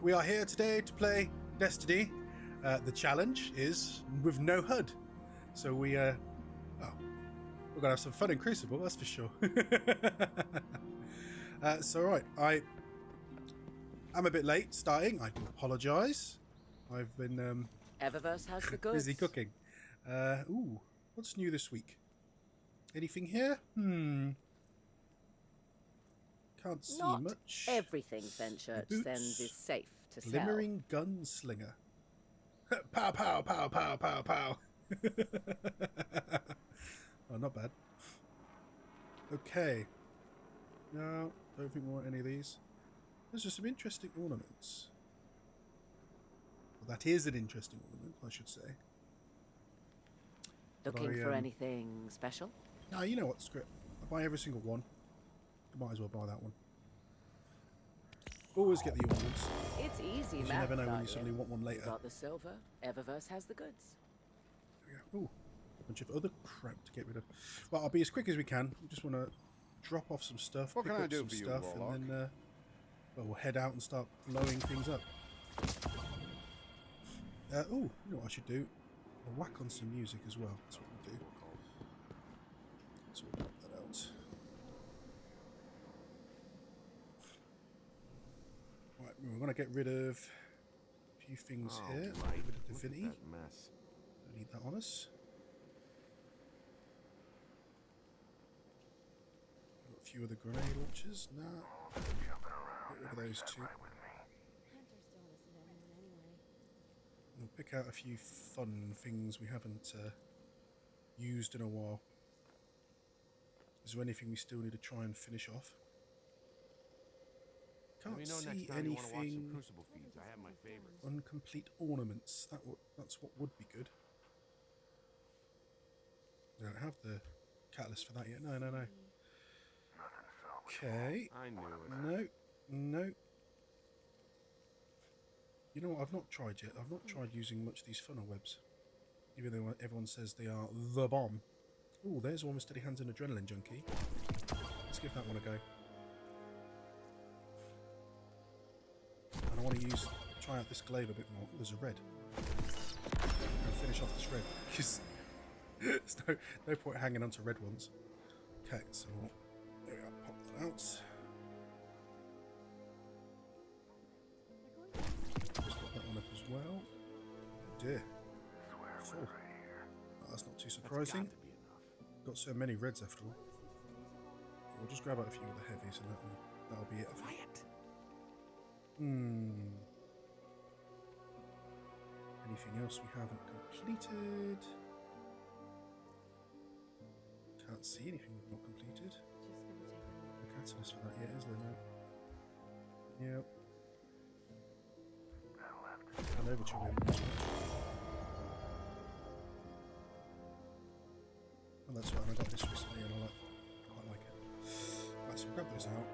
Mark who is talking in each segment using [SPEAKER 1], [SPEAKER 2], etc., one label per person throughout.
[SPEAKER 1] we are here today to play Destiny. The challenge is with no HUD. So we're gonna have some fun in Crucible, that's for sure. So right, I'm a bit late starting. I do apologise. I've been
[SPEAKER 2] Eververse has the goods.
[SPEAKER 1] busy cooking. Ooh, what's new this week? Anything here? Can't see
[SPEAKER 2] Not
[SPEAKER 1] much.
[SPEAKER 2] everything Fenchurch
[SPEAKER 1] Boots.
[SPEAKER 2] sends is safe to
[SPEAKER 1] Glimmering gunslinger. Pow pow pow pow pow pow. Oh, not bad. Okay. No, don't think we want any of these. There's just some interesting ornaments. Well, that is an interesting ornament, I should say.
[SPEAKER 2] Looking for anything special?
[SPEAKER 1] Nah, you know what, screw it. I buy every single one. I might as well buy that one. Always get the ornaments.
[SPEAKER 2] It's easy,
[SPEAKER 1] You
[SPEAKER 2] math,
[SPEAKER 1] never know when you
[SPEAKER 2] Guardian.
[SPEAKER 1] suddenly want one later.
[SPEAKER 2] You got the silver. Eververse has the goods.
[SPEAKER 1] There we go. Ooh, a bunch of other crap to get rid of. Well, I'll be as quick as we can. We just want to drop off some stuff, pick up some stuff, and then we'll head out and start blowing things up. Oh, you know what I should do? I'll whack on some music as well. That's what we'll do. So we'll pop that out. Right, we're going to get rid of a few things here.
[SPEAKER 3] Right.
[SPEAKER 1] A bit of divinity.
[SPEAKER 3] That mess.
[SPEAKER 1] Don't need that on us. Got a few of the grenade launchers. Nah. Get rid of those two. We'll pick out a few fun things we haven't used in a while. Is there anything we still need to try and finish off? Can't see anything.
[SPEAKER 3] Crucible feeds. I have my favorites.
[SPEAKER 1] Incomplete ornaments. That's what would be good. I don't have the catalyst for that yet. No. Okay.
[SPEAKER 3] I knew it.
[SPEAKER 1] No. You know what I've not tried yet? I've not tried using much of these funnel webs. Even though everyone says they are the bomb. Oh, there's one with steady hands and adrenaline junkie. Let's give that one a go. And I want to try out this glaive a bit more. There's a red. And finish off this red. Because there's no point hanging onto red ones. Okay, so there we are. Pop that out. That one up as well. Oh dear. Full. Oh, that's not too surprising. Got so many reds after all. We'll just grab out a few of the heavies and that'll be it. Anything else we haven't completed? Can't see anything we've not completed. The catalyst for that yet, is there? No. Yep. And over to him. Oh, that's right, I got this recently and I quite like it. Right, so we'll grab those out.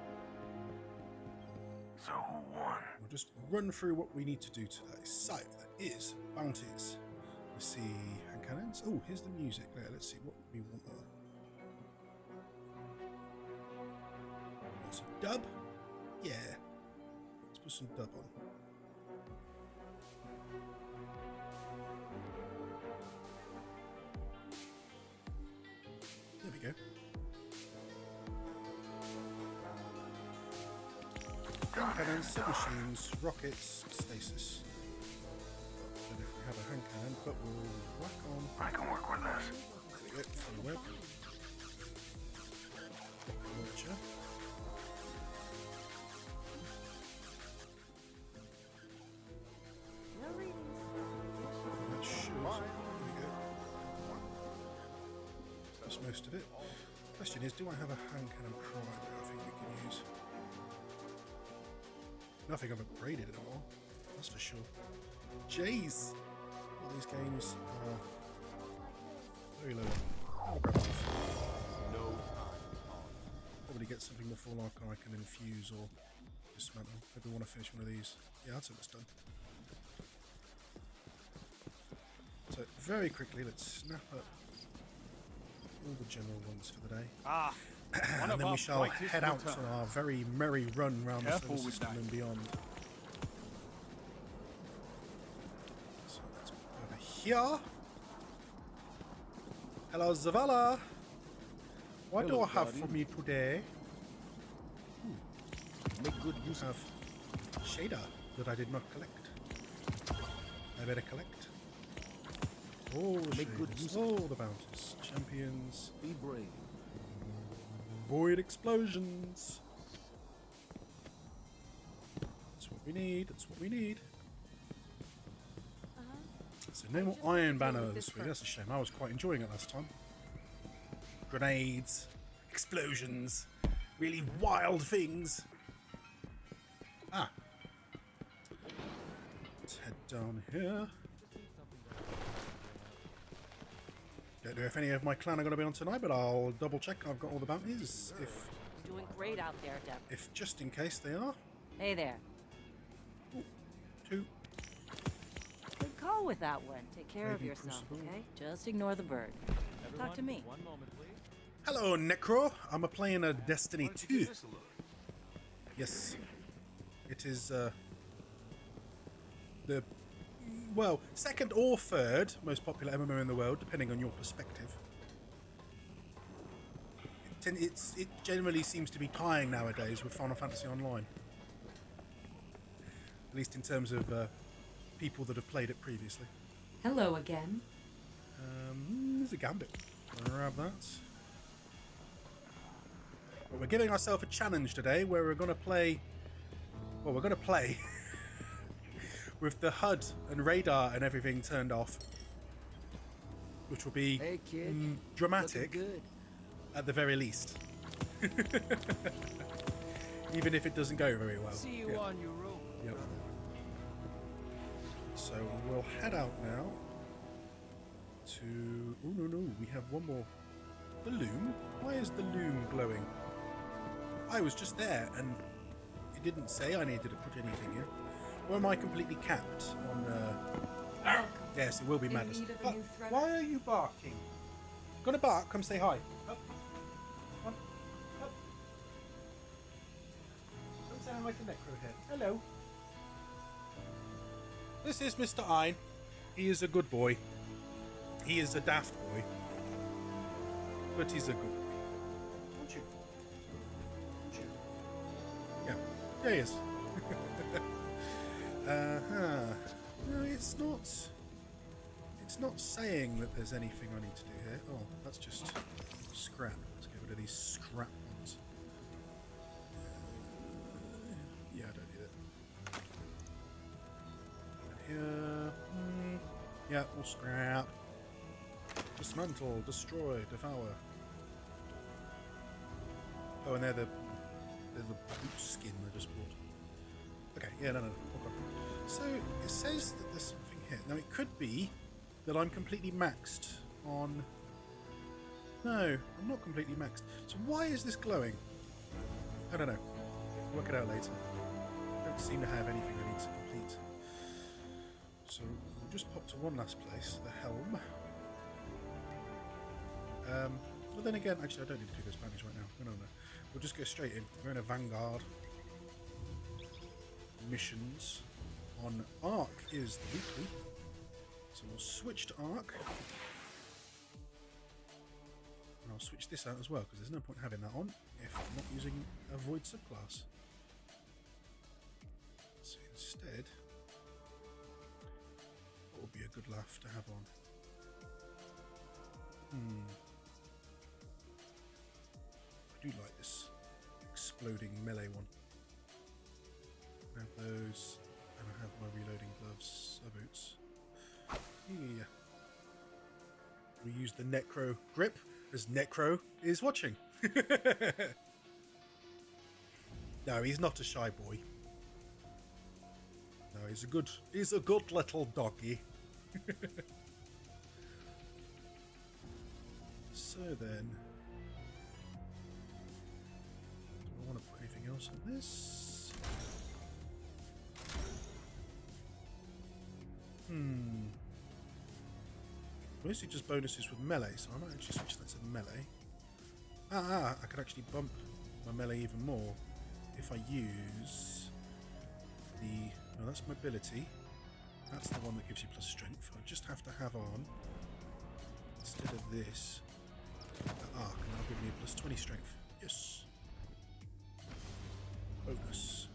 [SPEAKER 4] So who won?
[SPEAKER 1] We'll just run through what we need to do today. So, that is bounties. Let's see, hand cannons. Oh, here's the music there. Let's see what we want there. Want some dub? Yeah. Let's put some dub on. There we go. Hand cannons, submachines, rockets, stasis. Don't know if we have a hand cannon, but we'll whack on.
[SPEAKER 4] I can work with this.
[SPEAKER 1] There we go, from the web. Launcher. That should. There we go. That's most of it. Question is, do I have a hand cannon primer I think we can use? Nothing I've upgraded at all, that's for sure. Jeez! All these games are very low. I'll grab off.
[SPEAKER 3] No.
[SPEAKER 1] Probably get something before like I can infuse or dismantle. Maybe I want to finish one of these. Yeah, that's almost done. So very quickly, let's snap up all the general ones for the day. And then we shall head out on our very merry run around the solar system and beyond. here. Hello, Zavala. What do
[SPEAKER 3] Hello,
[SPEAKER 1] I have
[SPEAKER 3] Guardian.
[SPEAKER 1] for me today?
[SPEAKER 3] Make good use
[SPEAKER 1] I
[SPEAKER 3] of
[SPEAKER 1] have shader that I did not collect. I better collect. Oh,
[SPEAKER 3] Make good
[SPEAKER 1] shaders.
[SPEAKER 3] use-
[SPEAKER 1] Oh, the bounties. Champions.
[SPEAKER 3] Be brave.
[SPEAKER 1] Void explosions. That's what we need. That's what we need. So no more iron banners. Really, that's a shame. I was quite enjoying it last time. Grenades, explosions, really wild things. Ah. Let's head down here. Don't know if any of my clan are going to be on tonight, but I'll double check I've got all the bounties.
[SPEAKER 5] Doing great out there, Deb.
[SPEAKER 1] If just in case they are.
[SPEAKER 5] Hey there.
[SPEAKER 1] Two.
[SPEAKER 5] Good call with that one. Take care of
[SPEAKER 1] Maybe
[SPEAKER 5] yourself,
[SPEAKER 1] Crucible.
[SPEAKER 5] okay? Just ignore the bird. Talk to me.
[SPEAKER 1] Hello, Necro. I'm playing a Destiny
[SPEAKER 3] Why don't you
[SPEAKER 1] 2.
[SPEAKER 3] give this a look?
[SPEAKER 1] Yes. It is the, well, second or third most popular MMO in the world, depending on your perspective. It generally seems to be tying nowadays with Final Fantasy Online. At least in terms of people that have played it previously.
[SPEAKER 6] Hello again.
[SPEAKER 1] There's a gambit. Grab that. But we're giving ourselves a challenge today where we're going to play... Well, we're going to play with the HUD and radar and everything turned off. Which will be
[SPEAKER 3] Hey, kid.
[SPEAKER 1] dramatic
[SPEAKER 3] Looking good.
[SPEAKER 1] at the very least. Even if it doesn't go very well.
[SPEAKER 3] See you
[SPEAKER 1] Yeah.
[SPEAKER 3] on your road.
[SPEAKER 1] Yep. So we'll head out now to... Oh, no, we have one more. The loom? Why is the loom glowing? I was just there and it didn't say I needed to put anything in. Or am I completely capped on...
[SPEAKER 6] Welcome.
[SPEAKER 1] Yes, it will be
[SPEAKER 6] In
[SPEAKER 1] madness.
[SPEAKER 6] need of a
[SPEAKER 1] Oh,
[SPEAKER 6] new thread?
[SPEAKER 1] why are you barking? Gonna bark? Come say hi. Up. Come on. Up. Come say hi to Necro here. Hello. This is Mr. Ein. He is a good boy. He is a daft boy. But he's a good boy. Aren't you? Aren't you? Yeah. Yeah, he is. No, it's not... It's not saying that there's anything I need to do here. Oh, that's just scrap. Let's get rid of these scrap ones. Yeah, I don't need it. And here... yeah, all scrap. Dismantle, destroy, devour. Oh, and they're the boot skin I just bought. Okay, yeah, no. Okay. So, it says that there's something here. Now, it could be that I'm completely maxed on... No, I'm not completely maxed. So why is this glowing? I don't know. I'll work it out later. I don't seem to have anything I need to complete. So we'll just pop to one last place, the helm. Well then again, actually I don't need to do this bandage right now. No. We'll just go straight in. We're in a Vanguard. Missions. On Arc is the weekly. So we'll switch to Arc. And I'll switch this out as well, because there's no point having that on if I'm not using a Void subclass. So instead, what would be a good laugh to have on? I do like this exploding melee one. I have those, and I have my reloading gloves, boots. Yeah. We use the Necro grip as Necro is watching. No, he's not a shy boy. No, he's a good little doggy. So then, do I want to put anything else on this? Mostly just bonuses with melee, so I might actually switch that to melee. I could actually bump my melee even more if I use the... No, that's mobility. That's the one that gives you plus strength. I just have to have on, instead of this, the arc, and that'll give me a plus 20 strength. Yes. Bonus.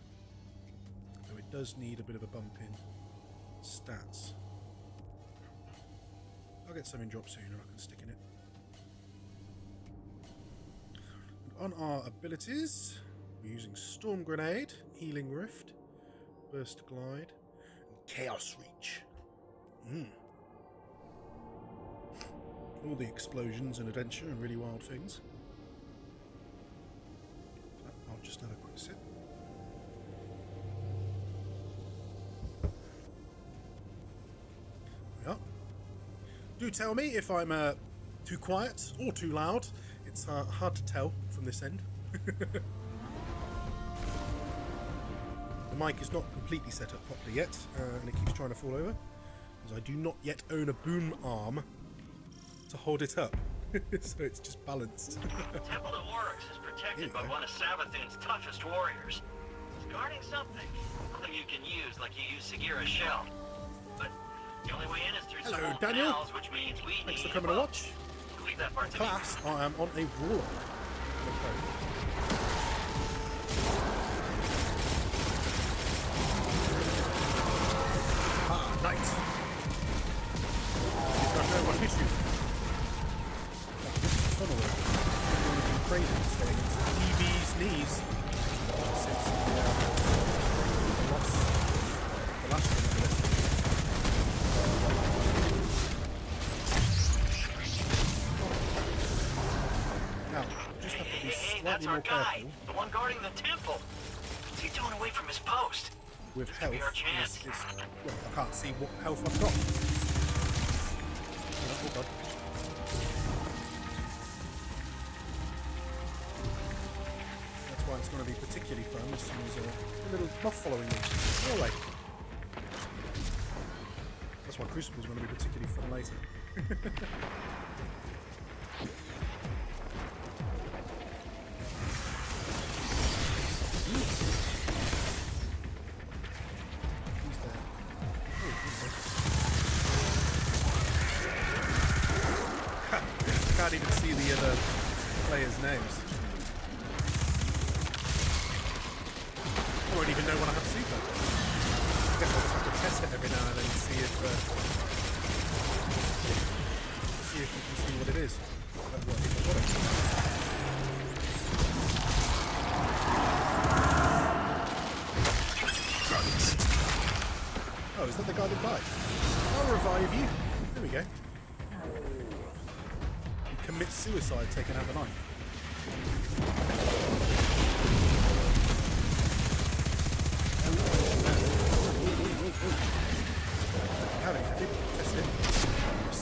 [SPEAKER 1] Though it does need a bit of a bump in stats. I'll get something drop sooner, I can stick in it. And on our abilities, we're using Storm Grenade, Healing Rift, Burst Glide, and Chaos Reach. All the explosions and adventure and really wild things. I'll just have a quick sip. There we are. Do tell me if I'm too quiet or too loud. It's hard to tell from this end. The mic is not completely set up properly yet, and it keeps trying to fall over, because I do not yet own a boom arm to hold it up, so it's just balanced.
[SPEAKER 7] Temple of Oryx is protected by one of Savathun's toughest warriors. He's guarding something you can use like you use Sagira's shell. But the only way in is through
[SPEAKER 1] Hello,
[SPEAKER 7] some old
[SPEAKER 1] Daniel.
[SPEAKER 7] canals, which means we
[SPEAKER 1] Thanks
[SPEAKER 7] need
[SPEAKER 1] for coming to watch.
[SPEAKER 7] Leave that part to me.
[SPEAKER 1] Class, I am on a warlock. Okay. Ah, nice. I don't know what issue. This is fun already. Everyone has been crazy staying into EV's knees since the last one of the list. Now, just have to be
[SPEAKER 7] Hey,
[SPEAKER 1] slightly
[SPEAKER 7] that's
[SPEAKER 1] more
[SPEAKER 7] our guy,
[SPEAKER 1] careful
[SPEAKER 7] the one guarding the temple. What's he doing away from his post?
[SPEAKER 1] with
[SPEAKER 7] This could
[SPEAKER 1] health.
[SPEAKER 7] be our chance.
[SPEAKER 1] Well, I can't see what health I've got. Oh, God. That's why it's going to be particularly fun as soon as a little moth following me. Alright. That's why Crucible is going to be particularly fun later. He's there. Oh, he's there. Can't even see the other players' names. I won't even know when I have super. I guess I'll just have to test it every now and then and see if you can see what it is. If I've got it. Oh, is that the guy that died? I'll revive you. There we go. He commits suicide taking out the knife. Have it, have it. Test it. Yes.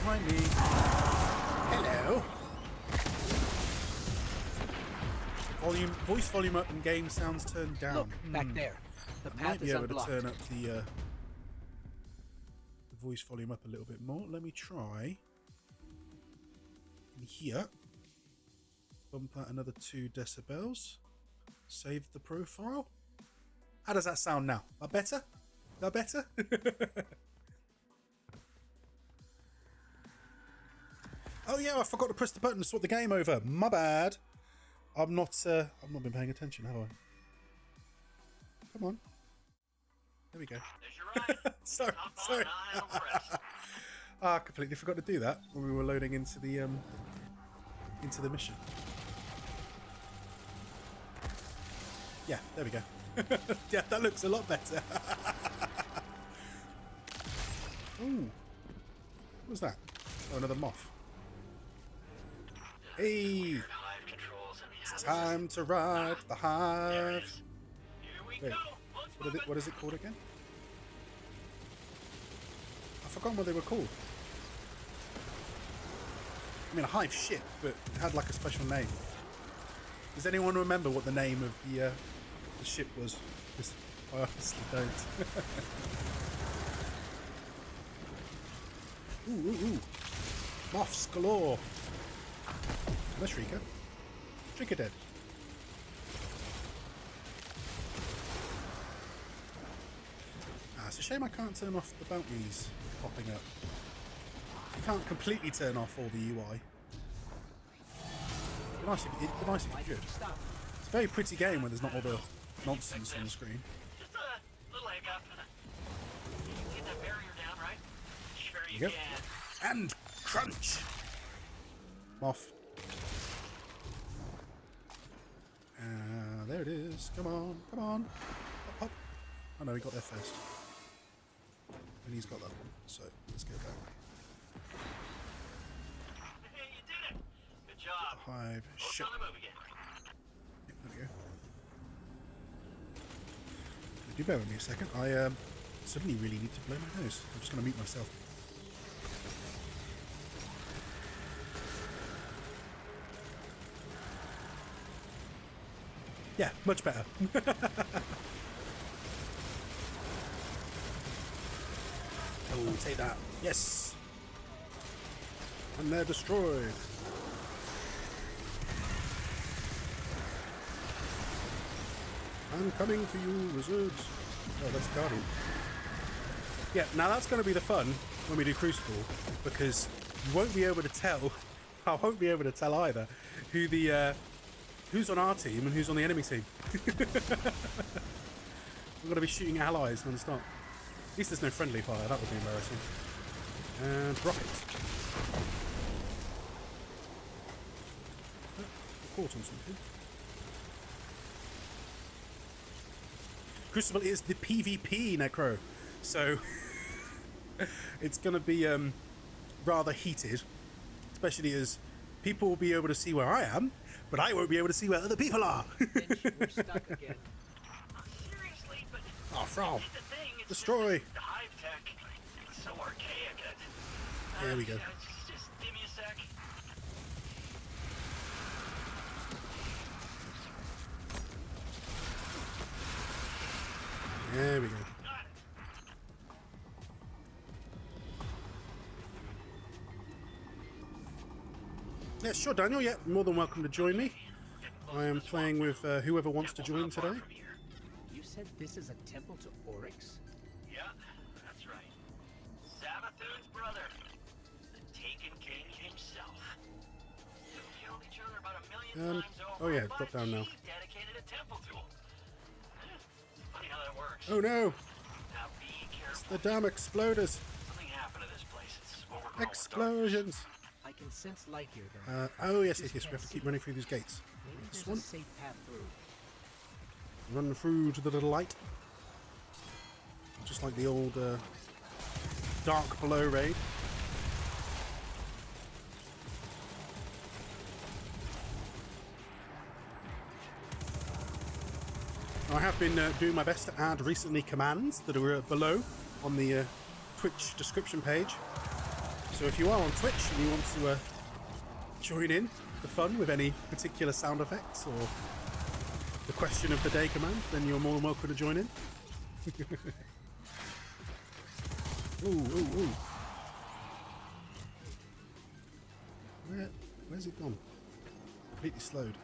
[SPEAKER 1] Behind me. Hello. Voice volume up and game sounds turned down.
[SPEAKER 8] Look, back there. The
[SPEAKER 1] I might
[SPEAKER 8] path
[SPEAKER 1] be
[SPEAKER 8] is
[SPEAKER 1] able
[SPEAKER 8] unblocked.
[SPEAKER 1] to turn up the voice volume up a little bit more. Let me try in here. Bump that another 2 decibels. Save the profile. How does that sound now? That better? That better? Oh yeah, I forgot to press the button to swap the game over. My bad. I've not been paying attention, have I? Come on. There we go.
[SPEAKER 7] There's your ride.
[SPEAKER 1] Sorry,
[SPEAKER 7] Hop on
[SPEAKER 1] sorry.
[SPEAKER 7] and I'll press.
[SPEAKER 1] I completely forgot to do that when we were loading into the mission. Yeah, there we go. Yeah, that looks a lot better. Ooh. What was that? Oh, another moth. Hey,
[SPEAKER 7] Hive controls and
[SPEAKER 1] it's time to ride the
[SPEAKER 7] There it
[SPEAKER 1] hive.
[SPEAKER 7] is. Here we
[SPEAKER 1] Wait,
[SPEAKER 7] go.
[SPEAKER 1] what is it called again? I've forgotten what they were called. I mean, a hive ship, but it had like a special name. Does anyone remember what the name of the ship was? Because I honestly don't. Ooh. Moths galore. There's Shrieker. Shrieker dead. It's a shame I can't turn off the bounties popping up. You can't completely turn off all the UI. It'd be nice if you could. It's a very pretty game when there's not all the nonsense on the screen.
[SPEAKER 7] Just a little hiccup. You can get that barrier down, right? Sure you
[SPEAKER 1] Yep.
[SPEAKER 7] can.
[SPEAKER 1] And crunch! Moth. There it is. Come on. Hop, hop. Oh no, he got there first. And he's got that one, so let's go back.
[SPEAKER 7] Hey, you did it! Good job.
[SPEAKER 1] Hive
[SPEAKER 7] What's
[SPEAKER 1] ship.
[SPEAKER 7] on the move again?
[SPEAKER 1] Yep, there we go. Do bear with me a second. I suddenly really need to blow my nose. I'm just going to mute myself. Yeah, much better. Oh, take that. Yes. And they're destroyed. I'm coming to you, wizards. Oh, that's Guardian. Yeah, now that's going to be the fun when we do Crucible, because you won't be able to tell, I won't be able to tell either, who the, who's on our team and who's on the enemy team. We're going to be shooting allies non-stop. At least there's no friendly fire, that would be embarrassing. And rockets. Caught on something. Crucible is the PvP Necro, so it's going to be rather heated, especially as people will be able to see where I am, but I won't be able to see where other people are.
[SPEAKER 8] We're stuck again.
[SPEAKER 7] Seriously, but
[SPEAKER 1] Oh, Frog.
[SPEAKER 7] the thing, it's
[SPEAKER 1] Destroy.
[SPEAKER 7] just the hive tech. It's so archaic.
[SPEAKER 1] There we go.
[SPEAKER 7] Just give me a sec.
[SPEAKER 1] There we go.
[SPEAKER 7] Got it.
[SPEAKER 1] Yeah, sure, Daniel. Yeah, more than welcome to join me. I am playing with whoever wants to join today.
[SPEAKER 8] You said this is a temple to Oryx?
[SPEAKER 7] Yeah, that's right. Savathun's brother, the Taken King himself. They killed each other about 1,000,000 times over.
[SPEAKER 1] Oh yeah,
[SPEAKER 7] but
[SPEAKER 1] drop down now.
[SPEAKER 7] he dedicated a temple to him. Funny how that works.
[SPEAKER 1] Oh no,
[SPEAKER 7] Now be careful.
[SPEAKER 1] the damn exploders.
[SPEAKER 7] Something happened to this place. It's overgrown.
[SPEAKER 1] Explosions.
[SPEAKER 8] I can sense light here, though.
[SPEAKER 1] Oh yes, we have to keep running through these gates.
[SPEAKER 8] Maybe
[SPEAKER 1] This
[SPEAKER 8] there's
[SPEAKER 1] one.
[SPEAKER 8] a safe path through.
[SPEAKER 1] Run through to the little light. Just like the old Dark Below raid. I have been doing my best to add recently commands that are below on the Twitch description page. So if you are on Twitch and you want to join in the fun with any particular sound effects or the question of the day command, then you're more than welcome to join in. Ooh. Where's it gone? Completely slowed.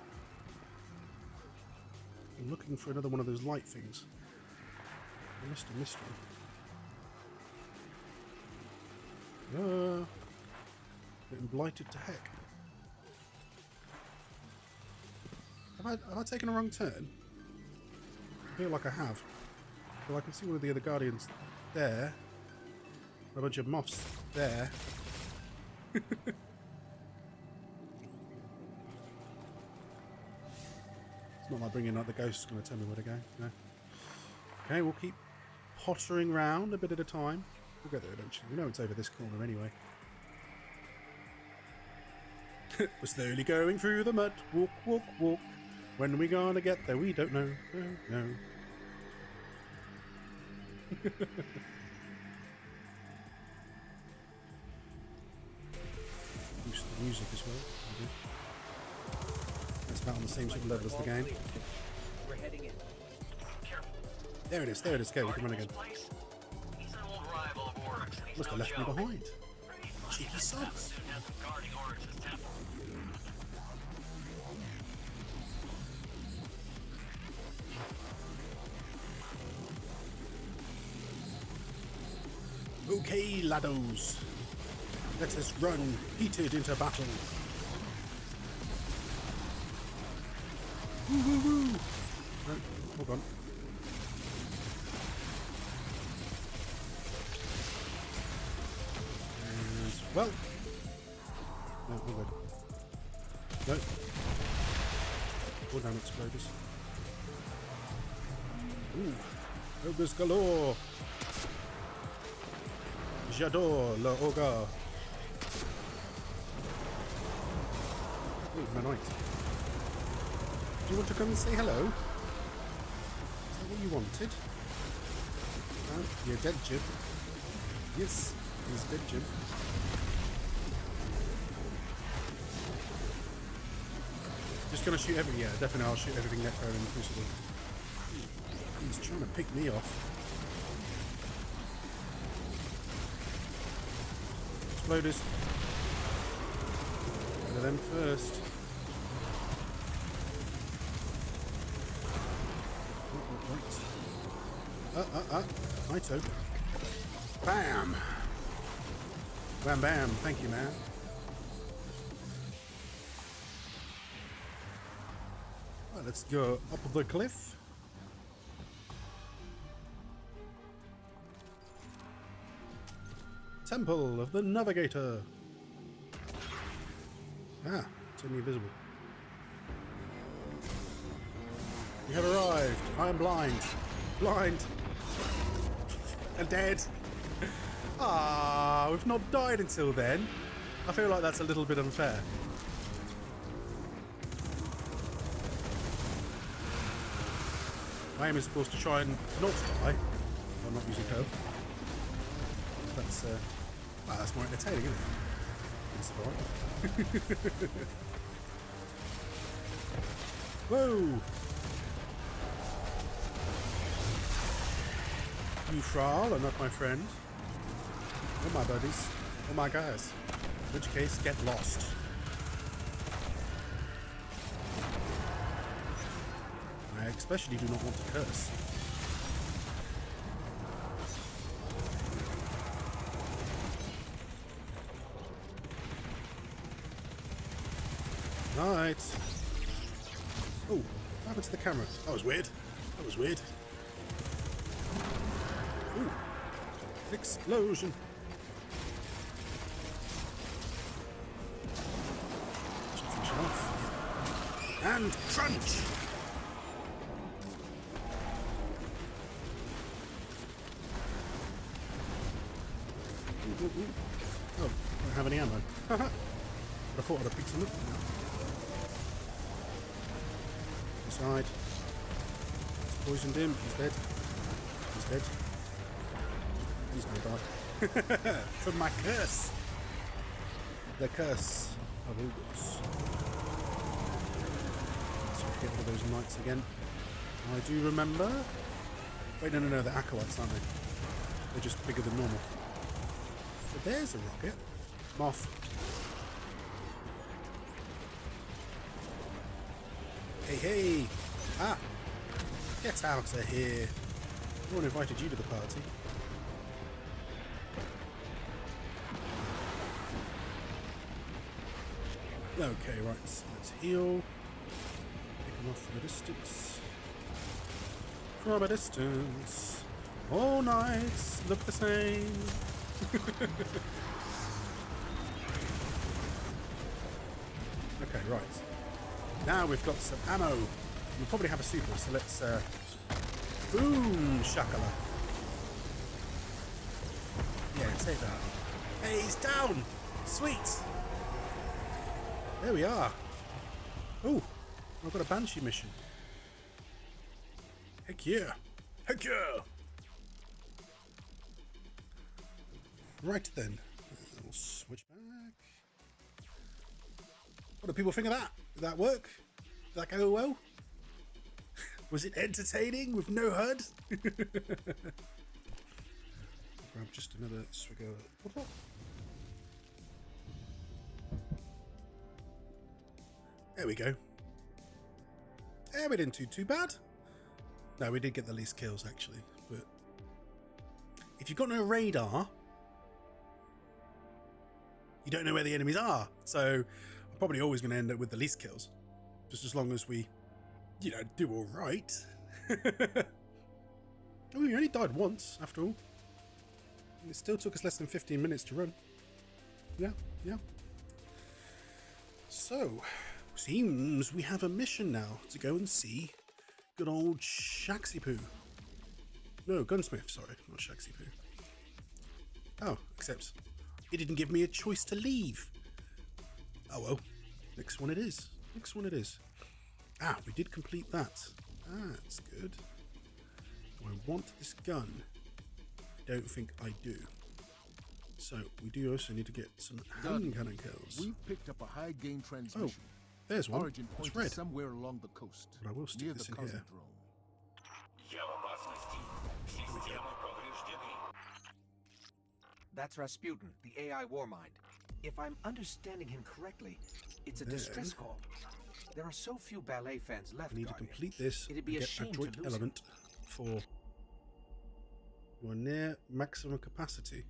[SPEAKER 1] I'm looking for another one of those light things. I must have missed one. Getting blighted to heck. Have I taken a wrong turn? I feel like I have. Well, I can see one of the other guardians there. A bunch of moths there. It's not like bringing out the ghost is going to tell me where to go. No. Okay, we'll keep pottering round a bit at a time. We'll get there eventually. We know it's over this corner anyway. We're slowly going through the mud. Walk, walk, walk. When we gonna get there, we don't know. No. Boost music as well. It's about on the same sort of level as the game.
[SPEAKER 8] We're heading in.
[SPEAKER 7] Careful.
[SPEAKER 1] There it is, there it is. Okay, we can run again.
[SPEAKER 7] Place? He's an old rival of Oryx, and he's
[SPEAKER 1] Must
[SPEAKER 7] no
[SPEAKER 1] have left me
[SPEAKER 7] joke.
[SPEAKER 1] behind.
[SPEAKER 7] Pretty funny
[SPEAKER 1] Cheeky
[SPEAKER 7] how
[SPEAKER 1] sons.
[SPEAKER 7] Sabathun has him guarding Oryx's temple.
[SPEAKER 1] Okay, laddos. Let us run heated into battle. Woo woo woo! No, hold on. And, well. No, we're good. No. All down exploders. Ooh. Ogres galore! J'adore le ogre. Oh, my knight. Do you want to come and say hello? Is that what you wanted? No, you're dead, Jim. Yes, he's dead, Jim. Just gonna shoot everything. Yeah, definitely. I'll shoot everything Necro in the Crucible. He's trying to pick me off. Exploders. Go to them first. Right. Naito. Bam! Bam bam, thank you, man. Right, let's go up the cliff. Temple of the Navigator. Ah, semi-invisible. We have arrived. I am blind. Blind. And dead. Ah, we've not died until then. I feel like that's a little bit unfair. My aim is, of course, to try and not die while not using herb. That's more entertaining, isn't it? It's fine. Whoa! You Thrall are not my friend. Or my buddies. Or my guys. In which case, get lost. I especially do not want to curse. Right. Oh, what happened to the camera? That was weird. That was weird. Ooh. Explosion. Should finish it off. And crunch! Ooh, ooh, ooh. Oh, don't have any ammo. I thought I'd have picked some up. Side. It's poisoned him. He's dead. He's dead. He's gonna die. From my curse. The curse of Ogres. Let's get rid of those knights again. I do remember. Wait, no, they're acolytes, aren't they? They're just bigger than normal. So there's a rocket. Moth. Hey! Ah! Get out of here! No one invited you to the party. Okay, right, so let's heal. Pick them off from a distance. From a distance. All nights look the same. Okay, right. Now we've got some ammo. We'll probably have a super, so let's boom shakala. Yeah, take that. Hey, he's down! Sweet! There we are. Oh, I've got a Banshee mission. Heck yeah. Heck yeah! Right then. We'll switch back. What do people think of that? Did that work? Did that go well? Was it entertaining with no HUD? Grab just another swig of water. There we go. Yeah, we didn't do too bad. No, we did get the least kills actually, but if you've got no radar, you don't know where the enemies are. So I'm probably always going to end up with the least kills, just as long as we, you know, do all right. Oh, we only died once after all. It still took us less than 15 minutes to run. Yeah. So, seems we have a mission now to go and see good old Shaxipoo. No, Gunsmith, sorry, not Shaxipoo. Oh, except it didn't give me a choice to leave. Oh well, next one it is. Ah, we did complete that. That's good. Do I want this gun? I don't think I do. So we do also need to get some hand cannon kills.
[SPEAKER 9] We've picked up a high gain transmission.
[SPEAKER 1] There's one.
[SPEAKER 9] Origin
[SPEAKER 1] It's
[SPEAKER 9] point
[SPEAKER 1] red.
[SPEAKER 9] is somewhere along the coast.
[SPEAKER 1] But I will stick
[SPEAKER 9] near
[SPEAKER 1] this
[SPEAKER 9] the
[SPEAKER 1] in here.
[SPEAKER 9] Cosmodrome.
[SPEAKER 8] That's Rasputin, the AI Warmind. If I'm understanding him correctly, it's a distress call. There are so few ballet fans left,
[SPEAKER 1] I need to
[SPEAKER 8] Guardian.
[SPEAKER 1] complete this
[SPEAKER 8] It'd
[SPEAKER 1] and
[SPEAKER 8] be a
[SPEAKER 1] get
[SPEAKER 8] shame to
[SPEAKER 1] adroit
[SPEAKER 8] lose
[SPEAKER 1] element for you are near maximum capacity.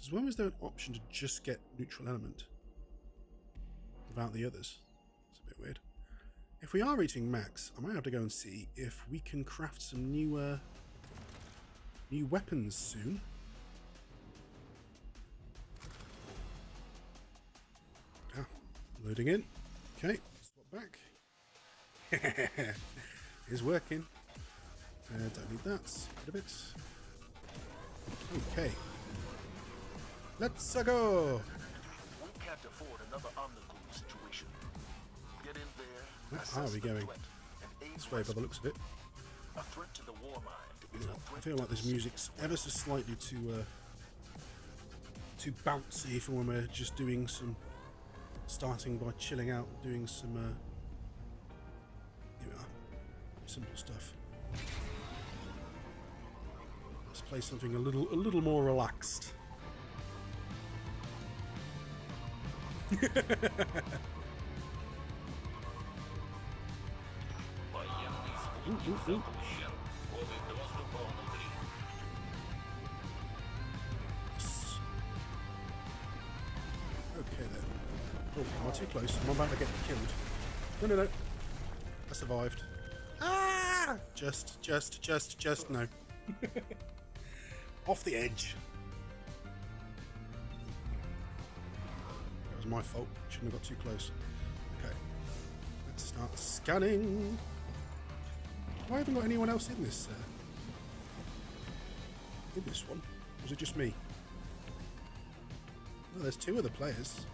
[SPEAKER 1] So when was there an option to just get neutral element without the others? It's a bit weird. If we are reaching max, I might have to go and see if we can craft some new weapons soon. Ah, loading in. Okay, swap back. It's working. Don't need that. Get a bit. Okay. Let's go.
[SPEAKER 9] We can't afford another omnibus situation. Get in there.
[SPEAKER 1] Where
[SPEAKER 9] assess
[SPEAKER 1] are we
[SPEAKER 9] the
[SPEAKER 1] going?
[SPEAKER 9] threat, and aid
[SPEAKER 1] This way by the looks of it.
[SPEAKER 9] A threat to the Warmind is a
[SPEAKER 1] I
[SPEAKER 9] threat
[SPEAKER 1] feel like
[SPEAKER 9] to
[SPEAKER 1] this
[SPEAKER 9] the
[SPEAKER 1] music's ever so slightly too bouncy for when we're just doing some, starting by chilling out, doing some here we are, simple stuff. Let's play something a little more relaxed. Ooh. Okay then. Oh, am I too close? I'm about to get killed. No. I survived. Ah! Just no. Off the edge. That was my fault. Shouldn't have got too close. Okay. Let's start scanning. Why haven't got anyone else in this one? Or is it just me? Oh, there's two other players.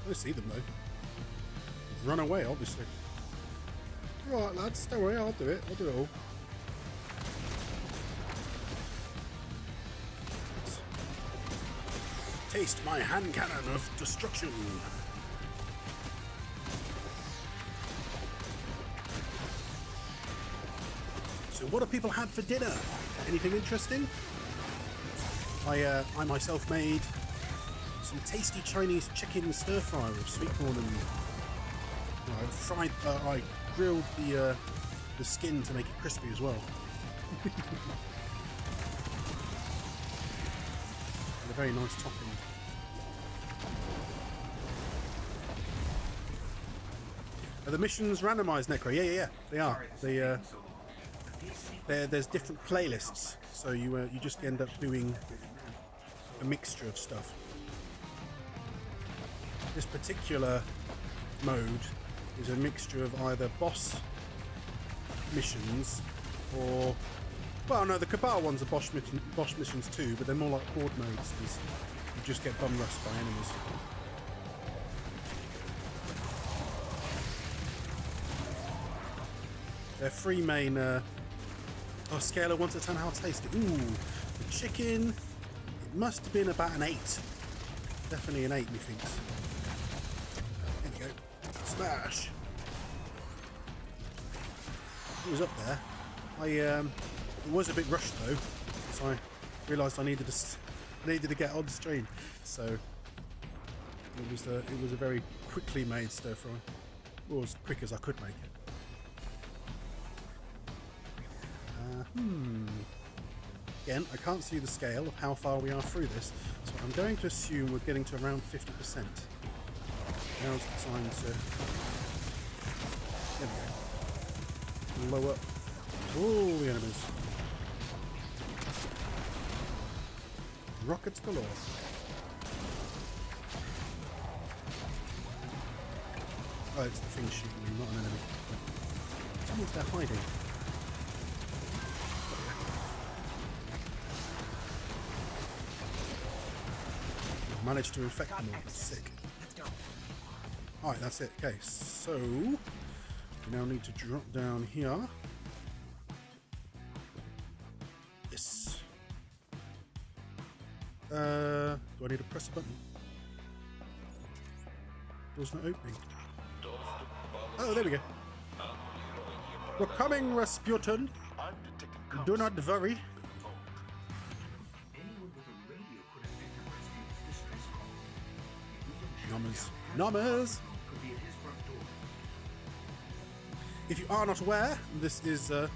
[SPEAKER 1] I don't see them though. They've run away, obviously. Right, lads, don't worry, I'll do it. I'll do it all. Taste my hand cannon of destruction. So what have people had for dinner? Anything interesting? I myself made some tasty Chinese chicken stir fry with sweet corn and I grilled the skin to make it crispy as well. And a very nice topping. Are the missions randomized, Necro? Yeah, they are. There's different playlists, so you just end up doing a mixture of stuff. This particular mode is a mixture of either boss missions or, well, no, the Cabal ones are boss missions too, but they're more like horde modes because you just get bum rushed by enemies. Their three main scale of 1 to 10, how tasty. Ooh, the chicken, it must have been about an 8. Definitely an 8, methinks. There we go. Smash! He was up there. It was a bit rushed though, so I realised I needed to get on stream. So it was a very quickly made stir fry, or as quick as I could make it. Again, I can't see the scale of how far we are through this, so I'm going to assume we're getting to around 50%. Now's the time to... There we go. Blow up all the enemies. Rockets galore. Oh, it's the thing shooting me, not an enemy. Someone's there hiding. Managed to infect them all. Sick.
[SPEAKER 8] Let's go.
[SPEAKER 1] Alright, that's it. Okay, so we now need to drop down here. Yes. Do I need to press a button? Door's not opening. Oh, there we go. We're coming, Rasputin.
[SPEAKER 9] I'm detecting
[SPEAKER 1] Do not worry.
[SPEAKER 8] Anyone with a radio could have picked up Rasputin's distress call.
[SPEAKER 1] Numbers. Numbers.
[SPEAKER 8] Could be at his front door.
[SPEAKER 1] If you are not aware, this is the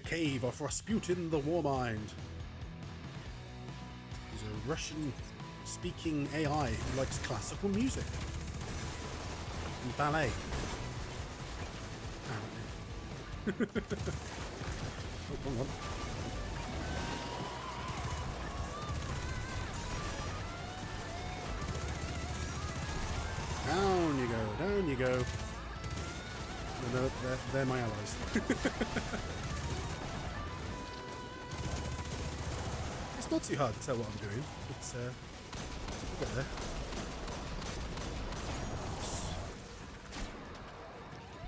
[SPEAKER 1] cave of Rasputin the Warmind. He's a Russian-speaking AI who likes classical music and ballet. Apparently. Oh, wrong one. Down you go, down you go. No, they're my allies. It's not too hard to tell what I'm doing. It's, we'll get there.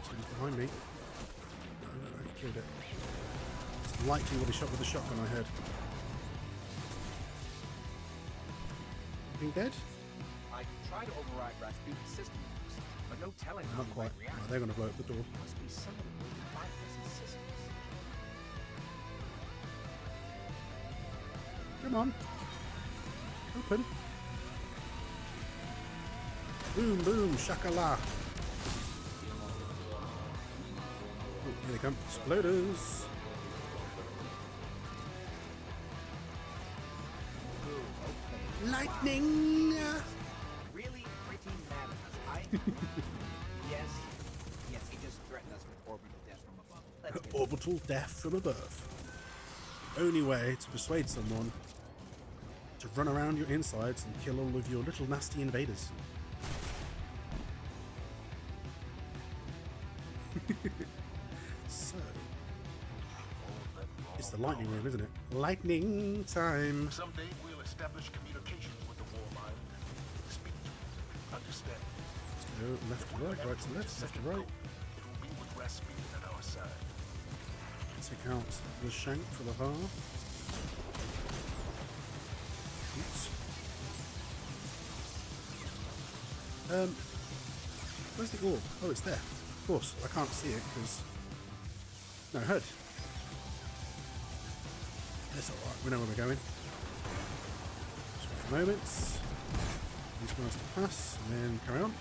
[SPEAKER 1] Someone's behind me. No, he killed it. It's likely what he shot with the shotgun I heard. Being dead?
[SPEAKER 8] I tried to override Rasputin's system, but no telling how
[SPEAKER 1] Not
[SPEAKER 8] he
[SPEAKER 1] quite.
[SPEAKER 8] might react.
[SPEAKER 1] Oh, they're going to blow up the door.
[SPEAKER 8] Must be some of the way to bypass his systems.
[SPEAKER 1] Come on. Open. Boom, boom, shakala. Oh, here they come. Exploders. Lightning.
[SPEAKER 8] Really pretty madness. Yes, he just threatened us with orbital death from above. Let's get
[SPEAKER 1] Orbital death from above. Only way to persuade someone to run around your insides and kill all of your little nasty invaders. So, it's the lightning room, isn't it? Lightning time.
[SPEAKER 9] Someday we'll establish communications with the Warmind. Speak to him. Understand.
[SPEAKER 1] Let's go left to right, right to left, left to right.
[SPEAKER 9] It will be with Rasputin at our side.
[SPEAKER 1] Take out the shank for the heart. Oops. Where's the orb? Oh, it's there. Of course, I can't see it because... No, heard. That's alright, we know where we're going. Just wait a moment. These guys to pass, and then carry on.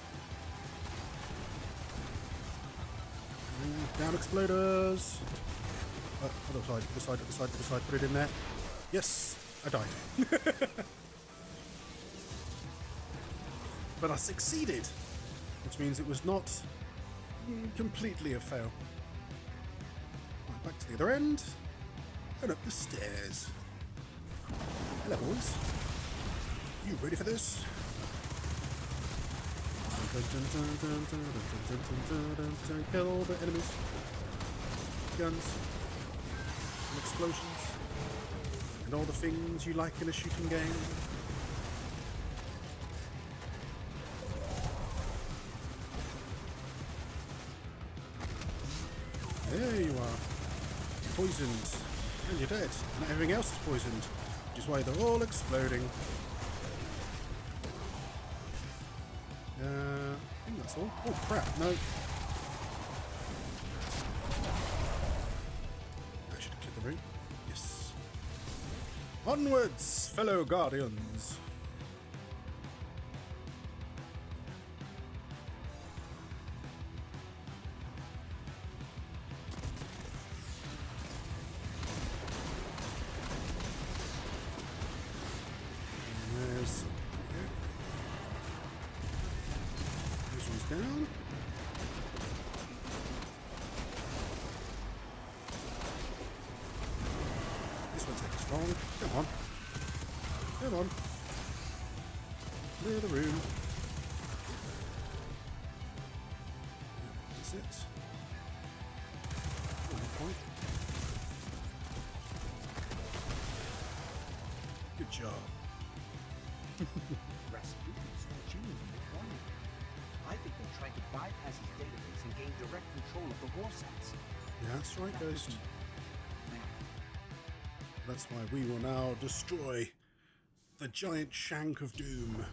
[SPEAKER 1] And down exploders! Other side, other side, other side, other side, put it in there. Yes, I died. But I succeeded, which means it was not completely a fail. Right, back to the other end, and up the stairs. Hello, boys. You ready for this? Kill all the enemies. Guns. And explosions. And all the things you like in a shooting game. There you are. Poisoned. And you're dead. And everything else is poisoned. Which is why they're all exploding. that's all. Oh crap, no. I should have cleared the route. Yes. Onwards, fellow guardians. There's... This one's down. This one takes long. Come on. Come on. Clear the room. That's it. One point. Good job.
[SPEAKER 8] Rasputin's genuinely wrong. I think they're trying to bypass his database and gain direct control of the Warsats.
[SPEAKER 1] Yeah, that's right, Ghost. That's why we will now destroy the giant shank of doom.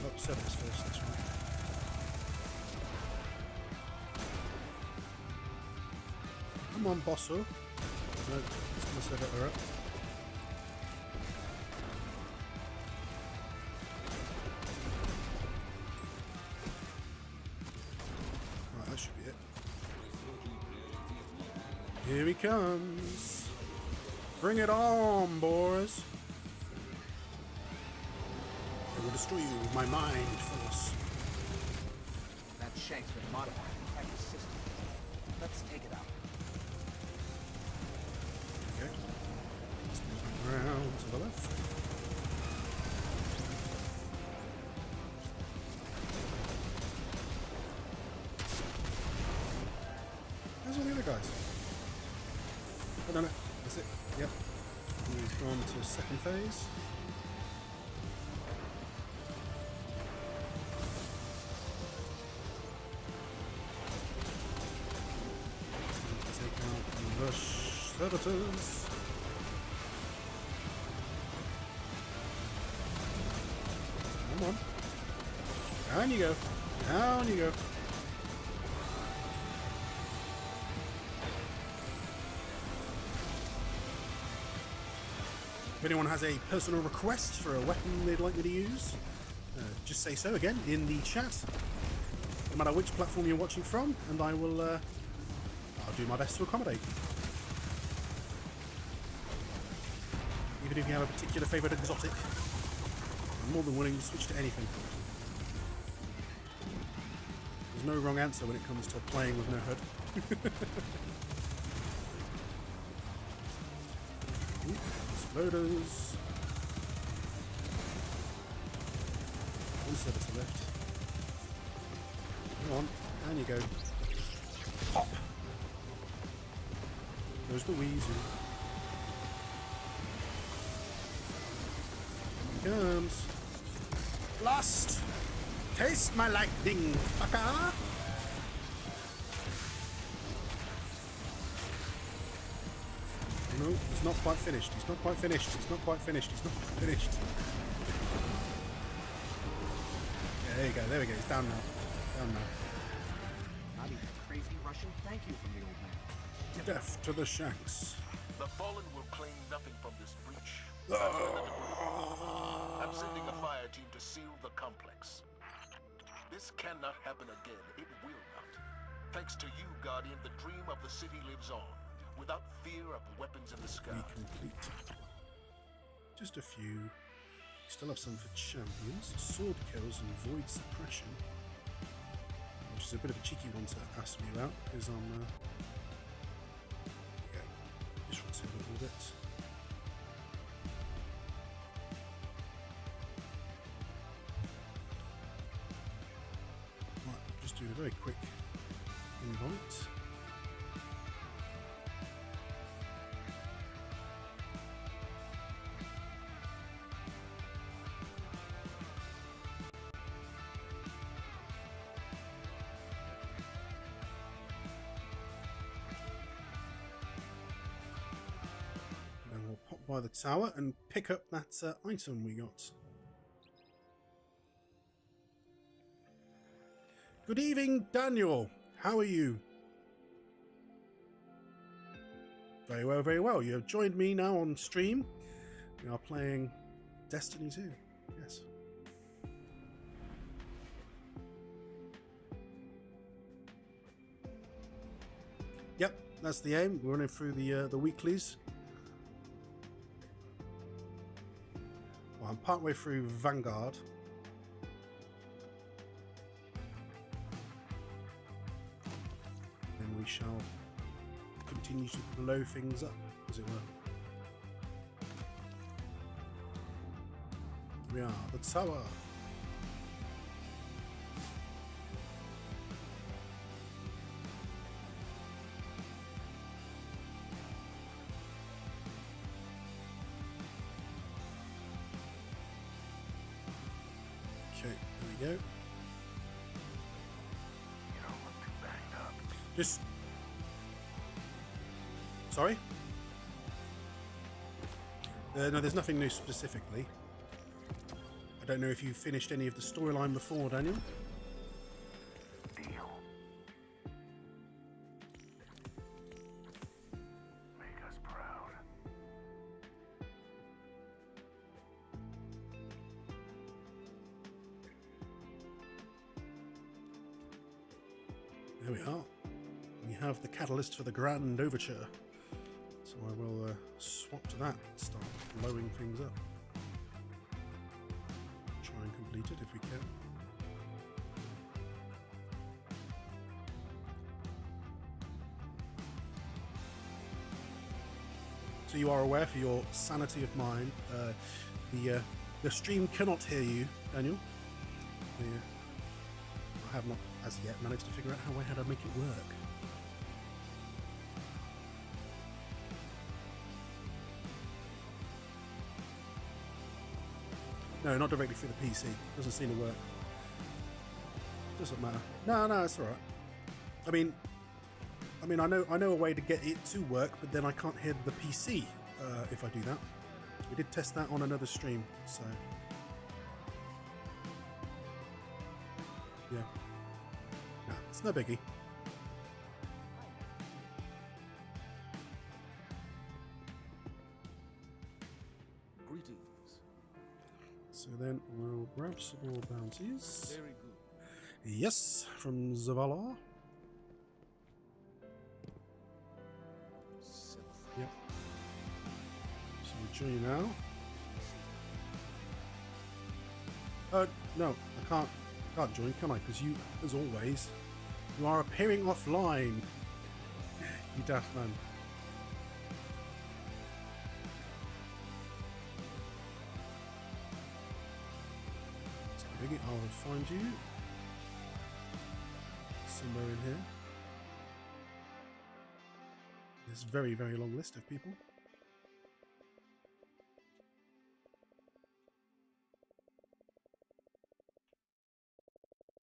[SPEAKER 1] Oh, Severus first, that's right. Come on, Bosso. No, it's gonna set her up. Right, that should be it. Here he comes. Bring it on, boys. I will destroy you with my mind force.
[SPEAKER 8] That shank's been modified to attack the system. Let's take it out.
[SPEAKER 1] Okay. Let's move around to the left. Where's all the other guys? Oh, no, no. That's it. Yep. He's gone to second phase. Take out the servitors. Come on. Down you go. Down you go. If anyone has a personal request for a weapon they'd like me to use, just say so again in the chat. No matter which platform you're watching from, and I will I'll do my best to accommodate. Even if you have a particular favourite exotic, I'm more than willing to switch to anything. There's no wrong answer when it comes to playing with no HUD. Exploders. One servitor left. Come on, down you go. Pop! There's the weasel. Here he comes. Blast! Taste my lightning, fucker! No, he's not quite finished. He's not quite finished. He's not quite finished. He's not quite finished. Yeah, there you go. There we go. He's down now. Down now.
[SPEAKER 8] Not even a crazy Russian thank you from the old man.
[SPEAKER 1] Death to the shanks.
[SPEAKER 9] The Fallen will claim nothing from this breach. I'm sending a fire team to seal the complex. This cannot happen again. It will not. Thanks to you, Guardian, the dream of the city lives on, without fear of weapons in the sky.
[SPEAKER 1] We complete. Just a few. We still have some for champions. Sword kills and void suppression. Which is a bit of a cheeky one to ask me about, because I'm yeah, disrupt it a little bit. Right, just doing a very quick invite. By the tower and pick up that item we got. Good evening, Daniel. How are you? Very well, very well. You have joined me now on stream. We are playing Destiny 2. Yes. Yep, that's the aim. We're running through the weeklies. Well, I'm partway through Vanguard. Then we shall continue to blow things up, as it were. Here we are, the tower. Okay, there we go.
[SPEAKER 4] You don't look too banged up.
[SPEAKER 1] Just... Sorry? No, there's nothing new specifically. I don't know if you finished any of the storyline before, Daniel.
[SPEAKER 4] Deal. Make us proud.
[SPEAKER 1] There we are. We have the catalyst for the Grand Overture. So I will swap to that, start blowing things up. Try and complete it if we can. So you are aware, for your sanity of mind, the stream cannot hear you, Daniel. I have not, as yet, managed to figure out how to make it work. No, not directly through the PC. Doesn't seem to work. Doesn't matter. No, it's all right. I mean, I know a way to get it to work, but then I can't hear the PC if I do that. We did test that on another stream, so yeah. No, it's no biggie.
[SPEAKER 3] Greetings.
[SPEAKER 1] So then we'll grab some more bounties.
[SPEAKER 3] Very good.
[SPEAKER 1] Yes, from Zavala. Yep. So we'll join you now. No, I can't join, can I? Because you, as always, you are appearing offline. You daft man. So Biggie, I'll find you somewhere in here. There's a very, very long list of people.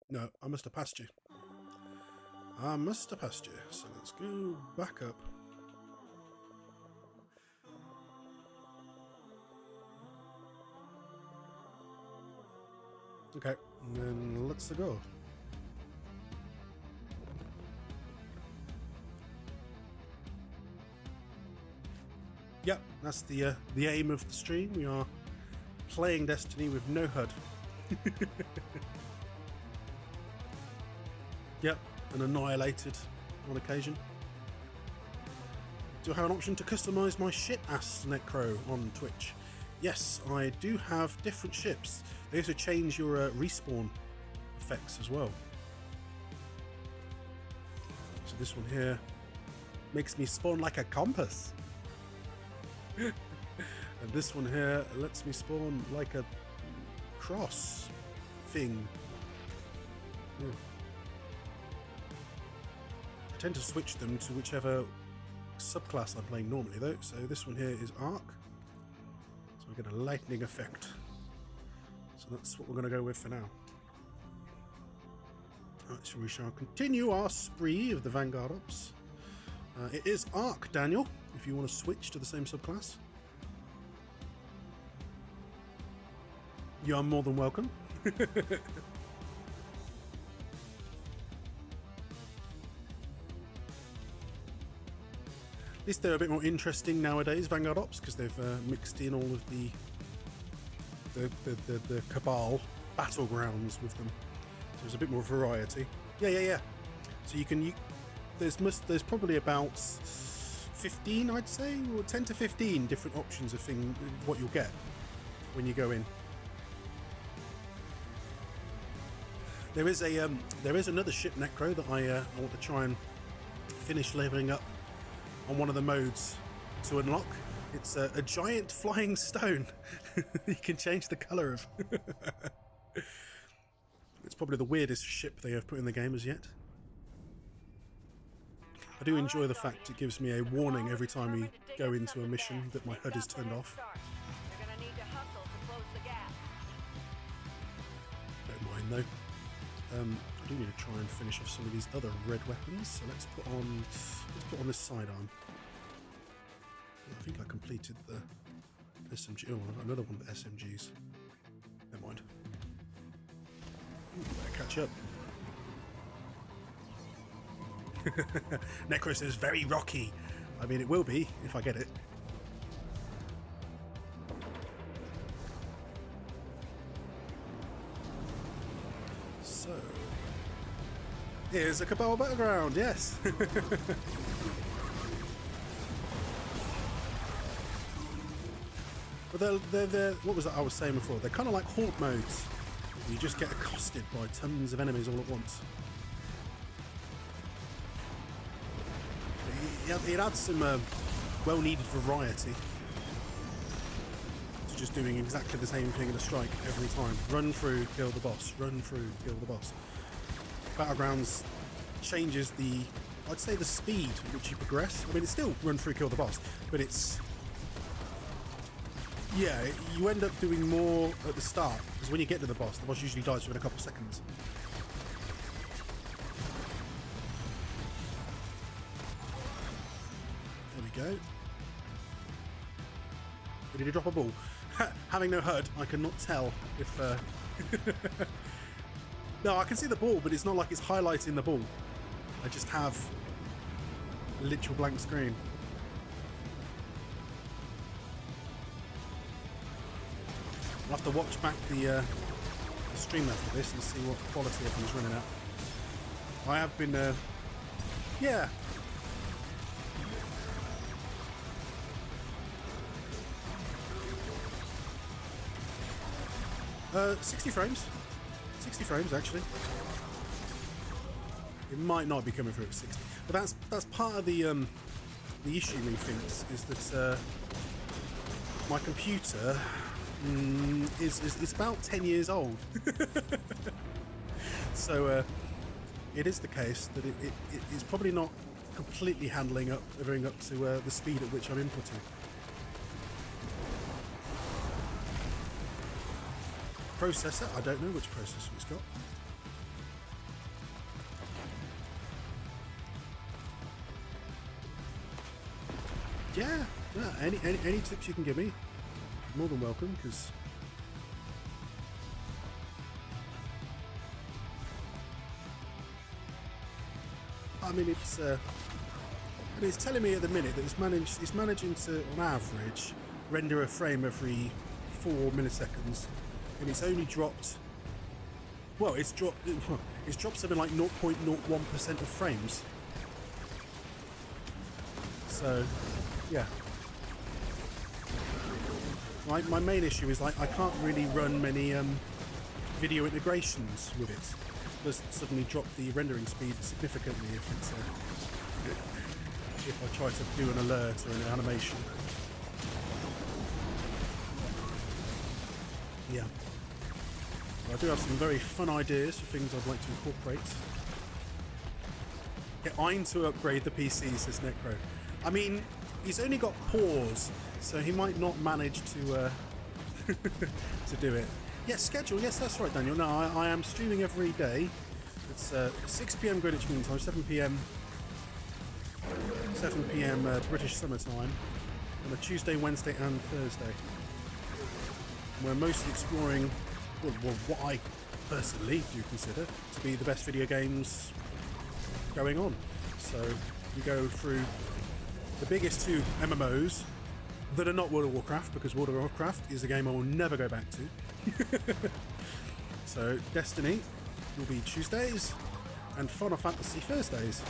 [SPEAKER 1] No, I must have passed you. I must have passed you. So let's go back up. Okay, and then let's go. Yep, that's the aim of the stream. We are playing Destiny with no HUD. Yep, and annihilated on occasion. Do I have an option to customize my ship-ass Necro on Twitch? Yes, I do have different ships. They also change your respawn effects as well. So this one here makes me spawn like a compass. And this one here lets me spawn like a cross thing. Yeah. I tend to switch them to whichever subclass I'm playing normally though. So this one here is Arc. So we get a lightning effect. So that's what we're going to go with for now. Alright, so we shall continue our spree of the Vanguard Ops. It is Arc, Daniel, if you want to switch to the same subclass. You are more than welcome. least they're a bit more interesting nowadays, Vanguard Ops, because they've mixed in all of the Cabal battlegrounds with them. So there's a bit more variety. Yeah. So you can there's probably about 15, I'd say, or 10 to 15 different options of what you'll get when you go in. There is another ship necro that I want to try and finish leveling up on one of the modes to unlock. It's a giant flying stone. You can change the colour of. It's probably the weirdest ship they have put in the game as yet. I do enjoy the fact it gives me a warning every time we go into a mission that my HUD is turned off. Don't mind though. I do need to try and finish off some of these other red weapons. So let's put on this sidearm. I think I completed the SMG. Oh, another one of the SMGs. Never mind. Ooh, better catch up. Necros is very rocky. I mean, it will be if I get it. So, here's a Cabal battleground. Yes. But they're what was that I was saying before? They're kind of like horde modes. You just get accosted by tons of enemies all at once. It adds some well-needed variety to just doing exactly the same thing in a strike every time. Run through, kill the boss. Run through, kill the boss. Battlegrounds changes I'd say the speed at which you progress. I mean, it's still run through, kill the boss, but it's... Yeah, you end up doing more at the start, because when you get to the boss usually dies within a couple of seconds. There we go. Did he drop a ball? Having no HUD, I cannot tell if... No, I can see the ball, but it's not like it's highlighting the ball. I just have a literal blank screen. I'll have to watch back the stream after this and see what quality everything's running at. I have been, yeah. 60 frames. 60 frames actually. It might not be coming through at 60, but that's part of the issue, methinks, is that my computer is about 10 years old. So it is the case that it is probably not completely handling up everything up to the speed at which I'm inputting. Processor, I don't know which processor it's got. Yeah, any tips you can give me, more than welcome, because I mean it's telling me at the minute that it's managing to, on average, render a frame every 4 milliseconds, and it's only dropped. Well, it's dropped something like 0.01% of frames. So, yeah. My main issue is like I can't really run many video integrations with it. Does suddenly drop the rendering speed significantly if I try to do an alert or an animation. Yeah. I do have some very fun ideas for things I'd like to incorporate. Get Ein to upgrade the PC, says Necro. I mean, he's only got paws, so he might not manage to to do it. Yes, schedule. Yes, that's right, Daniel. No, I am streaming every day. It's 6 PM Greenwich Mean Time, 7 PM British Summer Time, on a Tuesday, Wednesday, and Thursday. We're mostly exploring what I personally do consider to be the best video games going on. So we go through the biggest two MMOs that are not World of Warcraft, because World of Warcraft is a game I will never go back to. So Destiny will be Tuesdays, and Final Fantasy Thursdays.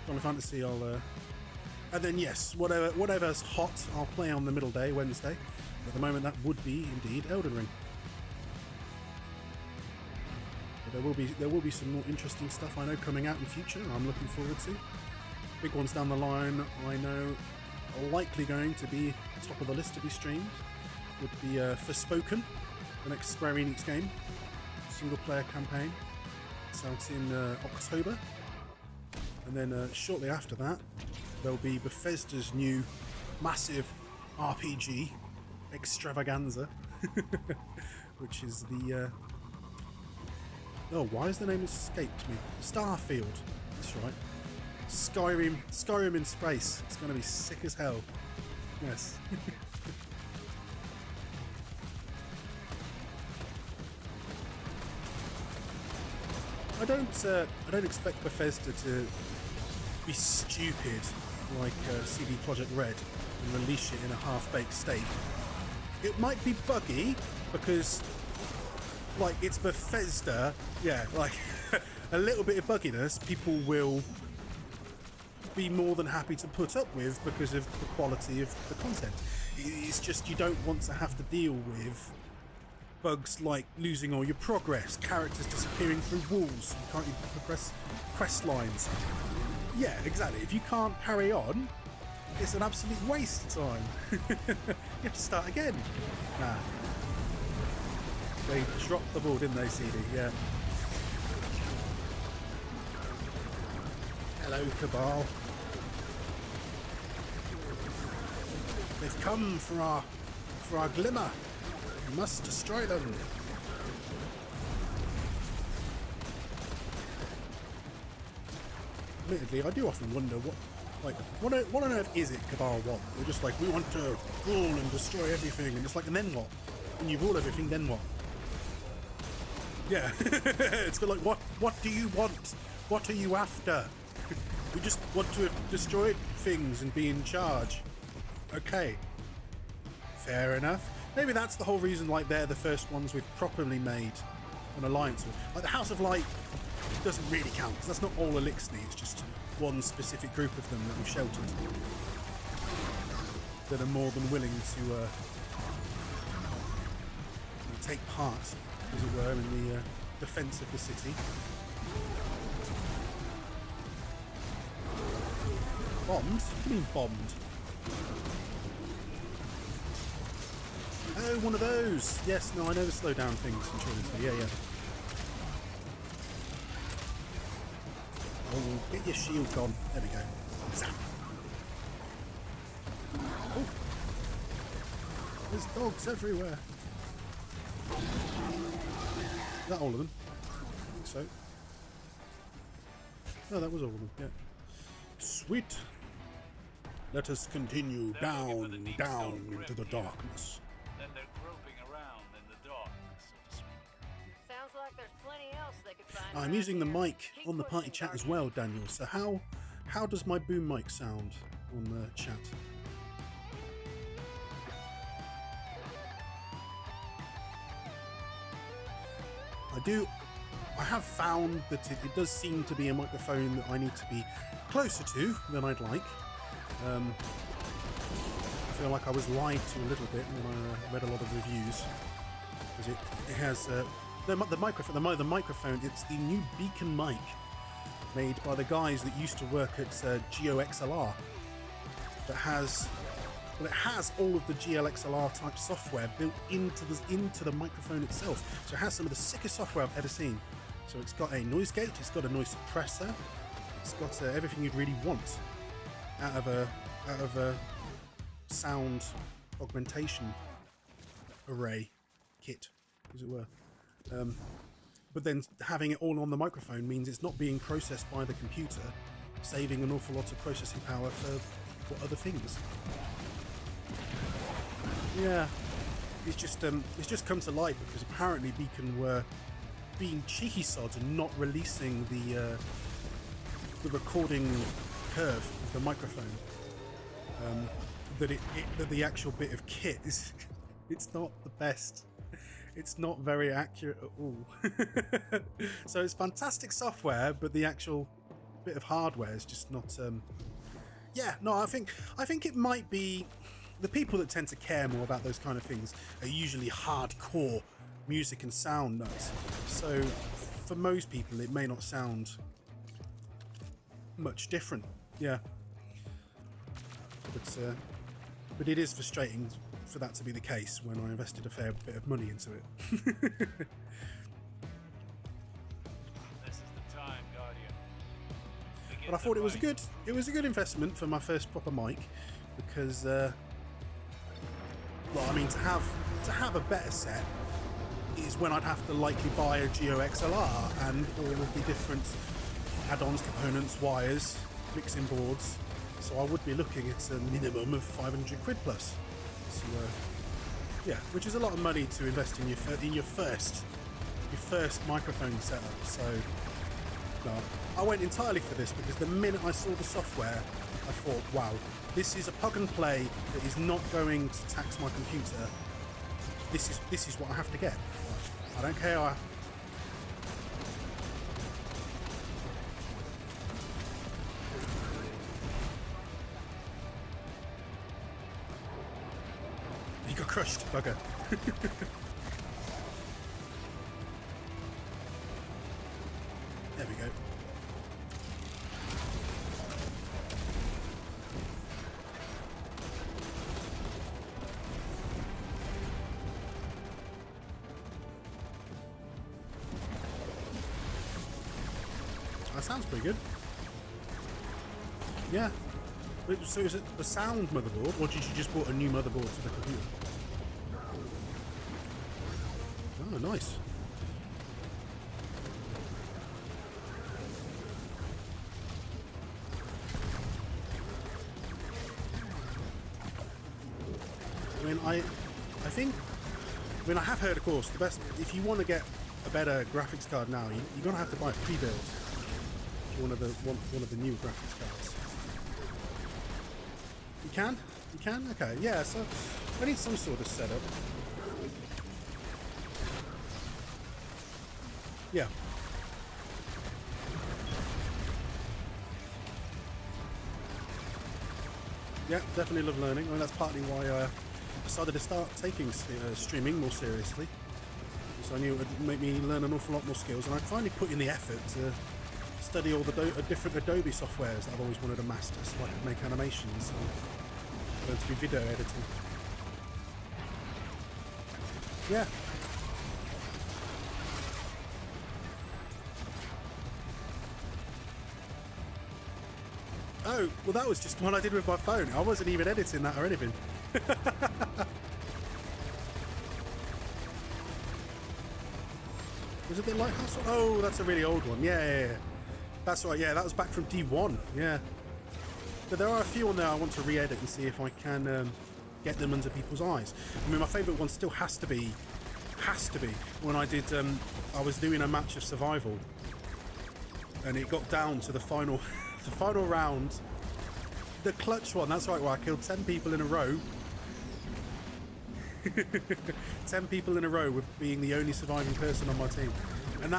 [SPEAKER 1] Final Fantasy I'll and then yes, whatever's hot I'll play on the middle day, Wednesday. At the moment that would be indeed Elden Ring. But there will be some more interesting stuff I know coming out in future I'm looking forward to. Big ones down the line I know are likely going to be top of the list to be streamed would be Forspoken, the next Square Enix game, single player campaign. It's out in October, and then shortly after that there'll be Bethesda's new massive RPG extravaganza, which is the oh, why has the name escaped me? Starfield. That's right. Skyrim in space. It's going to be sick as hell. Yes. I don't expect Bethesda to be stupid like CD Projekt Red and release it in a half-baked state. It might be buggy because, like, it's Bethesda. Yeah, like a little bit of bugginess people will be more than happy to put up with because of the quality of the content. It's just you don't want to have to deal with bugs like losing all your progress, characters disappearing through walls, you can't even progress quest lines. Yeah, exactly. If you can't carry on, it's an absolute waste of time. You have to start again. Nah. They dropped the ball, didn't they, CD? Yeah. Hello, Cabal. They've come for our glimmer. We must destroy them. Admittedly, I do often wonder what on earth is it Cabal want? They're just like, we want to rule and destroy everything, and it's like, and then what? When you rule everything, then what? Yeah, it's got like, what do you want? What are you after? We just want to destroy things and be in charge. Okay, fair enough. Maybe that's the whole reason, like, they're the first ones we've properly made an alliance with. Like, the House of Light doesn't really count, because that's not all Elixir, it's just one specific group of them that we've sheltered that are more than willing to take part, as it were, in the defence of the city. Bombed? What do you mean bombed? Oh, one of those! Yes, no, I know the slow down things in Trinity. Yeah, yeah. Oh, get your shield gone. There we go. Zap! Oh! There's dogs everywhere. Is that all of them? I think so. No, that was all of them, yeah. Sweet! Let us continue down into the darkness.
[SPEAKER 4] Then they're groping around in the darkness, so to speak.
[SPEAKER 10] Sounds like there's plenty else they could find.
[SPEAKER 1] I'm using the mic on the party chat as well, Daniel. So how does my boom mic sound on the chat? I have found that it does seem to be a microphone that I need to be closer to than I'd like. I feel like I was lied to a little bit when I read a lot of reviews, because it has the microphone. It's the new Beacon mic made by the guys that used to work at GeoXLR. That has it has all of the GLXLR type software built into the microphone itself. So it has some of the sickest software I've ever seen. So it's got a noise gate, it's got a noise suppressor, it's got everything you'd really want out of a sound augmentation array kit, as it were. But then having it all on the microphone means it's not being processed by the computer, saving an awful lot of processing power for other things. Yeah, it's just come to light because apparently Beacon were being cheeky sods and not releasing the recording curve of the microphone. That the actual bit of kit is, it's not the best. It's not very accurate at all. So it's fantastic software, but the actual bit of hardware is just not. Yeah, no, I think it might be the people that tend to care more about those kind of things are usually hardcore music and sound nuts. So for most people, it may not sound much different. Yeah, but it is frustrating for that to be the case when I invested a fair bit of money into it.
[SPEAKER 4] This is the time, Guardian.
[SPEAKER 1] But I thought it was a good investment for my first proper mic, because well, I mean, to have a better set is when I'd have to likely buy a Geo XLR and all of the different add-ons, components, wires, mixing boards. So I would be looking at a minimum of 500 quid plus. So, yeah, which is a lot of money to invest in your first microphone setup. So no, I went entirely for this because the minute I saw the software, I thought, wow, this is a plug and play that is not going to tax my computer. This is what I have to get. I don't care. You got crushed, bugger. There we go. That sounds pretty good. Yeah. So is it the sound motherboard, or did you just bought a new motherboard for the computer? Oh, nice. I mean, I think, I have heard, of course, the best, if you want to get a better graphics card now, you're gonna have to buy a pre-build. One of the new graphics cards. You can? You can? Okay, yeah, so I need some sort of setup. Yeah. Yeah, definitely love learning. I mean, that's partly why I decided to start taking streaming more seriously. So I knew it would make me learn an awful lot more skills, and I finally put in the effort to study all the different Adobe softwares that I've always wanted to master, so I could make animations and learn to do video editing. Yeah. Oh, well, that was just one I did with my phone. I wasn't even editing that or anything. Was it the Lighthouse one? Oh, that's a really old one. Yeah. That's right. Yeah, that was back from D1. Yeah. But there are a few on there I want to re-edit and see if I can get them under people's eyes. I mean, my favourite one still has to be when I did. I was doing a match of survival, and it got down to the final round, the clutch one. That's right, where I killed 10 people in a row. 10 people in a row with being the only surviving person on my team, and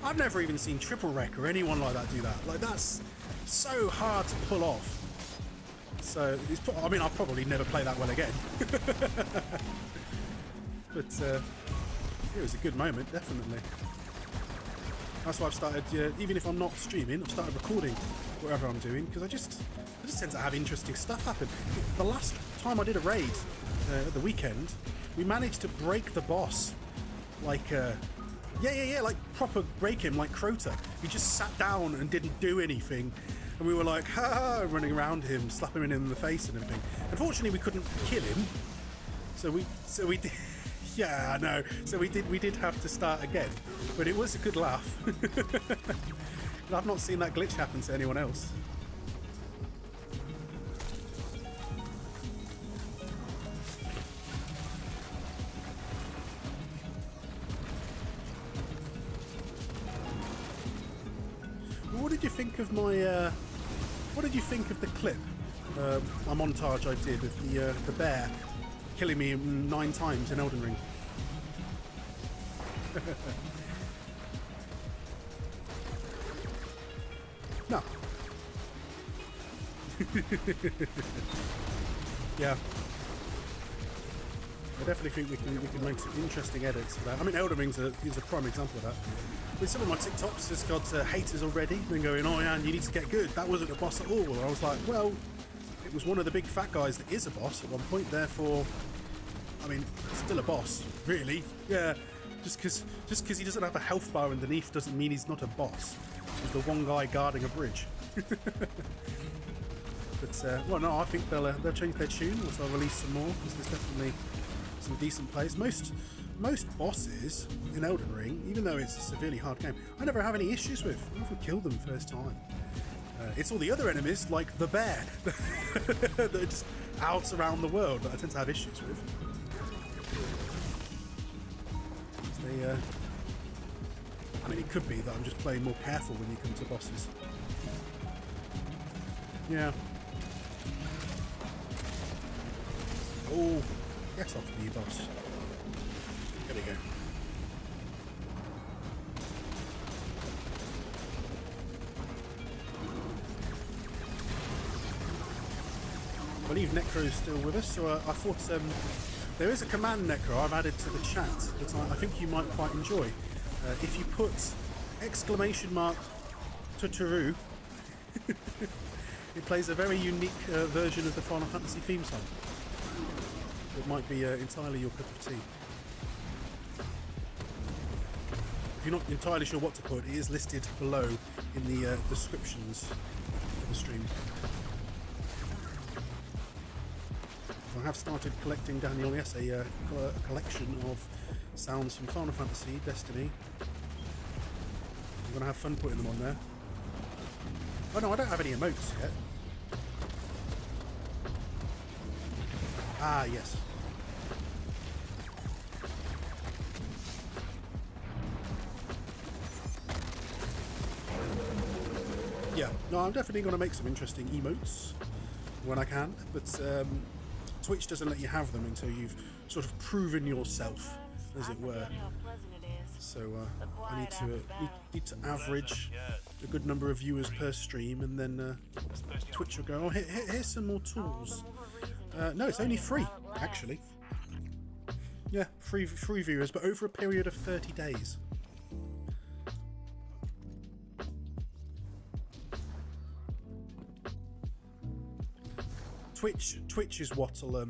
[SPEAKER 1] I've never even seen Triple Wreck or anyone like that do that. Like, that's so hard to pull off. So I mean, I'll probably never play that well again. But it was a good moment, definitely. That's why I've started, even if I'm not streaming, I've started recording whatever I'm doing, because I just tend to have interesting stuff happen. The last time I did a raid at the weekend, we managed to break the boss, like, like proper break him, like Crota. He just sat down and didn't do anything, and we were like, ha, running around him, slapping him in the face and everything. Unfortunately, we couldn't kill him, so we did. Yeah, I know. So we did have to start again, but it was a good laugh. I've not seen that glitch happen to anyone else. What did you think of my What did you think of the clip, a montage I did with the bear killing me 9 times in Elden Ring? No. Yeah. I definitely think we can make some interesting edits for that. I mean, Elden Ring's is a prime example of that. With some of my TikToks, it's got haters already. Been going, oh yeah, you need to get good. That wasn't a boss at all. And I was like, well, it was one of the big fat guys that is a boss at one point. Therefore, I mean, still a boss, really. Yeah. Just because he doesn't have a health bar underneath doesn't mean he's not a boss. He's the one guy guarding a bridge. But well, no, I think they'll change their tune once I release some more, because there's definitely some decent plays. Most bosses in Elden Ring, even though it's a severely hard game, I never have any issues with. I often kill them first time. It's all the other enemies, like the bear, that are just out around the world, that I tend to have issues with. I mean, it could be that I'm just playing more careful when you come to bosses. Yeah. Oh, get off me, boss. There we go. I believe Necro is still with us, so I thought there is a command, Necro, I've added to the chat that I think you might quite enjoy. If you put exclamation ! Tuturu, it plays a very unique version of the Final Fantasy theme song. It might be entirely your cup of tea. If you're not entirely sure what to put, it is listed below in the descriptions of the stream. I have started collecting, Daniel, yes, a collection of sounds from Final Fantasy, Destiny. I'm going to have fun putting them on there. Oh no, I don't have any emotes yet. Ah, yes. Yeah, no, I'm definitely going to make some interesting emotes when I can, but Twitch doesn't let you have them until you've sort of proven yourself, as it were. So I need to average a good number of viewers per stream, and then Twitch will go, oh, here's some more tools. No, it's only free, actually. Yeah, free viewers, but over a period of 30 days. Twitch is what'll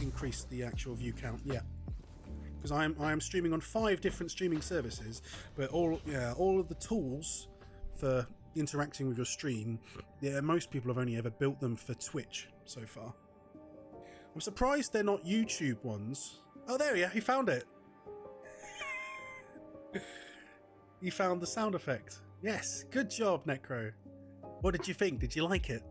[SPEAKER 1] increase the actual view count. Yeah, because I am streaming on 5 different streaming services, but all of the tools for interacting with your stream, yeah, most people have only ever built them for Twitch so far. I'm surprised they're not YouTube ones. Oh, there you are. He found it. He found the sound effect. Yes, good job, Necro. What did you think? Did you like it?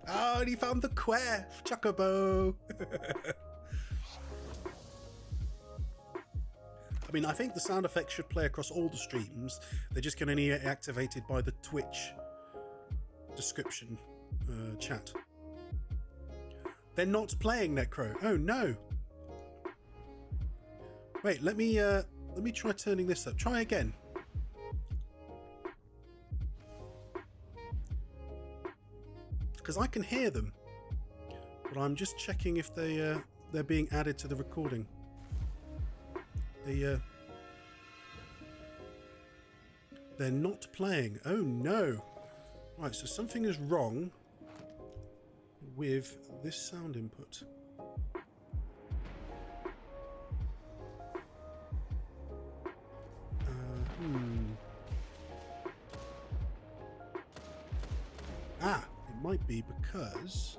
[SPEAKER 1] Oh, and he found the quaff, Chocobo. I mean, I think the sound effects should play across all the streams. They're just going to need activated by the Twitch description chat. They're not playing, Necro. Oh no. Wait, let me try turning this up. Try again. Because I can hear them, but I'm just checking if they're being added to the recording. They're not playing. Oh no! Right, so something is wrong with this sound input. Ah, it might be because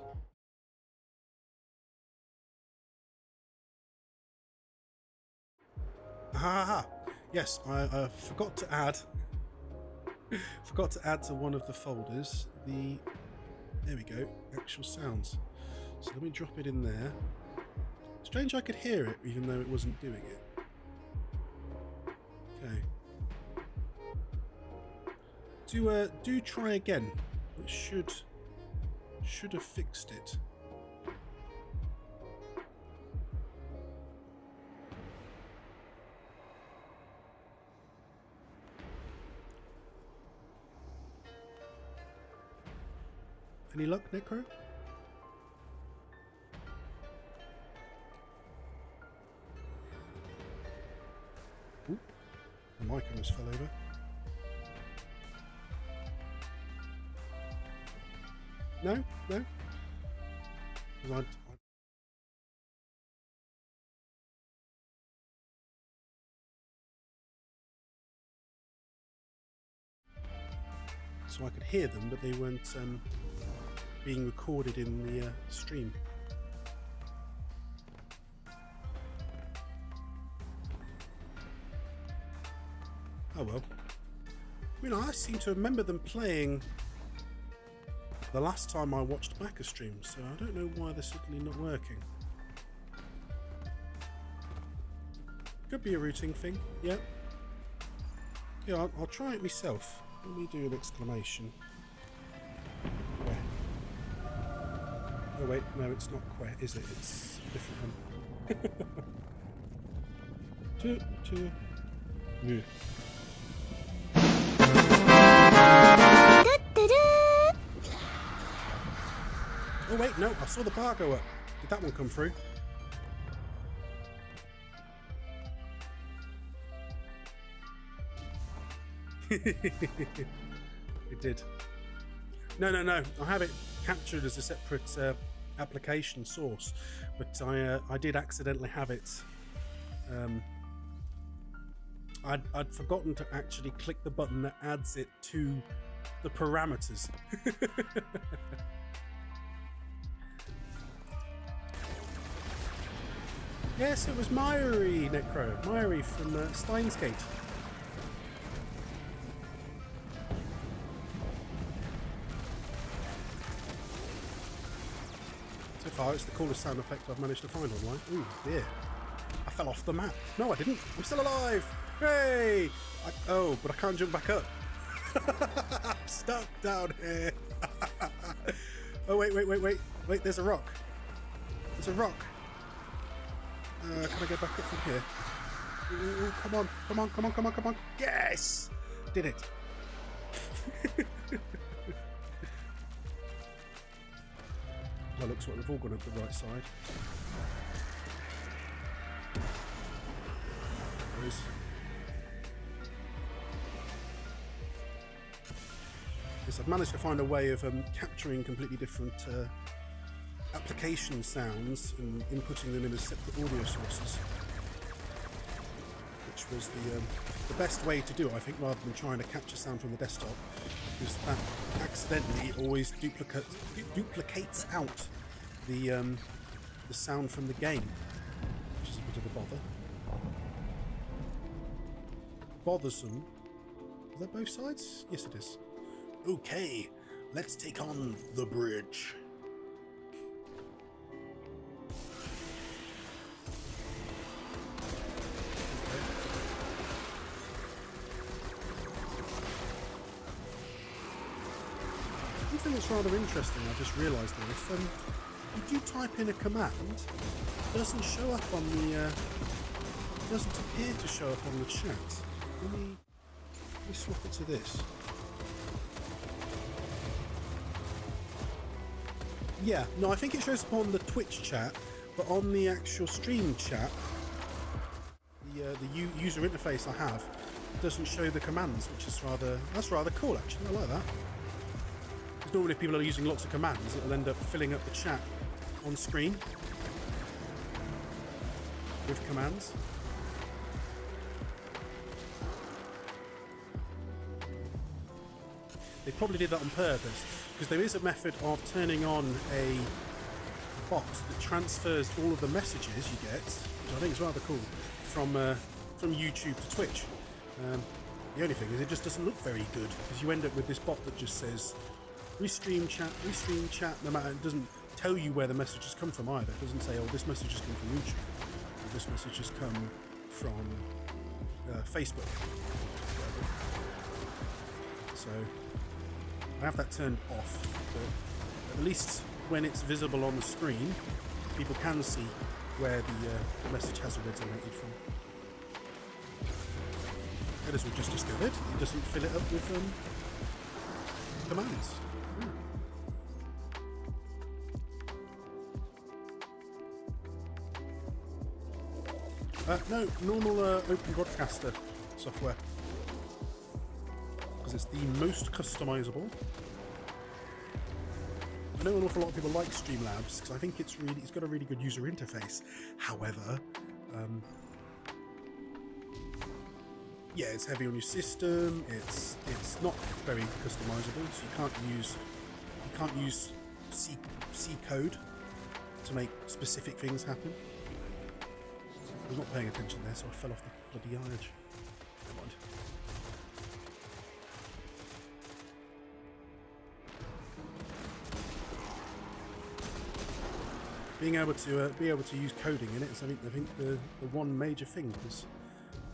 [SPEAKER 1] yes, I forgot to add to one of the folders there we go, actual sounds. So let me drop it in there. Strange I could hear it even though it wasn't doing it. Okay. Do try again. It should have fixed it. Any luck, Necro? Oop, the mic almost fell over. No? No? 'Cause so I could hear them, but they weren't being recorded in the stream. Oh well. I mean, I seem to remember them playing the last time I watched back a stream, so I don't know why they're suddenly not working. Could be a routing thing, yeah. Yeah, I'll try it myself. Let me do an exclamation. Oh wait, no, it's not quite, is it? It's a different one. No. Oh wait, no, I saw the bar go up. Did that one come through? It did. No. I have it captured as a separate application source, but I did accidentally have it. I'd forgotten to actually click the button that adds it to the parameters. Yes, it was Myri, Necro. Myri from Steins Gate. So far, it's the coolest sound effect I've managed to find online. Ooh, dear. I fell off the map. No, I didn't. I'm still alive. Hey! Oh, but I can't jump back up. I'm stuck down here. Oh, wait. Wait, there's a rock. There's a rock. Can I get back up from here? Ooh, come on. Yes! Did it. Well, looks like we've all gone up the right side. There is. Yes, I've managed to find a way of capturing completely different application sounds and inputting them in as separate audio sources, which was the best way to do it, I think, rather than trying to capture sound from the desktop, because that accidentally always duplicates out the sound from the game, which is a bit of a bother. Bothersome. Is that both sides? Yes, it is. Okay, let's take on the bridge. Something that's rather interesting, I just realised now, if you do type in a command, it doesn't show up on the, it doesn't appear to show up on the chat. Let me swap it to this. Yeah, no, I think it shows up on the Twitch chat, but on the actual stream chat, the user interface I have, it doesn't show the commands, which is that's rather cool actually. I like that. Because normally if people are using lots of commands, it'll end up filling up the chat on screen with commands. They probably did that on purpose, because there is a method of turning on a bot that transfers all of the messages you get, which I think is rather cool, from YouTube to Twitch. The only thing is it just doesn't look very good, because you end up with this bot that just says restream chat, no matter, it tell you where the message has come from either. It doesn't say, oh, this message has come from YouTube, or this message has come from Facebook. So I have that turned off, but at least when it's visible on the screen, people can see where the message has originated from. And as we just discovered, it doesn't fill it up with commands. No, normal Open Broadcaster software, because it's the most customizable. I know an awful lot of people like Streamlabs because I think it's got a really good user interface. However, yeah, it's heavy on your system. It's not very customizable, so you can't use C code to make specific things happen. I was not paying attention there, so I fell off the bloody edge. Come on. Being able to use coding in it is, I think the one major thing, because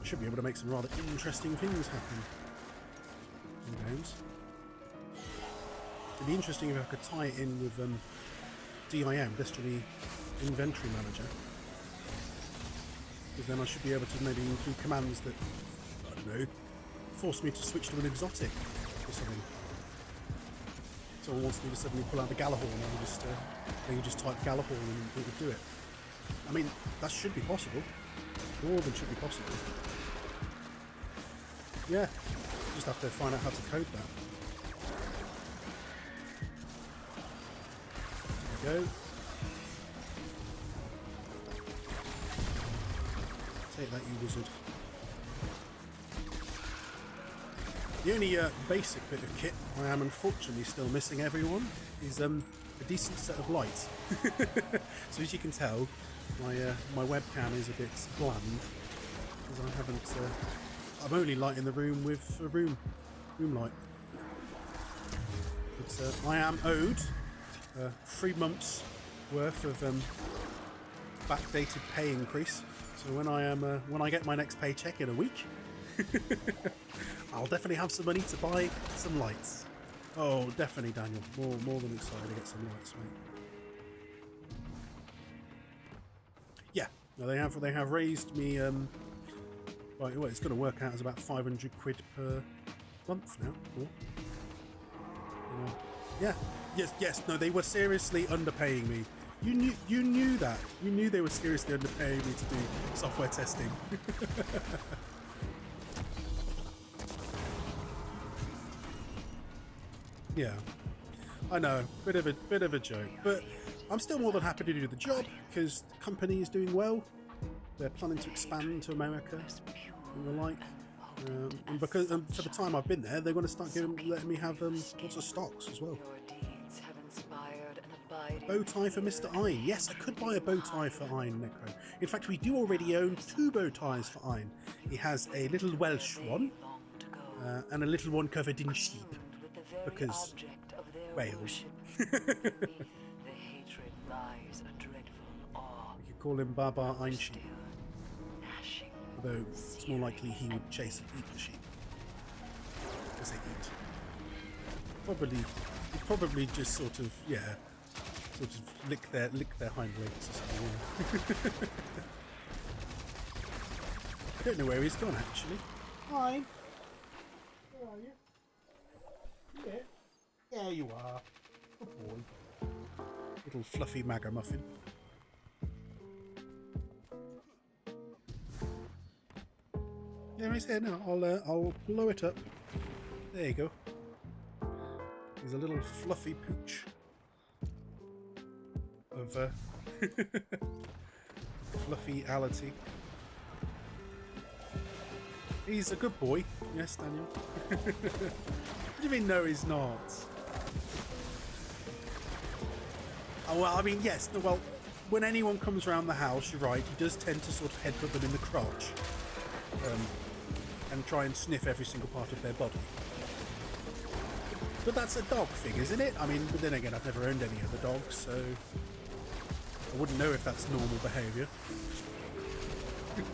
[SPEAKER 1] I should be able to make some rather interesting things happen in games. It'd be interesting if I could tie it in with DIM, Destiny Inventory Manager. Because then I should be able to maybe include commands that, I don't know, force me to switch to an exotic or something. Someone wants me to suddenly pull out the Galahorn and they can just type Galahorn and it would do it. I mean, that should be possible. More than should be possible. Yeah, just have to find out how to code that. There we go. Take that, you wizard. The only basic bit of kit I am unfortunately still missing, everyone, is a decent set of lights. So as you can tell, my webcam is a bit bland, because I haven't. I'm only lighting the room with a room light. But I am owed 3 months worth of backdated pay increase. So when I get my next paycheck in a week, I'll definitely have some money to buy some lights. Oh, definitely, Daniel. More than excited to get some lights, mate. Yeah, no, they have raised me. Right, well, it's going to work out as about 500 quid per month now. Cool. Yeah. Yes. No, they were seriously underpaying me. You knew that. You knew they were seriously underpaying me to do software testing. Yeah, I know, bit of a joke, but I'm still more than happy to do the job because the company is doing well. They're planning to expand to America and the like, and because for the time I've been there, they're going to start letting me have lots of stocks as well. Bow tie for Mr. Ein. Yes, I could buy a bow tie for Ein, Necro. In fact, we do already own 2 bow ties for Ein. He has a little Welsh one and a little one covered in sheep. Because Wales. We could call him Baba Einsheep. Although it's more likely he would chase and eat the sheep. Because they eat. Probably just sort of lick their hind legs or something. I don't know where he's gone actually. Hi. Where are you? Yeah. There you are. Good boy. Little fluffy MAGA muffin. There he's here now. I'll blow it up. There you go. He's a little fluffy pooch of fluffy-ality. He's a good boy. Yes, Daniel. What do you mean, no, he's not? Oh, well, I mean, yes. No, well, when anyone comes around the house, you're right, he does tend to sort of headbutt them in the crotch. And try and sniff every single part of their body. But that's a dog thing, isn't it? I mean, but then again, I've never owned any other dogs, so I wouldn't know if that's normal behaviour. Here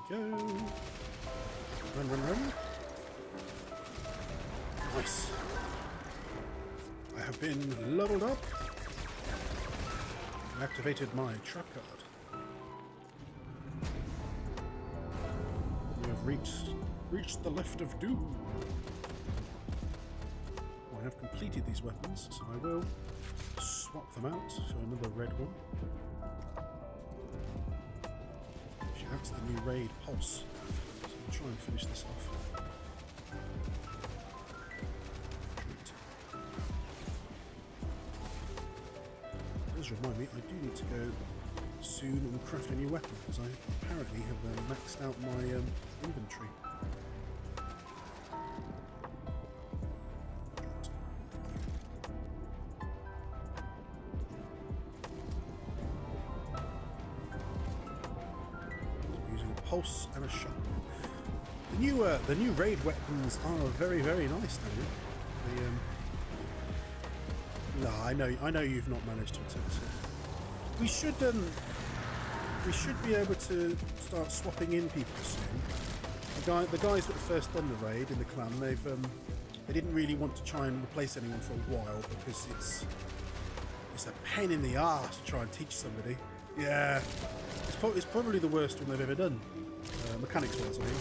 [SPEAKER 1] we go. Run, run, run. Nice. I have been leveled up. Activated my trap card. We have reached the left of doom. I have completed these weapons, so I will swap them out for another red one. Actually, that's the new raid pulse. So I'll try and finish this off. Remind me, I do need to go soon and craft a new weapon because I apparently have maxed out my inventory. Using a pulse and a shotgun. The new raid weapons are very, very nice, Daniel. No, I know you've not managed to attempt it. We should be able to start swapping in people soon. The guys that first done the raid in the clan, they didn't really want to try and replace anyone for a while because it's a pain in the arse to try and teach somebody. Yeah, it's probably the worst one they've ever done, mechanics wise. I mean,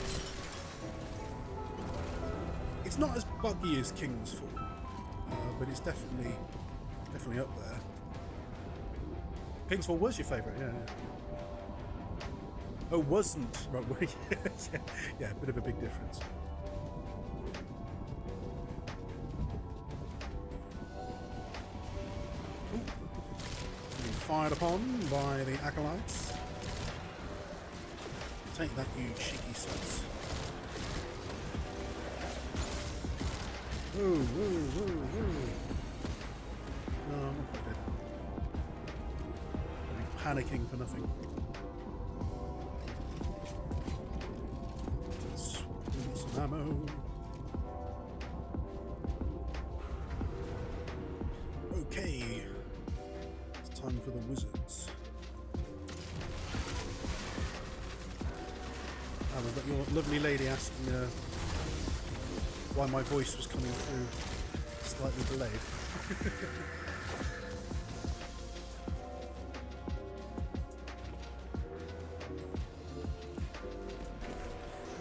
[SPEAKER 1] it's not as buggy as King's Fall, but it's definitely up there. King's Fall was your favourite, yeah. Oh, wasn't. Right, well, yeah, a bit of a big difference. Ooh. Being fired upon by the acolytes. Take that, you cheeky sots. Whoa, whoa, whoa, whoa. No, I'm not quite dead. I'll be panicking for nothing. Some ammo. Okay. It's time for the wizards. Was that your lovely lady asking why my voice was coming through slightly delayed?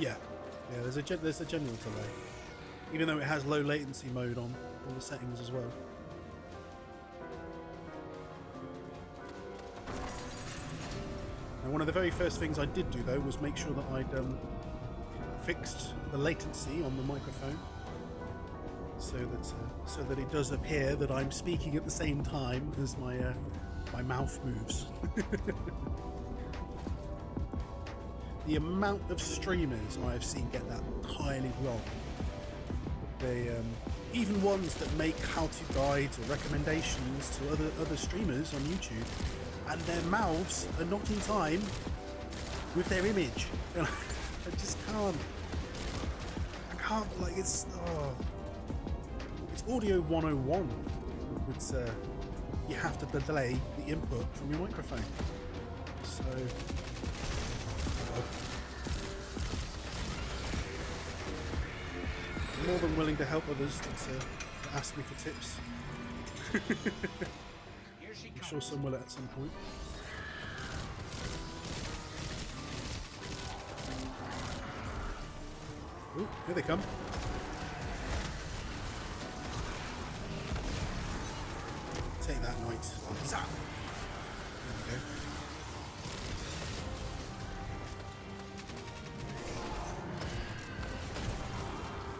[SPEAKER 1] Yeah, there's a general delay, even though it has low latency mode on all the settings as well. Now, one of the very first things I did do though was make sure that I'd fixed the latency on the microphone, so that it does appear that I'm speaking at the same time as my mouth moves. The amount of streamers I have seen get that entirely wrong. They even ones that make how-to guides or recommendations to other streamers on YouTube, and their mouths are not in time with their image. And I just can't. Like, it's audio 101. It's you have to delay the input from your microphone. So I'm more than willing to help others that ask me for tips. I'm sure some will at some point. Ooh, here they come. Take that, knight. Zap! There we go.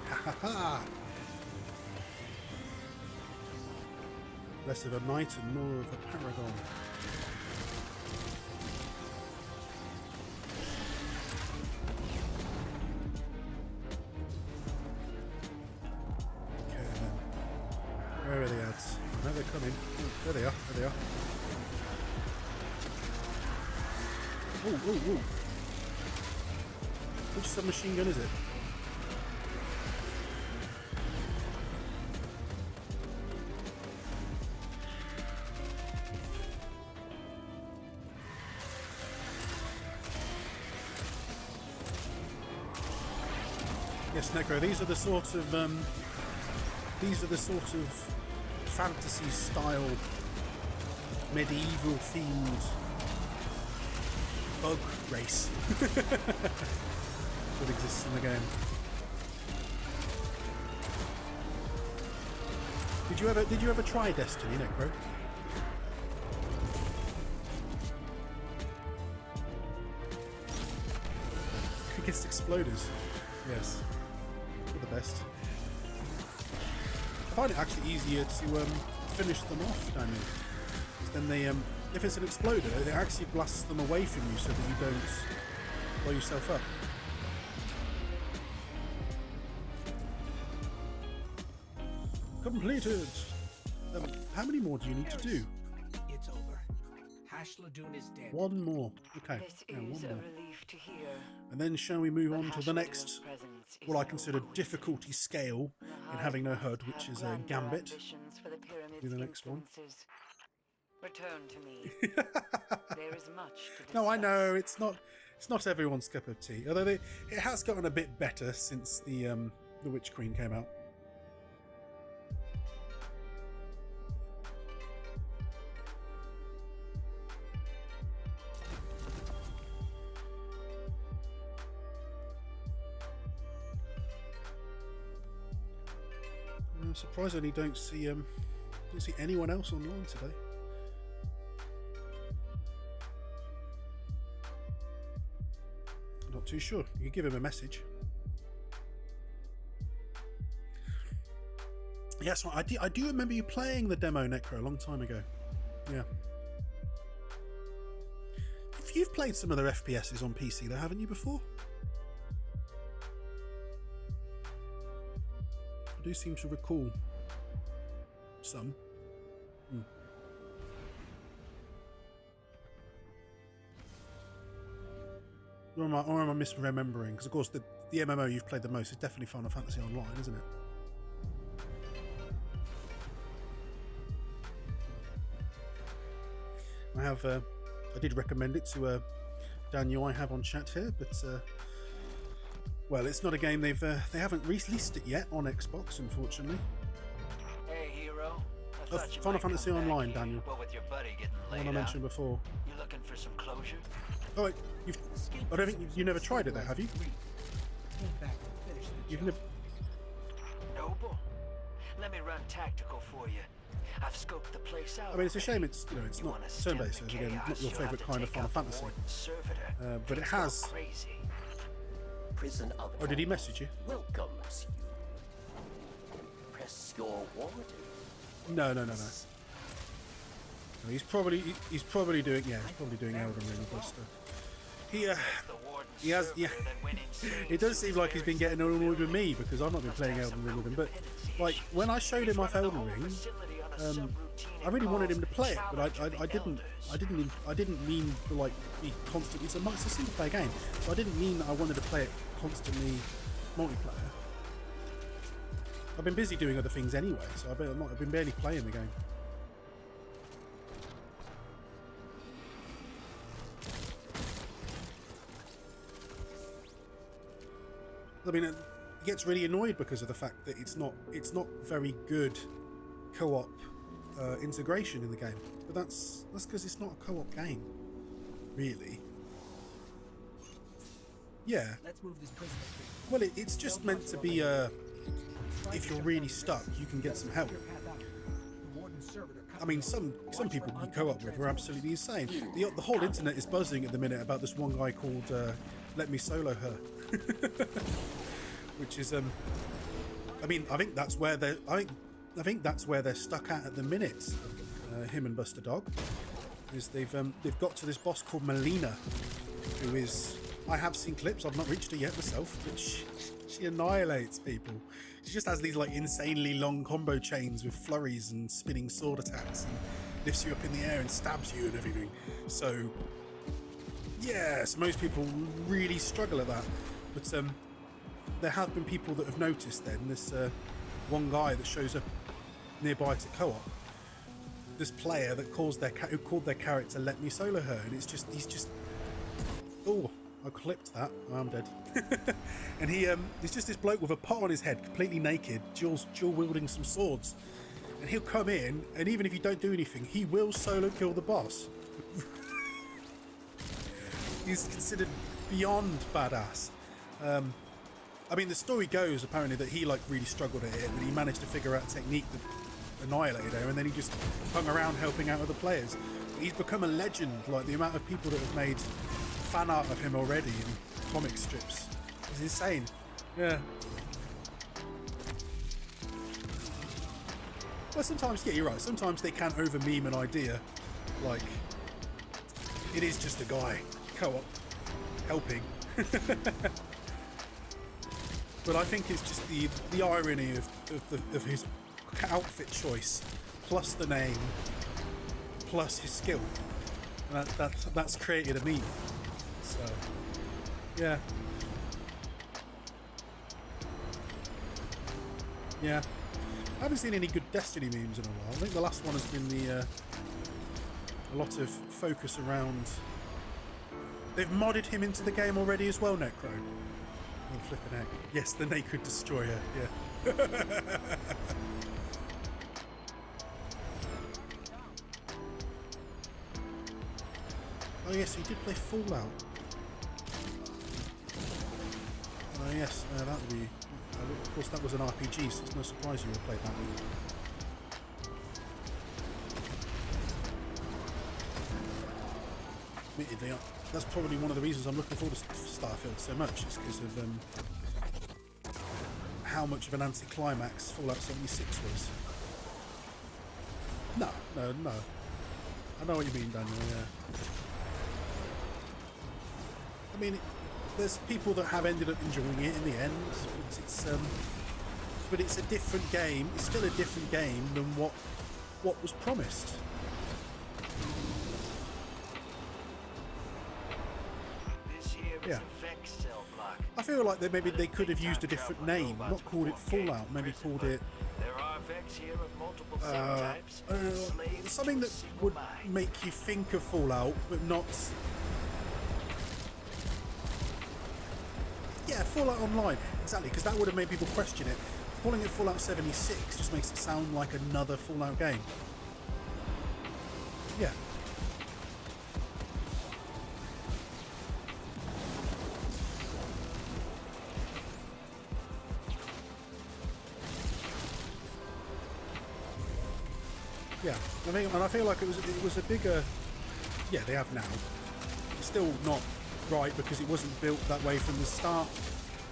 [SPEAKER 1] Ha ha ha! Less of a knight and more of a paragon. Where are the ads? I know they're coming. Oh, there they are. There they are. Ooh, ooh, ooh. Which submachine gun is it? Yes, Necro. These are the sort of fantasy style, medieval themed bug race that exists in the game. Did you ever try Destiny, Necro? Against exploders. Yes. They're the best. I find it actually easier to finish them off, Daniel. Then they if it's an exploder, it actually blasts them away from you so that you don't blow yourself up. Completed! How many more do you need to do?
[SPEAKER 8] It's over. Hash Ladoon is dead.
[SPEAKER 1] One more. Okay.
[SPEAKER 11] This
[SPEAKER 1] Yeah, one
[SPEAKER 11] is a
[SPEAKER 1] more.
[SPEAKER 11] relief to hear.
[SPEAKER 1] And then shall we move on to the
[SPEAKER 11] Hash
[SPEAKER 1] next,
[SPEAKER 11] Ladoon's presence is
[SPEAKER 1] what I
[SPEAKER 11] no
[SPEAKER 1] consider
[SPEAKER 11] good.
[SPEAKER 1] difficulty scale
[SPEAKER 11] The
[SPEAKER 1] in having no HUD,
[SPEAKER 11] Hive
[SPEAKER 1] which
[SPEAKER 11] have
[SPEAKER 1] is a
[SPEAKER 11] grander
[SPEAKER 1] gambit.
[SPEAKER 11] ambitions for the pyramid's
[SPEAKER 1] Do the next one.
[SPEAKER 11] influences. Return to me. There is much to discuss.
[SPEAKER 1] No, I know it's not everyone's cup of tea. Although it has gotten a bit better since the Witch Queen came out. Surprisingly, don't see anyone else online today. Not too sure. You can give him a message. Yes, I do remember you playing the demo, Necro, a long time ago. Yeah. You've played some other FPSs on PC, though, haven't you, before? I do seem to recall some. Or am I misremembering? Because of course the MMO you've played the most is definitely Final Fantasy Online, isn't it? I did recommend it to Daniel I have on chat here, but well, it's not a game they haven't released it yet on Xbox, unfortunately.
[SPEAKER 7] Hey, hero. I thought you
[SPEAKER 1] Final
[SPEAKER 7] might come
[SPEAKER 1] Fantasy
[SPEAKER 7] back
[SPEAKER 1] Online,
[SPEAKER 7] here,
[SPEAKER 1] Daniel.
[SPEAKER 7] but with your buddy getting
[SPEAKER 1] The
[SPEAKER 7] laid
[SPEAKER 1] one I
[SPEAKER 7] out.
[SPEAKER 1] mentioned before.
[SPEAKER 7] You looking for some closure?
[SPEAKER 1] Oh, wait, I don't think you never tried it, though, have you?
[SPEAKER 8] Came back to finish the
[SPEAKER 1] You've
[SPEAKER 8] job.
[SPEAKER 1] never.
[SPEAKER 7] Noble. Let me run tactical for you. I've scoped the place out.
[SPEAKER 1] I mean, it's a shame it's it's
[SPEAKER 7] You
[SPEAKER 1] not
[SPEAKER 7] wanna stem
[SPEAKER 1] turn-based.
[SPEAKER 7] the
[SPEAKER 1] So again, not
[SPEAKER 7] chaos,
[SPEAKER 1] your
[SPEAKER 7] you'll
[SPEAKER 1] favourite
[SPEAKER 7] have to
[SPEAKER 1] kind of
[SPEAKER 7] take
[SPEAKER 1] Final
[SPEAKER 7] out the
[SPEAKER 1] Fantasy.
[SPEAKER 7] warden's servitor.
[SPEAKER 1] But it
[SPEAKER 7] Things go
[SPEAKER 1] has.
[SPEAKER 7] crazy.
[SPEAKER 12] Prison of
[SPEAKER 1] Oh, did he message you?
[SPEAKER 12] welcomes you. Press your warden.
[SPEAKER 1] No. No, he's probably doing he's probably doing Elden Ring plus stuff. He has yeah. It does seem like he's been getting annoyed with me because I've not been playing Elden Ring with him. But like when I showed him off Elden Ring, I really wanted him to play it, but I didn't mean to like be constantly. It's a single player game, so I didn't mean that I wanted to play it constantly multiplayer. I've been busy doing other things anyway, so I've been barely playing the game. I mean, it gets really annoyed because of the fact that it's not very good co-op integration in the game. But that's because it's not a co-op game, really. Yeah.
[SPEAKER 8] Let's move this prisoner.
[SPEAKER 1] Well, it's just meant to be if you're really stuck, you can get some help. I mean, some people you co-op with are absolutely insane. The whole internet is buzzing at the minute about this one guy called Let Me Solo Her. Which is I mean, I think that's where they're stuck at the minute. Him and Buster Dog is they've got to this boss called Melina, who is, I have seen clips, I've not reached her yet myself, but she annihilates people. She just has these like insanely long combo chains with flurries and spinning sword attacks and lifts you up in the air and stabs you and everything. So Yes, most people really struggle at that. But there have been people that have noticed then, this one guy that shows up nearby to co-op, this player that who called their character Let Me Solo Her, and he's just oh, I clipped that. Oh, I'm dead. And he's just this bloke with a pot on his head, completely naked, dual wielding some swords. And he'll come in, and even if you don't do anything, he will solo kill the boss. He's considered beyond badass. I mean, the story goes apparently that he like really struggled at it, but he managed to figure out a technique that annihilated him, and then he just hung around helping out other players. He's become a legend. Like the amount of people that have made fan art of him already in comic strips is insane. Yeah. Well, sometimes, yeah, you're right. Sometimes they can over meme an idea, like it is just a guy co-op helping. But I think it's just the irony of his outfit choice, plus the name, plus his skill, and that's created a meme. So, yeah, yeah. I haven't seen any good Destiny memes in a while. I think the last one has been a lot of focus around. They've modded him into the game already as well, Necro. Oh, flipping heck. Yes, the Naked Destroyer, yeah. Oh yes, he did play Fallout. Oh yes, that would be... of course that was an RPG, so it's no surprise you would have played that one. Admittedly, that's probably one of the reasons I'm looking forward to Starfield so much, is because of how much of an anticlimax Fallout 76 was. No. I know what you mean, Daniel, yeah. I mean, there's people that have ended up enjoying it in the end, but it's a different game. It's still a different game than what was promised. Yeah. I feel like maybe they could have used a different name, not called it Fallout, maybe called it something that would make you think of Fallout, but not. Yeah, Fallout Online, exactly, because that would have made people question it. Calling it Fallout 76 just makes it sound like another Fallout game. Yeah. Yeah, I feel like it was a bigger. Yeah, they have now. It's still not right because it wasn't built that way from the start.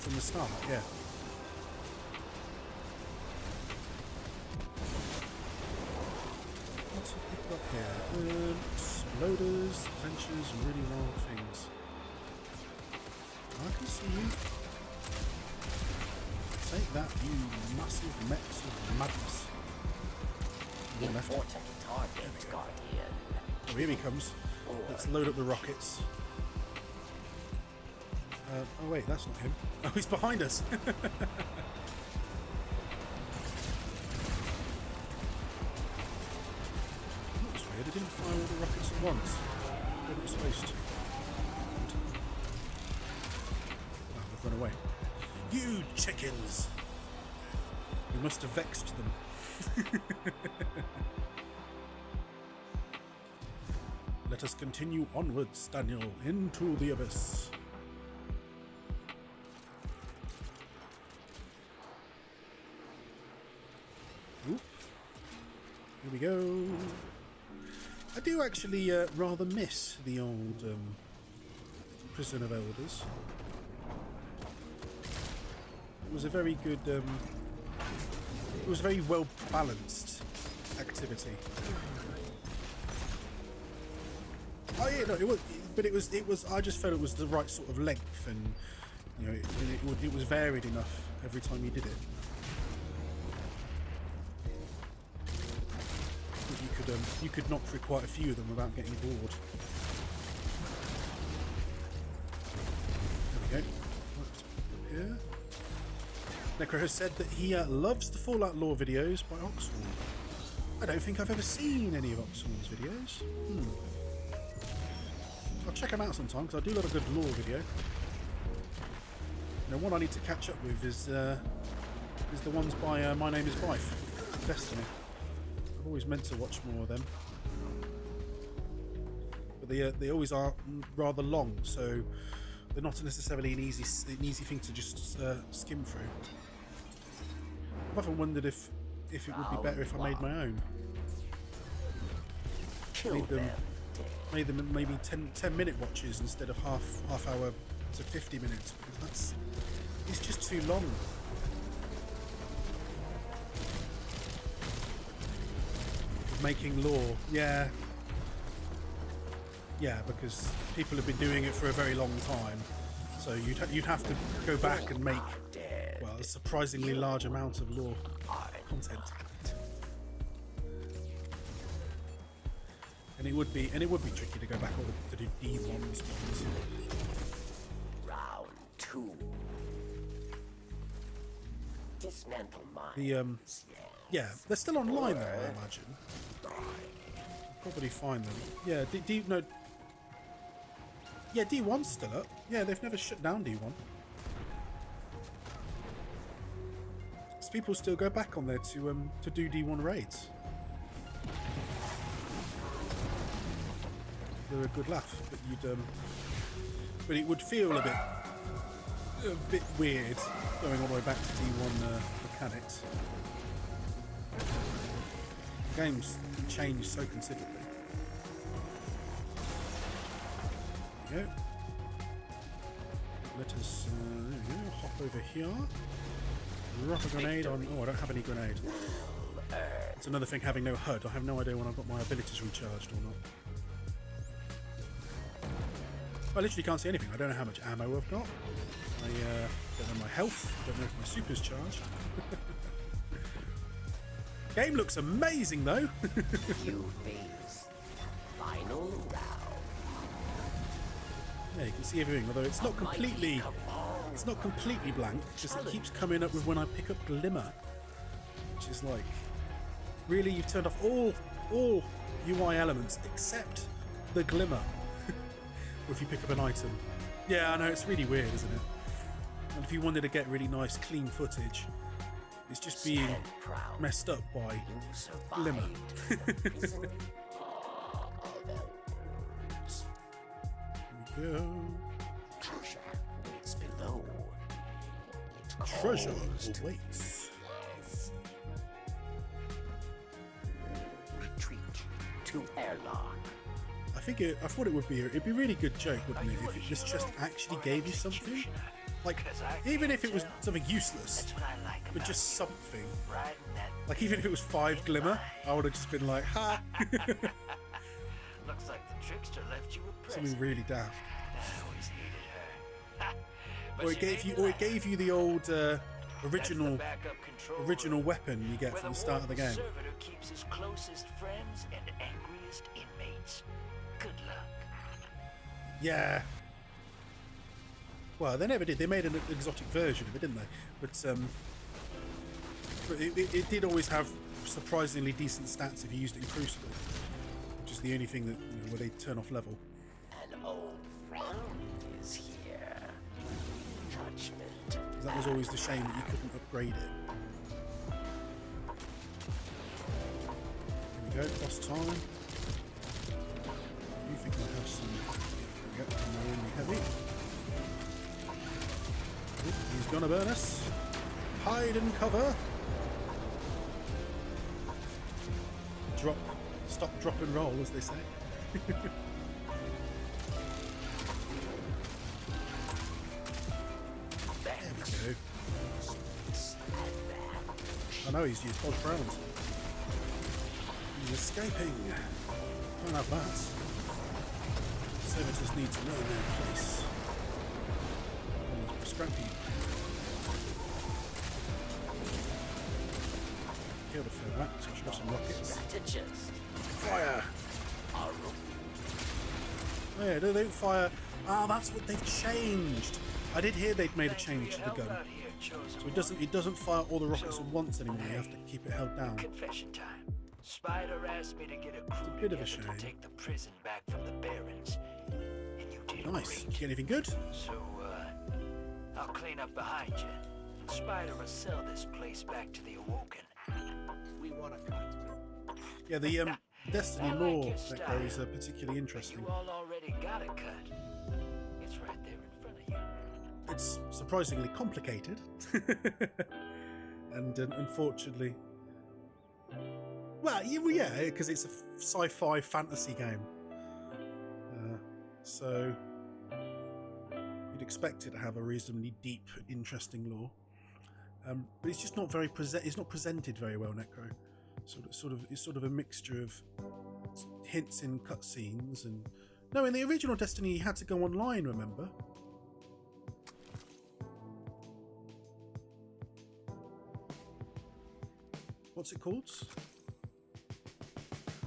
[SPEAKER 1] Yeah. What have we got here? Exploders, adventures, and really wild things. I can see you. Take that, you massive mechs of madness.
[SPEAKER 12] Important targets, Guardian.
[SPEAKER 1] Oh, here he comes. Let's load up the rockets. Oh wait, that's not him. Oh, he's behind us. That was weird. It didn't fire all the rockets at once. What it was supposed to. Oh, they've run away. You chickens! We must have vexed them. Let us continue onwards, Daniel, into the abyss. Oop. Here we go. I do actually rather miss the old Prison of Elders. It was a very good... it was a very well balanced activity. Oh yeah, no, it was, but it was. I just felt it was the right sort of length, and you know, it was varied enough every time you did it. But you could knock through quite a few of them without getting bored. There we go. Let's put it up here. Necro has said that he loves the Fallout lore videos by Oxford. I don't think I've ever seen any of Oxford's videos. I'll check them out sometime because I do love a good lore video. You know, one I need to catch up with is the ones by My Name Is Wife, Destiny. I've always meant to watch more of them, but they always are rather long, so they're not necessarily an easy thing to just skim through. I've often wondered if it would be better if I made my own. Made them maybe 10-minute watches instead of half hour to 50 minutes, because it's just too long. Making lore, yeah, because people have been doing it for a very long time, so you'd have to go back and make, well, a surprisingly large amount of lore content. And it would be tricky to go back all to do D1s.
[SPEAKER 12] Round 2. Dismantle mines.
[SPEAKER 1] Yeah, they're still online though, I imagine. I'll probably find them. Yeah, yeah, D1's still up. Yeah, they've never shut down D1. So people still go back on there to do D1 raids. They're a good laugh, but it would feel a bit weird going all the way back to D1 mechanics. The game's changed so considerably. There we go. Let us there we go. Hop over here. Drop a grenade on. Oh, I don't have any grenade. It's another thing having no HUD. I have no idea when I've got my abilities recharged or not. I literally can't see anything. I don't know how much ammo I've got. I don't know my health. I don't know if my super's charged. Game looks amazing though.
[SPEAKER 12] You face final round.
[SPEAKER 1] Yeah, you can see everything, although it's not completely blank, because it keeps coming up with when I pick up Glimmer, which is like, really, you've turned off all UI elements except the Glimmer. Or if you pick up an item. Yeah, I know, it's really weird, isn't it? And if you wanted to get really nice clean footage, it's just being messed up by Glimmer. Here we go.
[SPEAKER 12] Treasure waits below.
[SPEAKER 1] Treasure awaits.
[SPEAKER 12] Retreat to airlock.
[SPEAKER 1] I thought it would be it'd be a really good joke, wouldn't it, if this chest actually gave you something? Like, even if it was something useless, but just something. Like, even if it was 5 Glimmer, I would have just been like, ha!
[SPEAKER 7] Looks like the trickster left you a present.
[SPEAKER 1] Something really daft.
[SPEAKER 7] I always hated her. But
[SPEAKER 1] Or it
[SPEAKER 7] she
[SPEAKER 1] gave you the old original
[SPEAKER 7] That's the backup control
[SPEAKER 1] weapon you get
[SPEAKER 7] where
[SPEAKER 1] from the start of the game.
[SPEAKER 7] servitor keeps his closest friends and angriest inmates. Good luck.
[SPEAKER 1] Yeah. Well, they never did. They made an exotic version of it, didn't they? But it did always have surprisingly decent stats if you used it in Crucible, which is the only thing that where they turn off level.
[SPEAKER 12] An old friend is here. Judgment.
[SPEAKER 1] That was always the shame that you couldn't upgrade it. Here we go, boss time. You think I have some? There we go. Really heavy. Oop, he's gonna burn us. Hide and cover. Drop, stop, drop and roll, as they say. There we go. I know he's used dodge rounds. He's escaping. Can't have that. Servitors need to know their place. Scrappy. Killed a fair rat, so I should have some rockets. Fire! Oh yeah, they don't fire. Ah, that's what they've changed. I did hear they'd made a change to the gun. So it doesn't fire all the rockets at once anymore. You have to keep it held down.
[SPEAKER 7] Confession time. Spider asked me to get a crew
[SPEAKER 1] Bit of a
[SPEAKER 7] together
[SPEAKER 1] shame.
[SPEAKER 7] to take the prison back from the Barons. And you did
[SPEAKER 1] Nice.
[SPEAKER 7] great.
[SPEAKER 1] Did you get anything good?
[SPEAKER 7] So, I'll clean up behind you. And Spider will sell this place back to the Awoken.
[SPEAKER 8] We want a cut.
[SPEAKER 1] Yeah, the Destiny
[SPEAKER 7] I like
[SPEAKER 1] lore
[SPEAKER 7] your
[SPEAKER 1] that
[SPEAKER 7] style,
[SPEAKER 1] goes particularly interesting.
[SPEAKER 7] You all already got a cut. It's right there in front of you.
[SPEAKER 1] It's surprisingly complicated, and unfortunately, well, yeah, because it's a sci-fi fantasy game, so you'd expect it to have a reasonably deep, interesting lore, but it's just not very it's not presented very well. Necro, it's sort of a mixture of hints in cutscenes, and no, in the original Destiny, you had to go online. Remember? What's it called?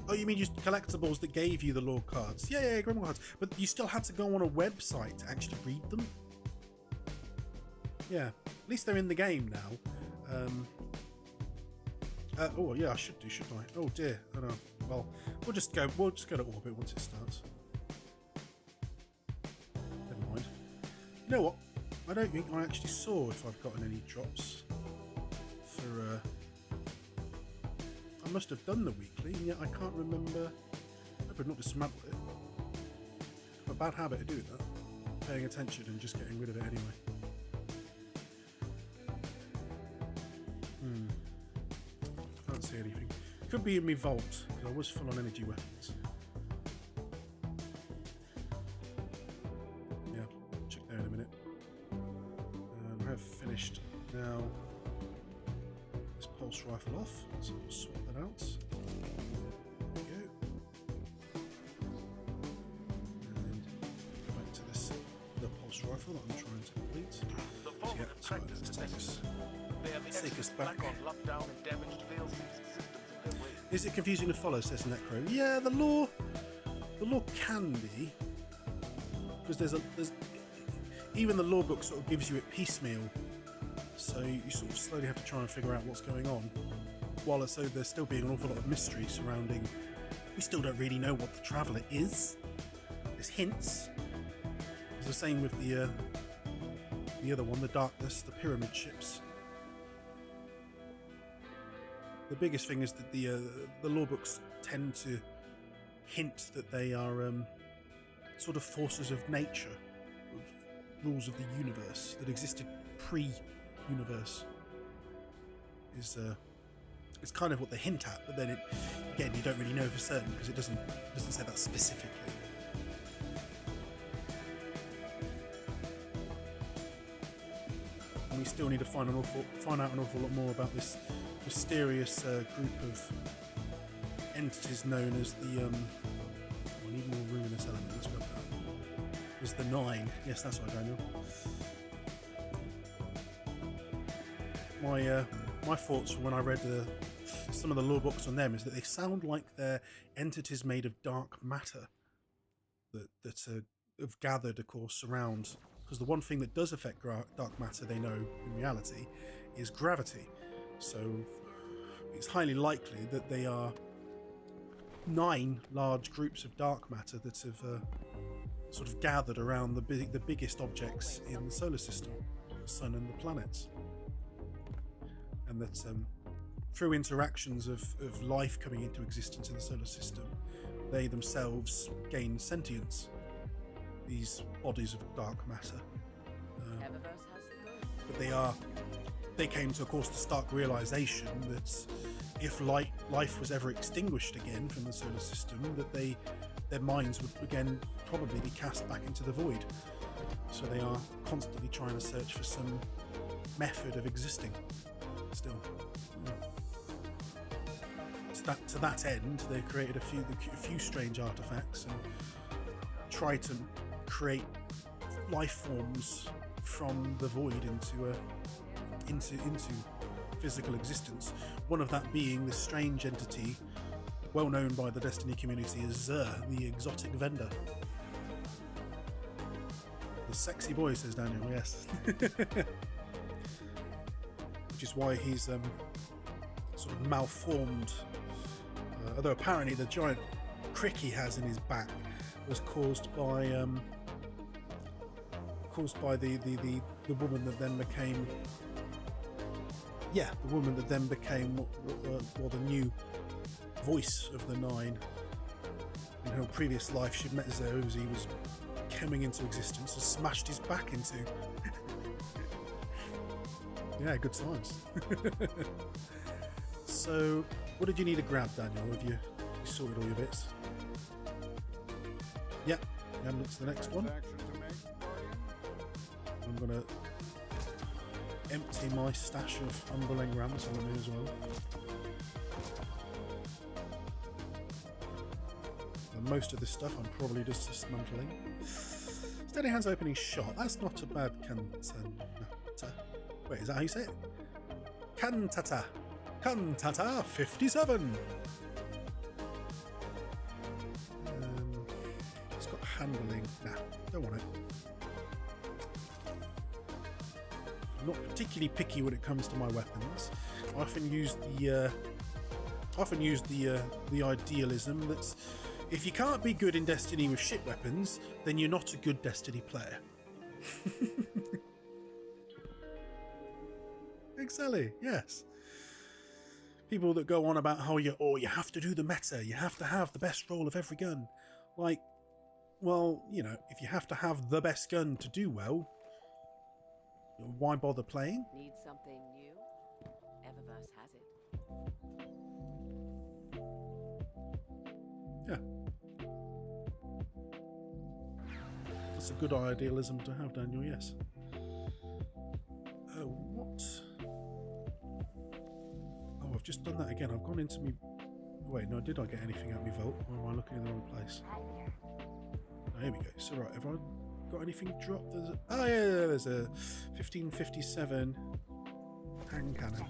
[SPEAKER 1] Oh, you mean just collectibles that gave you the lore cards? Yeah, Grimoire cards. But you still had to go on a website to actually read them? Yeah, at least they're in the game now. Oh, yeah, I should do, shouldn't I? Oh dear, oh no. Well, we'll just go to orbit once it starts. Never mind. You know what? I don't think I actually saw if I've gotten any drops for I must have done the weekly, and yet I can't remember. I could not dismantle it. A bad habit of doing that. Paying attention and just getting rid of it anyway. Can't see anything. Could be in my vault, because I was full on energy weapons. Yeah, check there in a minute. I have finished now. Pulse rifle off, so we'll swap that out. There we go. And go back to this the pulse rifle that I'm trying to complete. So yeah, so let's take us back. Is it confusing to follow, says Necro? Yeah, the lore can be, because there's even the lore book sort of gives you it piecemeal. So you sort of slowly have to try and figure out what's going on, while there's still being an awful lot of mystery surrounding. We still don't really know what the Traveller is. There's hints. It's the same with the other one, the Darkness, the Pyramid ships. The biggest thing is that the lore books tend to hint that they are sort of forces of nature, of rules of the universe that existed pre-universe. It's kind of what they hint at, but then again you don't really know for certain because it doesn't say that specifically. And we still need to find out an awful lot more about this mysterious group of entities known as the I need more room in this element. Let's grab that. Is the 9? Yes, that's right, Daniel. My thoughts from when I read some of the lore books on them is that they sound like they're entities made of dark matter that have gathered, of course, around. Because the one thing that does affect dark matter, they know in reality, is gravity. So it's highly likely that they are 9 large groups of dark matter that have sort of gathered around the biggest objects in the solar system, the sun and the planets. And that through interactions of life coming into existence in the solar system, they themselves gain sentience, these bodies of dark matter. But they came to, of course, the stark realization that if life was ever extinguished again from the solar system, that their minds would again probably be cast back into the void. So they are constantly trying to search for some method of existing still. To that end, they've created a few strange artifacts and tried to create life forms from the void into physical existence. One of that being this strange entity, well known by the Destiny community as Xur, the exotic vendor. A sexy boy, says Daniel, yes. Which is why he's sort of malformed. Although apparently the giant crick he has in his back was caused by the woman that then became well, the new voice of the Nine. In her previous life, she'd met Zoe as he was coming into existence and smashed his back into. Yeah, good times. So, what did you need to grab, Daniel? Have you sorted all your bits? Yep, and look to the next one. I'm gonna empty my stash of underling rams on me as well. And most of this stuff I'm probably just dismantling. Steady hands opening shot. That's not a bad cantata. Wait, is that how you say it? Cantata. Cantata 57. It's got handling. Nah, don't want it. I'm not particularly picky when it comes to my weapons. I often use the idealism that if you can't be good in Destiny with shit weapons, then you're not a good Destiny player. Exactly, yes. People that go on about how you have to do the meta, you have to have the best roll of every gun. Like, well, you know, if you have to have the best gun to do well, why bother playing?
[SPEAKER 2] Need something new? Eververse has it.
[SPEAKER 1] Yeah. That's a good idealism to have, Daniel, yes. What? Oh, I've just done that again. I've gone into me. Wait, no, did I get anything out of my vault? Or am I looking in the wrong place? Oh, here we go. So, right, have I got anything dropped? There's a 1557 hand cannon.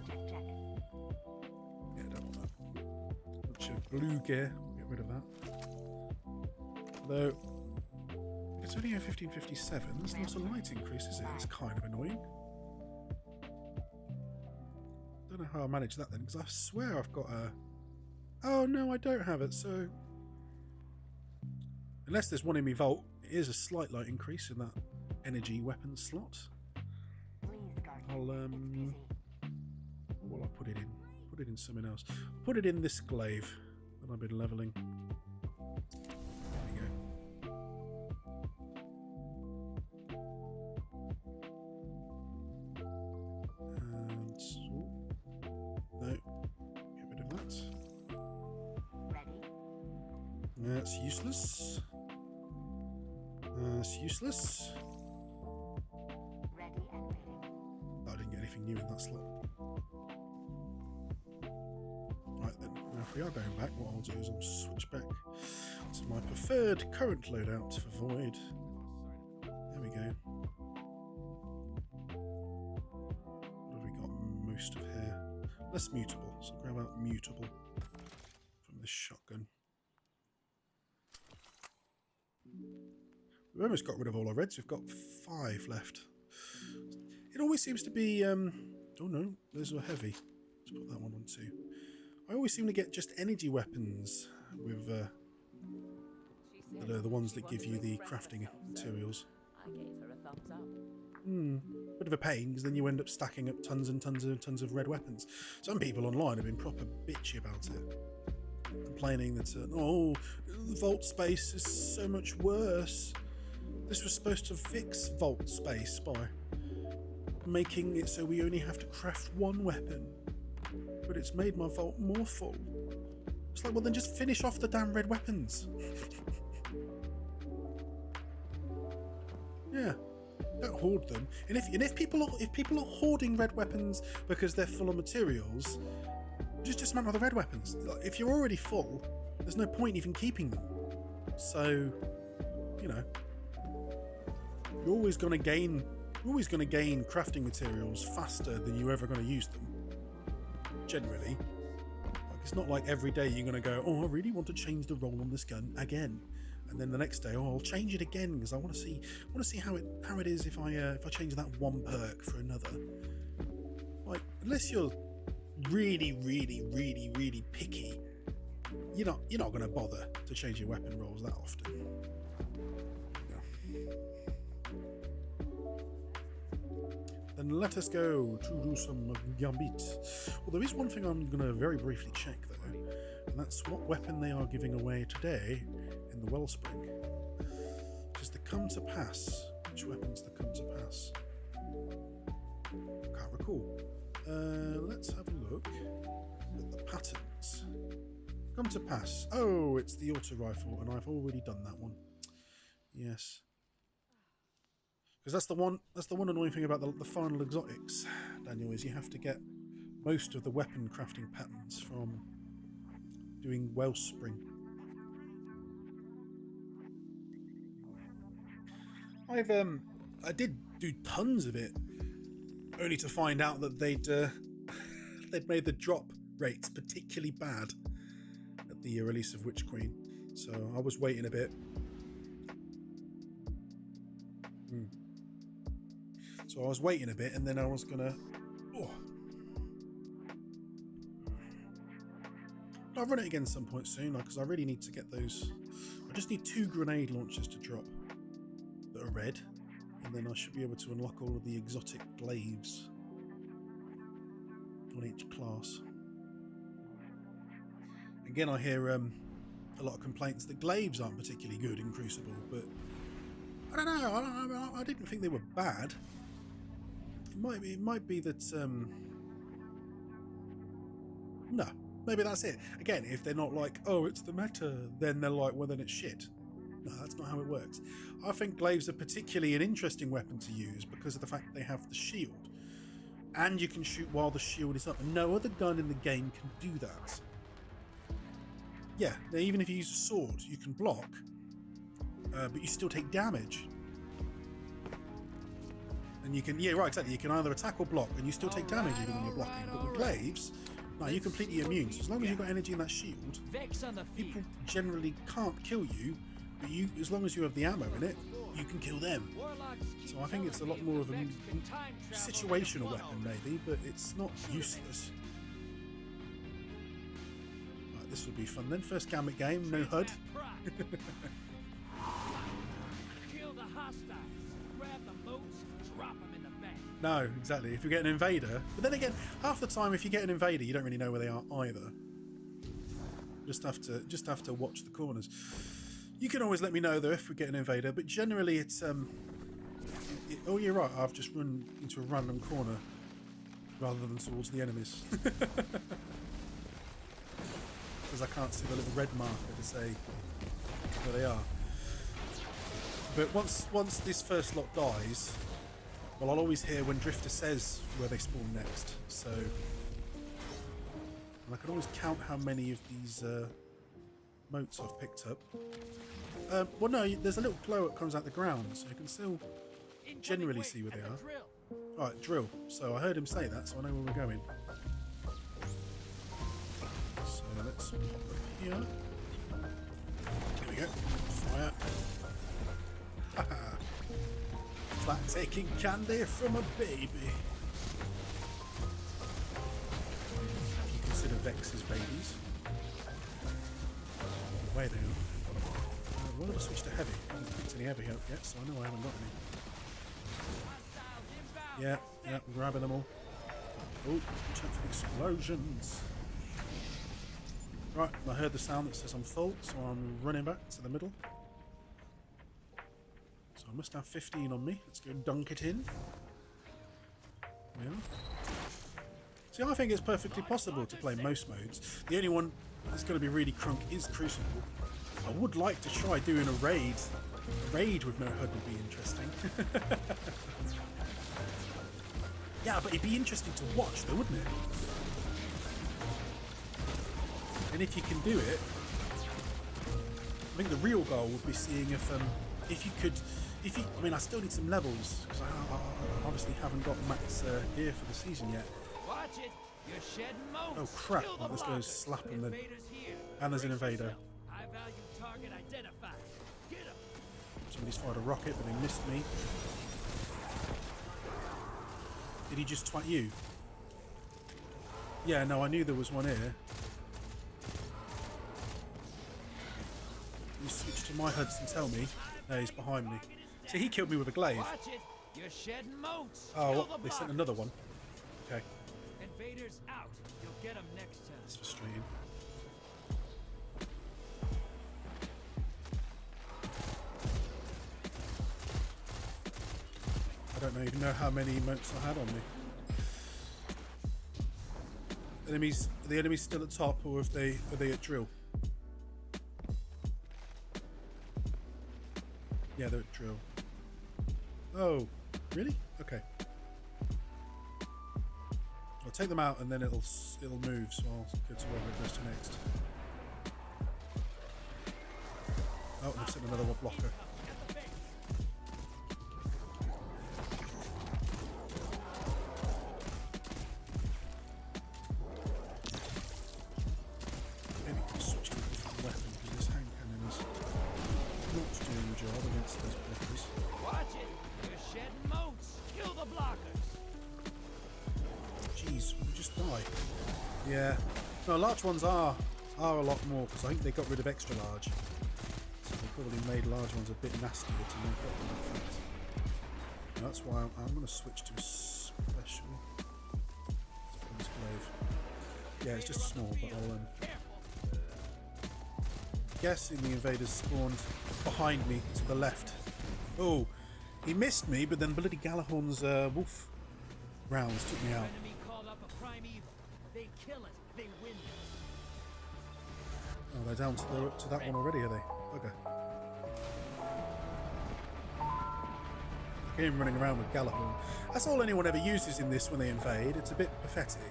[SPEAKER 1] Yeah, I don't want that. Bunch of blue gear. We'll get rid of that. Although, it's only a 1557. That's not a light increase, is it? It's kind of annoying. Don't know how I managed that then, because I swear I've got a... Oh, no, I don't have it, so... Unless there's one in my vault, it is a slight light increase in that energy weapon slot. I'll, what will I put it in? Put it in something else. Put it in this glaive that I've been levelling. There we go. And... no. Get rid of that. That's useless. That's useless.
[SPEAKER 10] Ready and waiting.
[SPEAKER 1] Oh, I didn't get anything new in that slot. Right then, now if we are going back, what I'll do is I'll switch back to my preferred current loadout for Void. There we go. What have we got most of here? Less mutable, so grab out mutable from this shotgun. We've almost got rid of all our reds. We've got 5 left. It always seems to be... oh no, those are heavy. Let's put that one on too. I always seem to get just energy weapons with the ones that give you the crafting materials.
[SPEAKER 2] I gave her a thumbs up.
[SPEAKER 1] Bit of a pain, because then you end up stacking up tons and tons of red weapons. Some people online have been proper bitchy about it. Complaining that, oh, the vault space is so much worse. This was supposed to fix vault space by making it so we only have to craft one weapon. But it's made my vault more full. It's like, well then just finish off the damn red weapons. Yeah. Don't hoard them. And if people are hoarding red weapons because they're full of materials, just dismantle the red weapons. If you're already full, there's no point even keeping them. So, you know, you're always going to gain crafting materials faster than you're ever going to use them. Generally, like, it's not like every day you're going to go, oh, I really want to change the roll on this gun again, and then the next day, oh, I'll change it again because I want to see how it is if I change that one perk for another. Like, unless you're really, really, really, really picky, you're not going to bother to change your weapon rolls that often. Then let us go to do some gambit. Well, there is one thing I'm going to very briefly check though, and that's what weapon they are giving away today in the Wellspring. Does the come to pass? Which weapons the come to pass? Can't recall. Let's have a look at the patterns. Come to pass. Oh, it's the auto rifle, and I've already done that one. Yes. Because that's the one annoying thing about the final exotics, Daniel, is you have to get most of the weapon crafting patterns from doing Wellspring. I did do tons of it, only to find out that they'd made the drop rates particularly bad at the release of Witch Queen, so I was waiting a bit. So I was waiting a bit, and then I was gonna. Oh. I'll run it again some point soon, because I really need to get those. I just need 2 grenade launchers to drop that are red, and then I should be able to unlock all of the exotic glaives on each class. Again, I hear a lot of complaints that glaives aren't particularly good in Crucible, but I don't know. I didn't think they were bad. It might be that. No, maybe that's it. Again, if they're not like, oh, it's the meta, then they're like, well, then it's shit. No, that's not how it works. I think glaives are particularly an interesting weapon to use because of the fact they have the shield, and you can shoot while the shield is up. And no other gun in the game can do that. Yeah, now even if you use a sword, you can block, but you still take damage. And you can, yeah, right, exactly. You can either attack or block, and you still take damage even when you're blocking. But with glaives, no, you're completely immune. So as long as you've got energy in that shield, people generally can't kill you. But you, as long as you have the ammo in it, you can kill them. So I think it's a lot more of a situational weapon, maybe, but it's not useless. Right, this will be fun then. First Gambit game, no HUD. No, exactly. If you get an invader, but then again, half the time, if you get an invader, you don't really know where they are either. Just have to watch the corners. You can always let me know though if we get an invader, but generally it's oh, you're right. I've just run into a random corner rather than towards the enemies because I can't see the little red marker to say where they are. But once this first lot dies. Well, I'll always hear when Drifter says where they spawn next, so and I can always count how many of these motes I've picked up. Well, no, there's a little glow that comes out the ground, so you can still generally see where they are. Alright, drill. So I heard him say that, so I know where we're going. So let's pop up here. Here we go. Fire. Haha. It's like taking candy from a baby. If you consider Vex's babies. Where they are. Why did I switch to heavy? I haven't picked any heavy up yet, so I know I haven't got any. Yeah, I'm grabbing them all. Oh, watch out for explosions. Right, I heard the sound that says I'm full, so I'm running back to the middle. So I must have 15 on me. Let's go dunk it in. Yeah. See, I think it's perfectly possible to play most modes. The only one that's going to be really crunk is Crucible. I would like to try doing a raid. A raid with no HUD would be interesting. Yeah, but it'd be interesting to watch though, wouldn't it? And if you can do it, I think the real goal would be seeing if you could, I mean, I still need some levels because I obviously haven't got max gear for the season yet.
[SPEAKER 13] Watch it. You're shedding most.
[SPEAKER 1] Oh crap! Right, let's go slap them then. And there's an invader.
[SPEAKER 13] High value target identified.
[SPEAKER 1] Somebody's fired a rocket, but they missed me. Did he just twat you? Yeah, no, I knew there was one here. You switch to my HUDs and tell me. No, he's behind me. See, he killed me with a glaive.
[SPEAKER 13] Watch it. You're shedding moats.
[SPEAKER 1] Oh,
[SPEAKER 13] Kill
[SPEAKER 1] what? They
[SPEAKER 13] the
[SPEAKER 1] sent
[SPEAKER 13] blockers.
[SPEAKER 1] another one. Okay.
[SPEAKER 13] Invaders out. You'll get them next time.
[SPEAKER 1] That's frustrating. I don't even know how many moats I had on me. Enemies, are the enemies still at top, or are they at drill? Yeah, they're at drill. Oh, really? Okay. I'll take them out and then it'll move, so I'll go to wherever it goes to next. Oh, they've sent another one blocker. Maybe I can switch to a different weapon because this hand cannon is not doing the job against those blockers.
[SPEAKER 13] Watch it. You're shedding moats. Kill the blockers.
[SPEAKER 1] Jeez, we just die. Yeah. No, large ones are a lot more because I think they got rid of extra large. So they probably made large ones a bit nastier to make up for that fact. And that's why I'm going to switch to a special. Let's glaive. Yeah, it's just small, but I'll guessing the invaders spawned behind me to the left. Oh, he missed me, but then bloody Galahorn's wolf rounds took me out.
[SPEAKER 13] Enemy called up a primeval. They kill it. They win.
[SPEAKER 1] Oh, they're down to that one already, are they? Okay. I came running around with Galahorn. That's all anyone ever uses in this when they invade. It's a bit pathetic.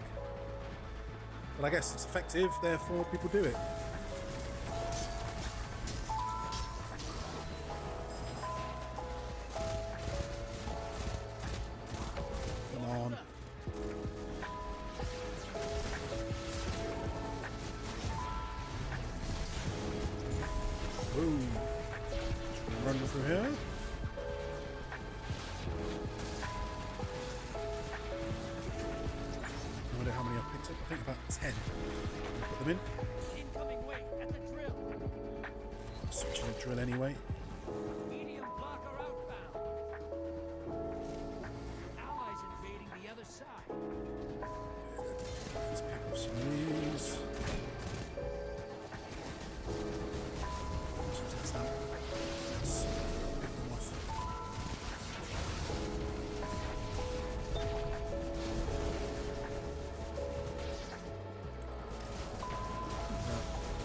[SPEAKER 1] But I guess it's effective, therefore people do it. Come on. Boom. Run through here. I wonder how many I've picked up. I think about 10. Put them in.
[SPEAKER 13] Incoming weight at the drill.
[SPEAKER 1] Switching the drill anyway.
[SPEAKER 13] Medium blocker outbound. Allies invading the other side.
[SPEAKER 1] Let's pick up some of these. Let's pick them off.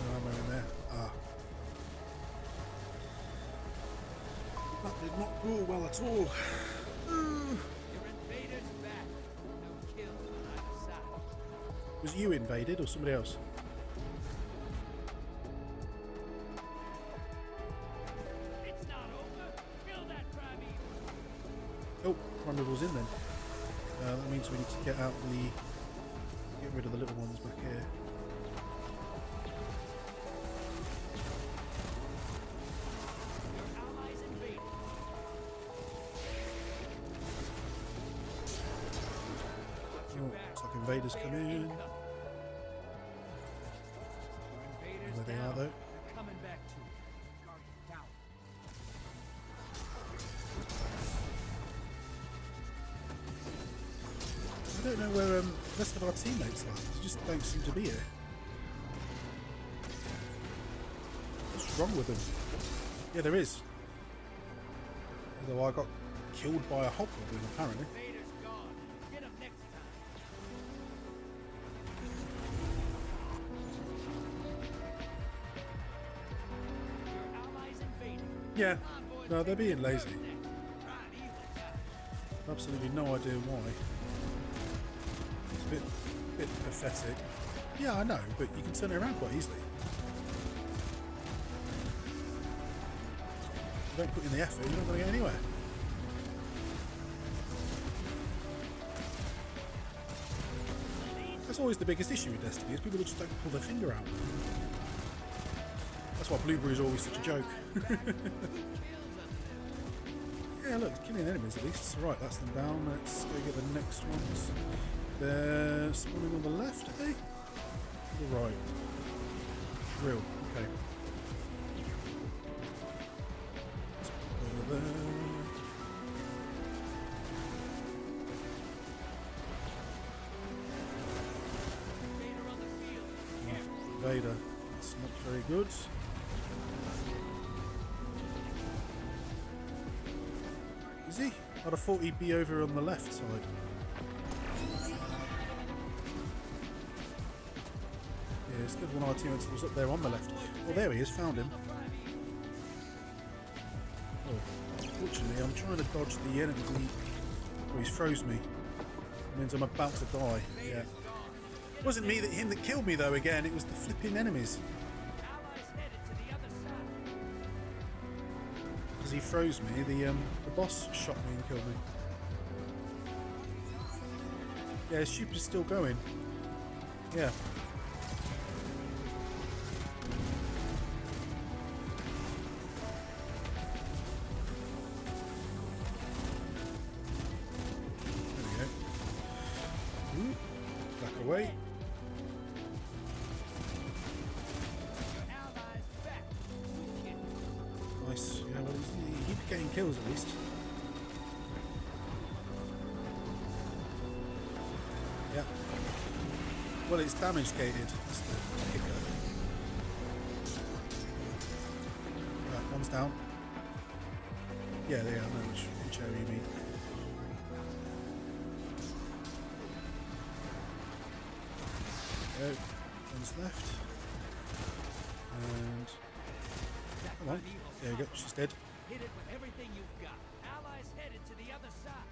[SPEAKER 1] No ammo in there. Ah. That did not go well at all.
[SPEAKER 13] Your invaders back. No kills on either side.
[SPEAKER 1] Was you invaded or somebody else?
[SPEAKER 13] It's not over. Kill that primeval.
[SPEAKER 1] Oh, Primeval's in then. That means we need to get rid of the little ones back here.
[SPEAKER 13] Your allies invading.
[SPEAKER 1] Oh, looks like invaders come in. Where they are though.
[SPEAKER 13] They're coming back to you. Guard down.
[SPEAKER 1] I don't know where the rest of our teammates are. They just don't seem to be here. What's wrong with them? Yeah, there is. Although I got killed by a hobgoblin apparently.
[SPEAKER 13] Invaders gone. Get them next time. Your allies invading.
[SPEAKER 1] Yeah. No, they're being lazy.
[SPEAKER 13] Primeval time.
[SPEAKER 1] Absolutely no idea why. It's a bit pathetic. Yeah, I know, but you can turn it around quite easily. If you don't put in the effort, you're not going to get anywhere. That's always the biggest issue with Destiny, is people that just don't pull their finger out. That's why Blueberry is always such a joke. Yeah, look, it's killing enemies at least. Right, that's them down. Let's go get the next ones. They're spawning on the left, are they? To the right. Drill. Okay. Let's put over there. Vader. That's not very good. Is he? I'd have thought he'd be over on the left side. Yeah, it's good when our teammate was up there on the left. Oh, there he is. Found him. Oh, unfortunately, I'm trying to dodge the enemy. Oh, he's froze me. That means I'm about to die. Yeah. It wasn't him that killed me though. Again, it was the flipping enemies. Because he froze me, the boss shot me and killed me. Yeah, his ship is still going. Yeah. There we go. Ooh. Back away. Nice. Yeah, well, he keeps getting kills at least. Yeah. Well, it's damage gated. That's the kicker. Right, one's down. Yeah, they are. I know which area you mean. There we go. One's left. And come on. There you go. She's dead.
[SPEAKER 13] Hit it with everything you've got. Allies headed to the other side.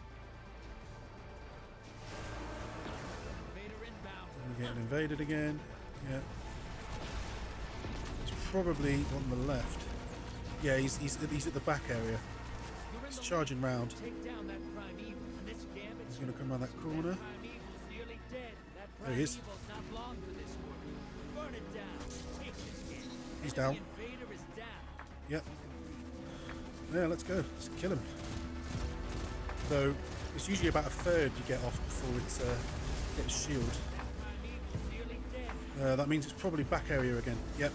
[SPEAKER 13] Invader inbound.
[SPEAKER 1] We're getting invaded again. Yeah. He's probably on the left. Yeah, he's at the back area. He's charging round. He's going to come around that corner. There he is. He's down. Yep. Yeah, let's go. Let's kill him. Though it's usually about a third you get off before it's gets shield. That means it's probably back area again. Yep.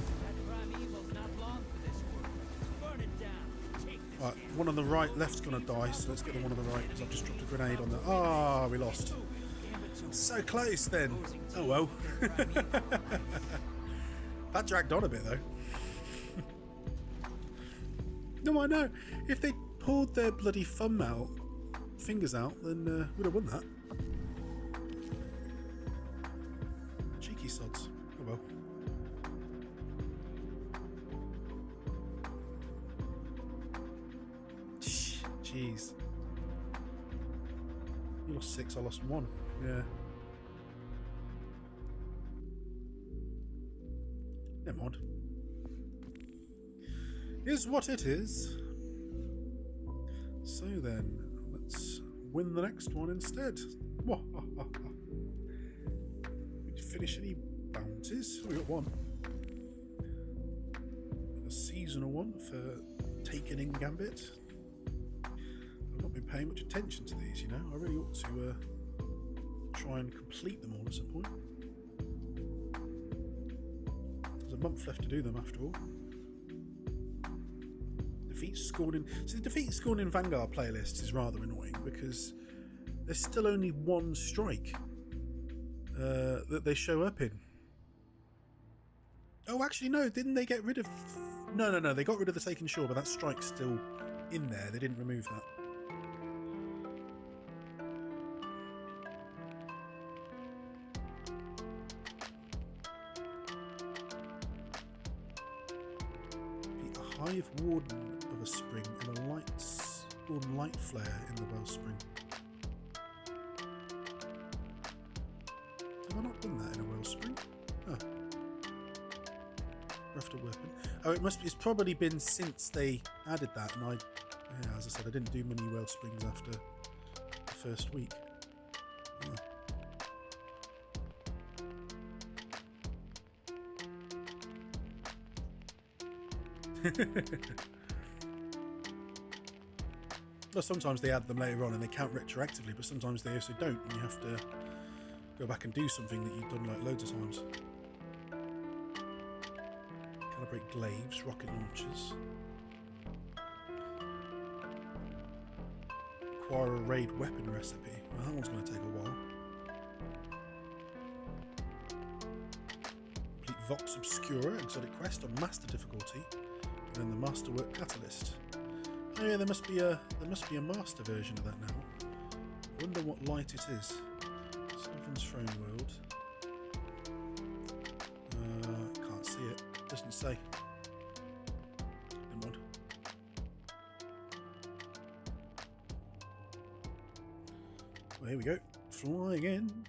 [SPEAKER 1] Right, one on the right, left's gonna die, so let's get the one on the right because I've just dropped a grenade on the. Ah, we lost. So close then. Oh well. That dragged on a bit though. No, I know. If they pulled their bloody fingers out, then we'd have won that. Cheeky sods. Oh well. Jeez. You lost 6, I lost 1. Yeah. Never mind. Is what it is. So then, let's win the next one instead. Did you finish any bounties? We got one. A seasonal one for taking in Gambit. I've not been paying much attention to these, you know. I really ought to try and complete them all at some point. There's a month left to do them after all. Defeat scored in. So the defeat scored in Vanguard playlists is rather annoying because there's still only one strike that they show up in. Oh, actually, no. Didn't they get rid of? No. They got rid of the Taken Shore, but that strike's still in there. They didn't remove that. Hive Warden of a Spring and a light flare in the Wellspring. Have I not done that in a Wellspring? Oh. Craft a weapon. Oh, it's probably been since they added that, and as I said, I didn't do many Wellsprings after the first week. Oh. Well, sometimes they add them later on and they count retroactively, but sometimes they also don't, and you have to go back and do something that you've done like loads of times. Calibrate glaives, rocket launchers. Acquire a raid weapon recipe. Well, that one's going to take a while. Complete Vox Obscura, exotic quest on master difficulty, and then the masterwork catalyst. Oh yeah, there must be a master version of that now. I wonder what light it is. Sovereign's Throne World. Can't see it. Doesn't say. Never mind. Well, here we go. Fly again.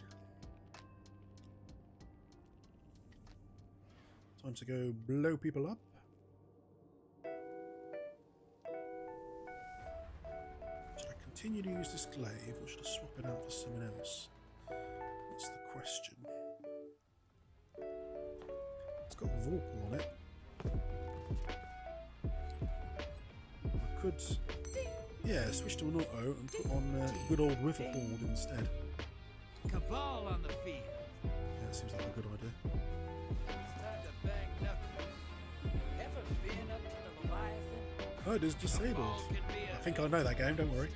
[SPEAKER 1] Time to go blow people up. Should I continue to use this glaive or should I swap it out for something else? That's the question. It's got Vorpal on it. I could, yeah, switch to an auto and put on good old Riverhold instead.
[SPEAKER 13] Cabal on the field.
[SPEAKER 1] Yeah, that seems like a good idea. Oh, it is disabled. I think I know that game, don't worry.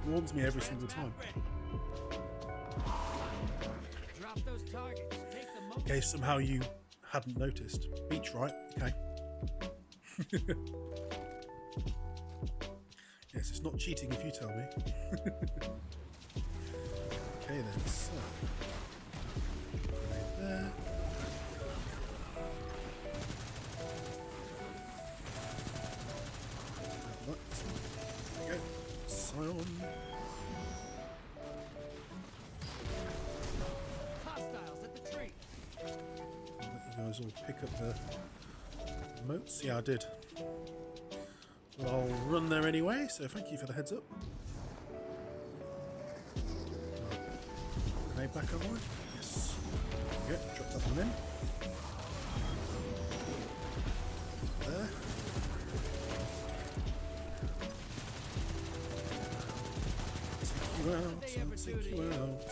[SPEAKER 1] Warns me every single time. Okay, somehow you hadn't noticed. Beach, right? Okay. Yes, it's not cheating if you tell me. Okay then, so... Right there. There we go. Scion.
[SPEAKER 13] Hostiles at the tree.
[SPEAKER 1] I'll let you guys all pick up the moats. Yeah, I did. Well, I'll run there anyway, so thank you for the heads up. Grenade back online? Yes. There we go, drop that one in. There. Take you out, I'll take you out.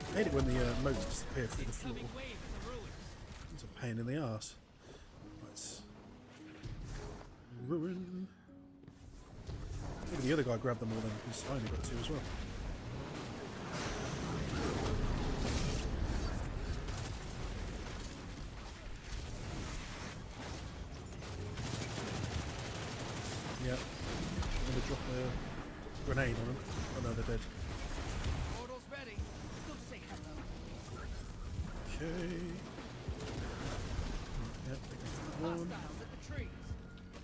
[SPEAKER 1] I hate it when the moats disappear through the floor. It's a pain in the arse. Let's ruin. Maybe the other guy grabbed them all then, because I only got two as well. Yeah. I'm going to drop a grenade on them. Oh no, they're dead. Okay. Yep, one.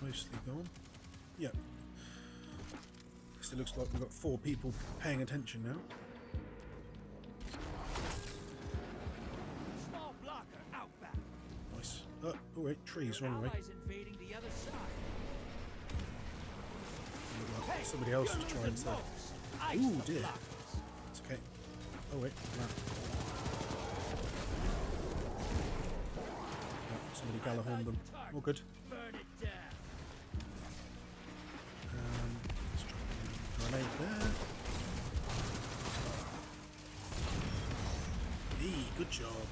[SPEAKER 1] Mostly gone. Yep. It looks like we've got 4 people paying attention now.
[SPEAKER 13] Small blocker out back.
[SPEAKER 1] Nice. Oh wait, trees, wrong way.
[SPEAKER 13] Invading the other side.
[SPEAKER 1] Looked like somebody else was trying to. Ooh dear. It's okay. Oh wait, no. Somebody Galahorned them. All good. Let's drop a grenade there. Hey, good job.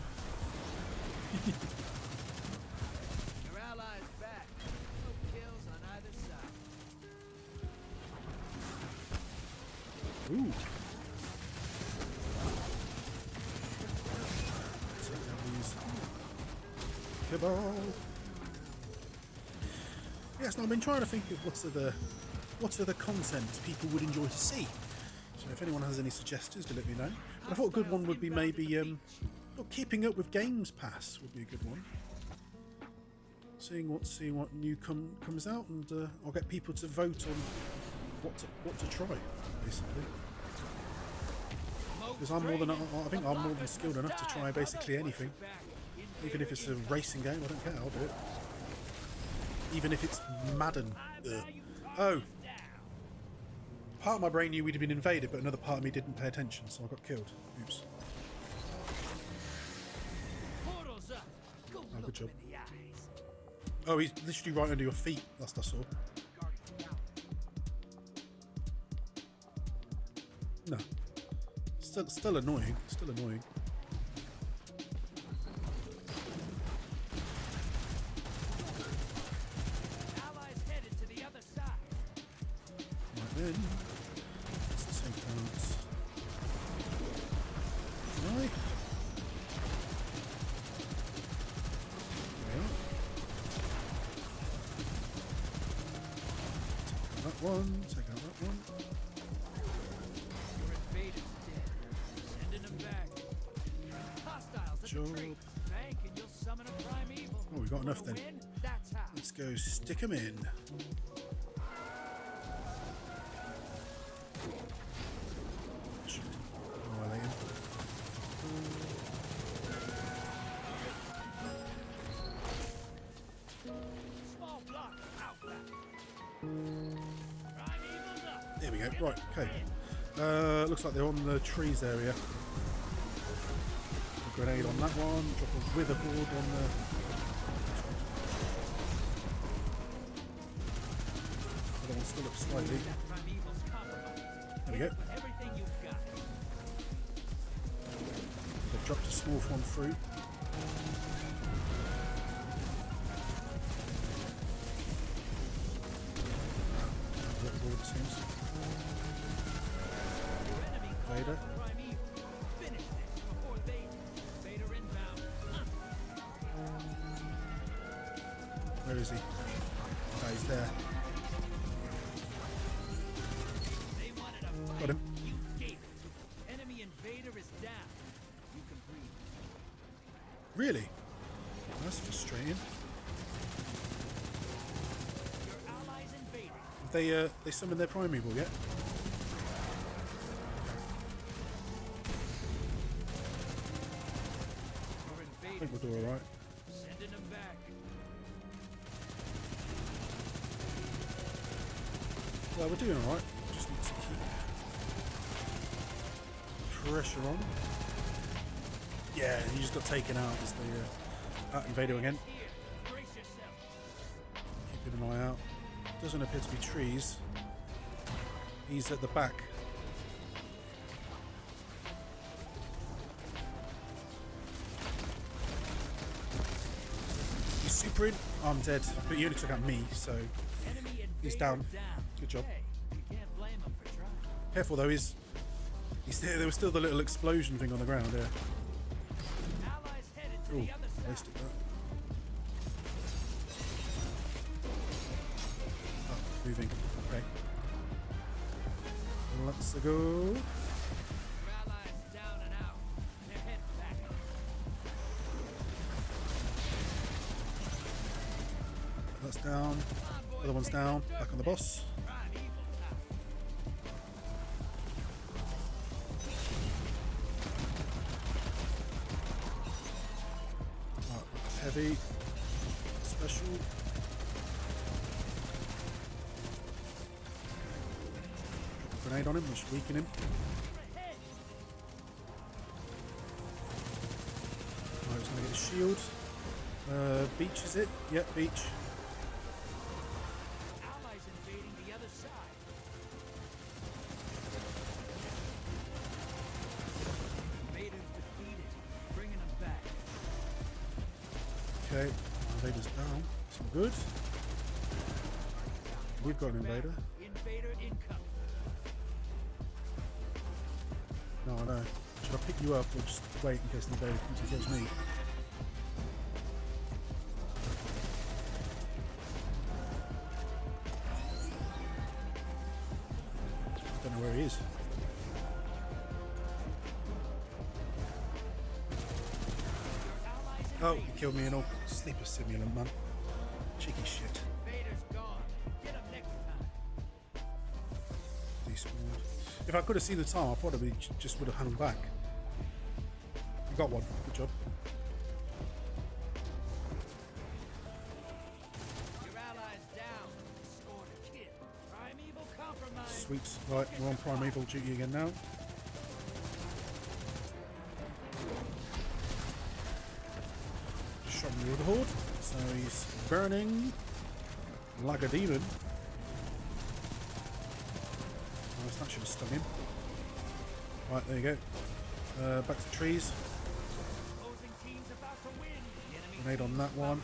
[SPEAKER 13] Your allies back. No kills on either side.
[SPEAKER 1] Ooh. Cabal. Yes, now I've been trying to think of what are the content people would enjoy to see. So if anyone has any suggestions, do let me know. And I thought a good one would be maybe keeping up with Games Pass would be a good one. Seeing what new comes out, and I'll get people to vote on what to try, basically. Because I think I'm more than skilled enough to try basically anything. Even if it's a racing game, I don't care, I'll do it. Even if it's Madden. Ugh. Oh! Part of my brain knew we'd have been invaded, but another part of me didn't pay attention, so I got killed. Oops. good job. Oh, he's literally right under your feet. Last I saw. No. Still annoying. Still annoying.
[SPEAKER 13] Allies headed to the other side.
[SPEAKER 1] Right then. Let's take out. Right. There we are. Take out that one. Take out that one.
[SPEAKER 13] Your invader's dead. Sending them back. Hostiles at the tree. Bank and you'll summon a primeval.
[SPEAKER 1] Oh, we got enough then.
[SPEAKER 13] Win? That's how.
[SPEAKER 1] Let's go stick them in. Should annihilate him.
[SPEAKER 13] Small block out back. Primeval's up.
[SPEAKER 1] There we go. Right, okay. Looks like they're on the trees area. A grenade on that one. Drop a wither board on the. Other one's still up slightly. There we go.
[SPEAKER 13] Everything you've got.
[SPEAKER 1] They've dropped a small one through. Wither board, it seems. Vader.
[SPEAKER 13] Finish this before they. Vader inbound.
[SPEAKER 1] Where is he? Oh, he's there.
[SPEAKER 13] They wanted a fight.
[SPEAKER 1] Got him.
[SPEAKER 13] You gave it. Enemy invader is down. You can breathe.
[SPEAKER 1] Really? That's frustrating.
[SPEAKER 13] Your allies invading.
[SPEAKER 1] Have they summoned their primeval yet?
[SPEAKER 13] Your
[SPEAKER 1] I
[SPEAKER 13] invaders
[SPEAKER 1] think we'll do alright.
[SPEAKER 13] sending them back.
[SPEAKER 1] Well, we're doing alright. Just need to keep pressure on. Yeah, he just got taken out as the invader again.
[SPEAKER 13] Here, brace yourself.
[SPEAKER 1] Keeping an eye out. Doesn't appear to be trees. He's at the back. He's super in. I'm dead, but he only took out me, so
[SPEAKER 13] Enemy
[SPEAKER 1] he's
[SPEAKER 13] invader
[SPEAKER 1] down.
[SPEAKER 13] down.
[SPEAKER 1] Good job.
[SPEAKER 13] Hey, you can't blame him for trying.
[SPEAKER 1] Careful though, he's there was still the little explosion thing on the ground there.
[SPEAKER 13] Allies headed to
[SPEAKER 1] Oh,
[SPEAKER 13] the other side.
[SPEAKER 1] wasted that. Oh, moving. Okay. Let's go.
[SPEAKER 13] Your allies down and out. They're heading back.
[SPEAKER 1] That's down. Other one's down. Back on the boss.
[SPEAKER 13] Primeval time.
[SPEAKER 1] Right, heavy. Special. Grenade on him, which should weaken him. Right, he's gonna get a shield. Beach is it? Yep, beach.
[SPEAKER 13] Allies invading the other side. Invaders defeated. Bringing them back.
[SPEAKER 1] Okay, invader's down. That's all good. We've got an invader.
[SPEAKER 13] Invader incoming.
[SPEAKER 1] No, I know. Should I pick you up or just wait in case the invader comes and kills me? Don't know where he is. Oh, he killed me and all. Sleeper simulant, man. Cheeky shit.
[SPEAKER 13] Invader's gone. Get him next time.
[SPEAKER 1] Despawned. If I could have seen the time, I probably just would have hung back. You got one. Good job.
[SPEAKER 13] Your allies down. Scored a kill. Primeval compromise.
[SPEAKER 1] Sweet. Right, we're on primeval duty again now. Just shot me with a horde. he's burning like a demon. Nice, that should have stung him. Right, there you go. Back to the trees. Grenade on that one.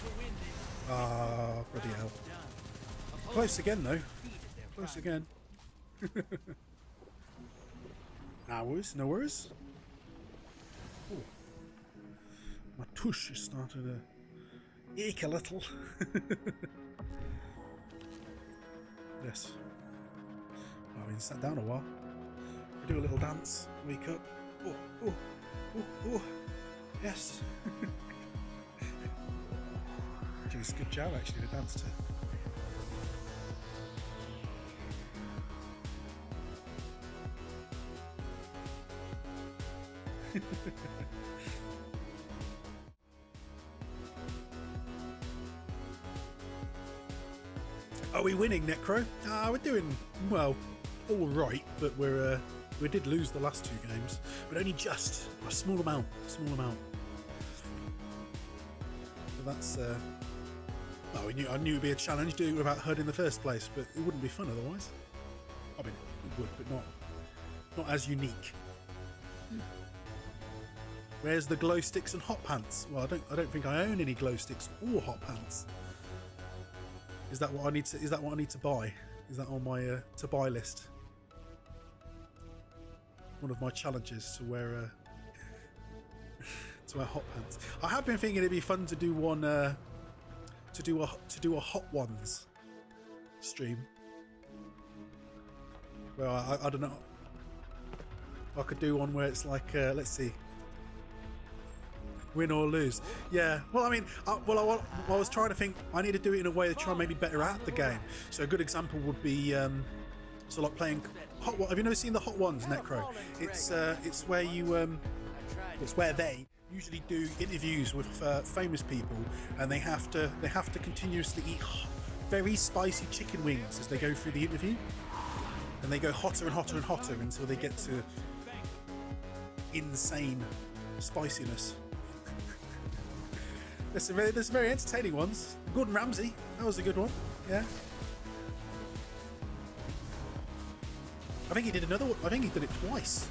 [SPEAKER 1] Ah, bloody hell. Close again, though. Close again. No worries, no worries. Ooh. My tush has started to ache a little. Yes. I've been sat down a while. We do a little dance, wake up. Oh, oh, oh, oh. Yes. Jeez, good job actually, the dance to. Are we winning, Necro? We're doing well, all right, but we did lose the last 2 games, but only just a small amount. So that's. Well, I knew it'd be a challenge doing it without HUD in the first place, but it wouldn't be fun otherwise. I mean, it would, but not as unique. Where's the glow sticks and hot pants? Well, I don't think I own any glow sticks or hot pants. Is that what I need to? Is that what I need to buy? Is that on my to buy list? One of my challenges to wear to wear hot pants. I have been thinking it'd be fun to do one to do a hot ones stream. Well, I don't know. I could do one where it's like let's see. Win or lose. Yeah, well, I mean, I was trying to think, I need to do it in a way to try and make me better at the game. So a good example would be, so like playing Hot. Have you never seen the Hot Ones, Necro? It's where you, it's where they usually do interviews with famous people, and they have to continuously eat very spicy chicken wings as they go through the interview, and they go hotter and hotter and hotter until they get to insane spiciness. There's some very entertaining ones. Gordon Ramsay, that was a good one. Yeah. I think he did another one. I think he did it twice.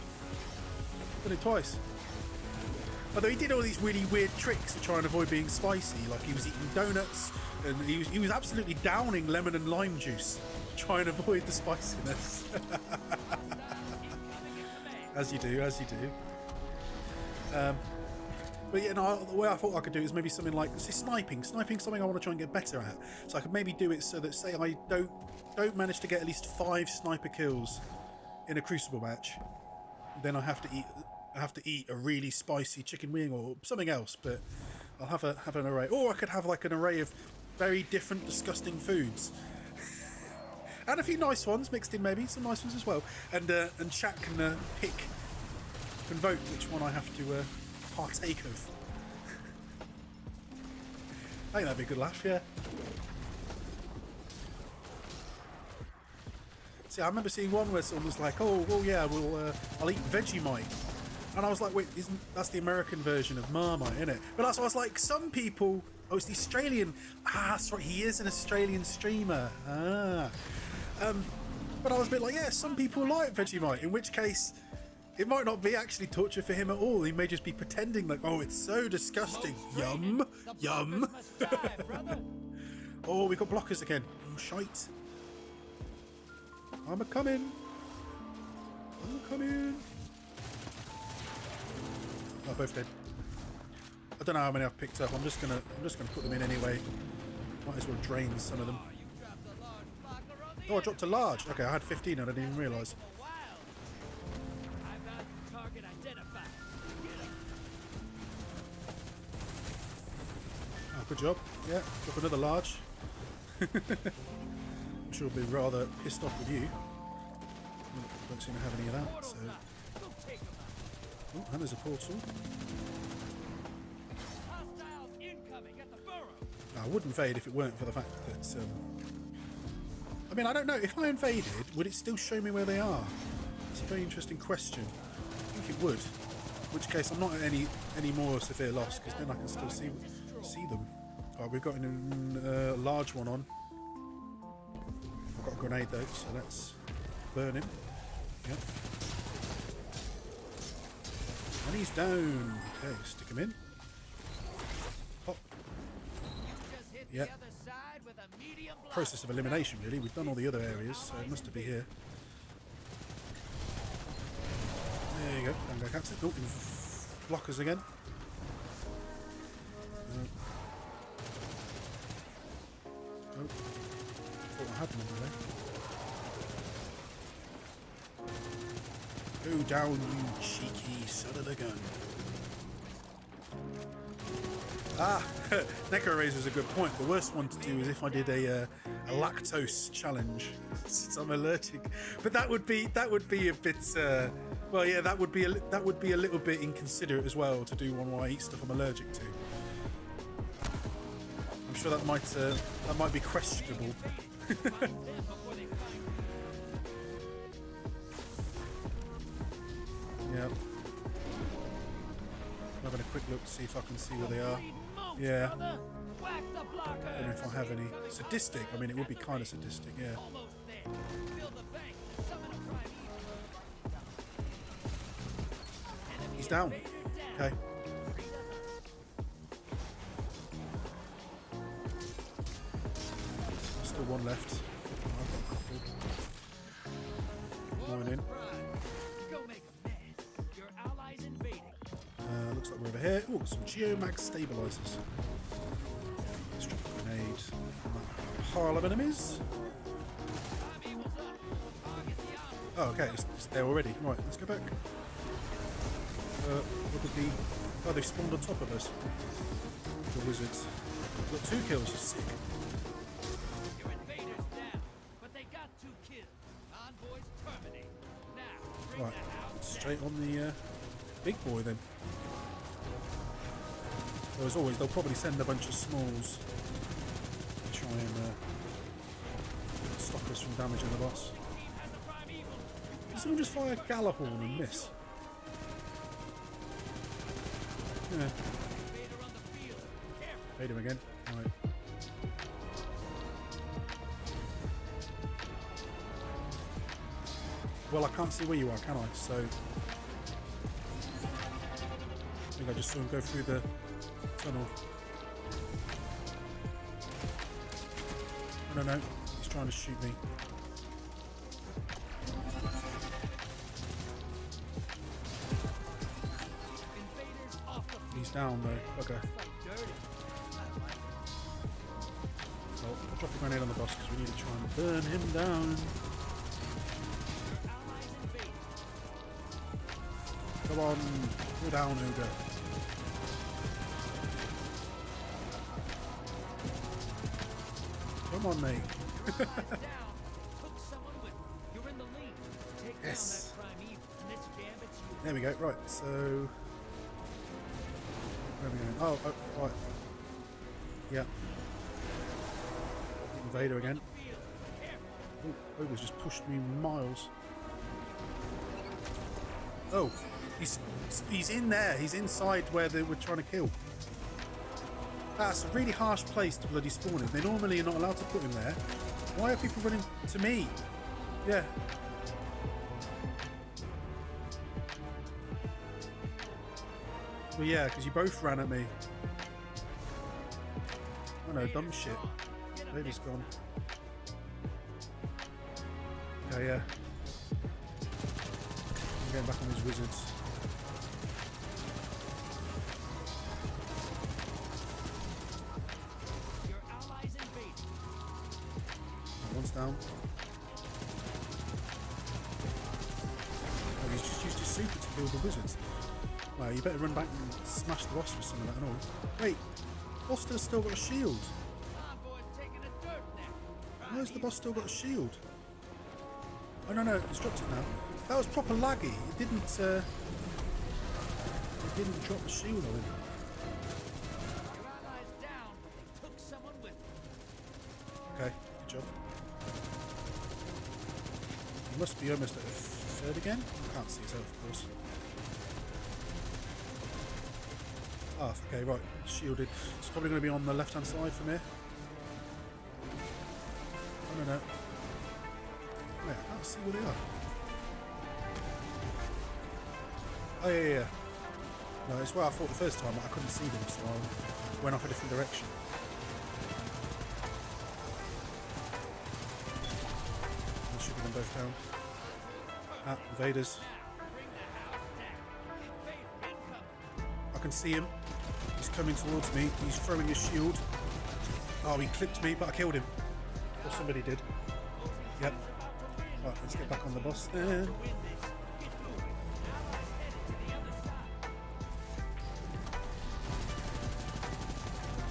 [SPEAKER 1] Although he did all these really weird tricks to try and avoid being spicy, like he was eating donuts and he was absolutely downing lemon and lime juice to try and avoid the spiciness. As you do. But yeah, no, the way I thought I could do it is maybe something like, say, sniping. Sniping's something I want to try and get better at. So I could maybe do it so that, say, I don't manage to get at least 5 sniper kills in a Crucible match, then I have to eat a really spicy chicken wing or something else. But I'll have an array, or I could have like an array of very different, disgusting foods, and a few nice ones mixed in, maybe some nice ones as well. And chat can pick and vote which one I have to partake of. I think that'd be a good laugh, yeah. See, I remember seeing one where someone was like, "Oh, well, yeah, I'll eat Vegemite," and I was like, "Wait, that's the American version of Marmite, isn't it?" But that's why I was like, some people. Oh, it's the Australian. That's right. He is an Australian streamer. But I was a bit like, yeah, some people like Vegemite. In which case, it might not be actually torture for him at all. He may just be pretending like, oh, it's so disgusting. Yum, yum. Oh, we got blockers again. Oh, shite. I'm a-coming. Oh, both dead. I don't know how many I've picked up. I'm just gonna put them in anyway. Might as well drain some of them. Oh, I dropped a large. Okay, I had 15 and I didn't even realise. Oh, good job. Yeah, drop another large. I'm sure he'll be rather pissed off with you. Don't seem to have any of that, so... Oh, and there's a portal. I would invade if it weren't for the fact that... I mean, I don't know. If I invaded, would it still show me where they are? It's a very interesting question. I think it would. In which case, I'm not at any more severe loss, because then I can still see them. Oh, we've got a large one on. I've got a grenade though, so let's burn him. Yep. And he's down. Okay, stick him in. Pop. Yep. Process of elimination, really. We've done all the other areas, so it must be here. There you go. Don't go captain. Oh, blockers again. Oh, thought I had one there. Go down, you cheeky son of a gun. Ah, Necro Razor's a good point. The worst one to do is if I did a lactose challenge, since I'm allergic. But that would be a bit. Well, yeah, that would be a little bit inconsiderate as well to do one while I eat stuff I'm allergic to. I'm sure that might be questionable. Yeah. I'm having a quick look to see if I can see where they are. Yeah. I don't know if I have any. Sadistic. I mean, it would be kind of sadistic. Yeah. He's down. Okay. Still one left. I've got a couple. Morning. Looks like we're over here. Oh, some geomag stabilizers. Let's drop a grenade on that pile of enemies. Oh, okay, it's there already. Right, let's go back. What did the... Oh, they spawned on top of us. The wizards. Got 2 kills, that's sick.
[SPEAKER 13] Your invaders down, but they got 2 kills. Envoys terminated. Now, bring
[SPEAKER 1] Right,
[SPEAKER 13] the house
[SPEAKER 1] straight on the big boy then. So as always, they'll probably send a bunch of smalls to try and stop us from damaging the boss. Did someone just fire Gallahorn and miss? Yeah. Fade him again. Right. Well, I can't see where you are, can I? So I think I just saw him go through the tunnel. No, he's trying to shoot me. He's down though. Okay. So I'll drop a grenade on the boss because we need to try and burn him down. Come on, go down, Uga. Come on, mate. Yes. There we go. Right, so where are we going? Oh, right. Yeah. Invader again. Oh, Ogre's just pushed me miles. Oh, he's in there. He's inside where they were trying to kill. That's a really harsh place to bloody spawn in. They normally are not allowed to put him there. Why are people running to me? Yeah. Well, yeah, because you both ran at me. Oh no, dumb shit. Lady's gone. Okay, yeah. I'm getting back on these wizards. One's down. Oh, he's just used his super to kill the wizards. Well, you better run back and smash the boss with some of that and all. Wait, boss has still got a shield. Where's the boss still got a shield? Oh no, he's dropped it now. That was proper laggy. It didn't drop the shield on him. Okay, good job. He must be almost at a third again. I can't see his health, of course. path. Okay, right. Shielded. It's probably going to be on the left-hand side from here. Oh, no. Wait, I can't see where they are. Oh, yeah. No, it's where I thought the first time, but I couldn't see them, so I went off a different direction. I should them both down. Ah, invaders. I can see him. He's coming towards me. He's throwing his shield. Oh, he clipped me, but I killed him. Or somebody did. Yep. Right, let's get back on the boss then.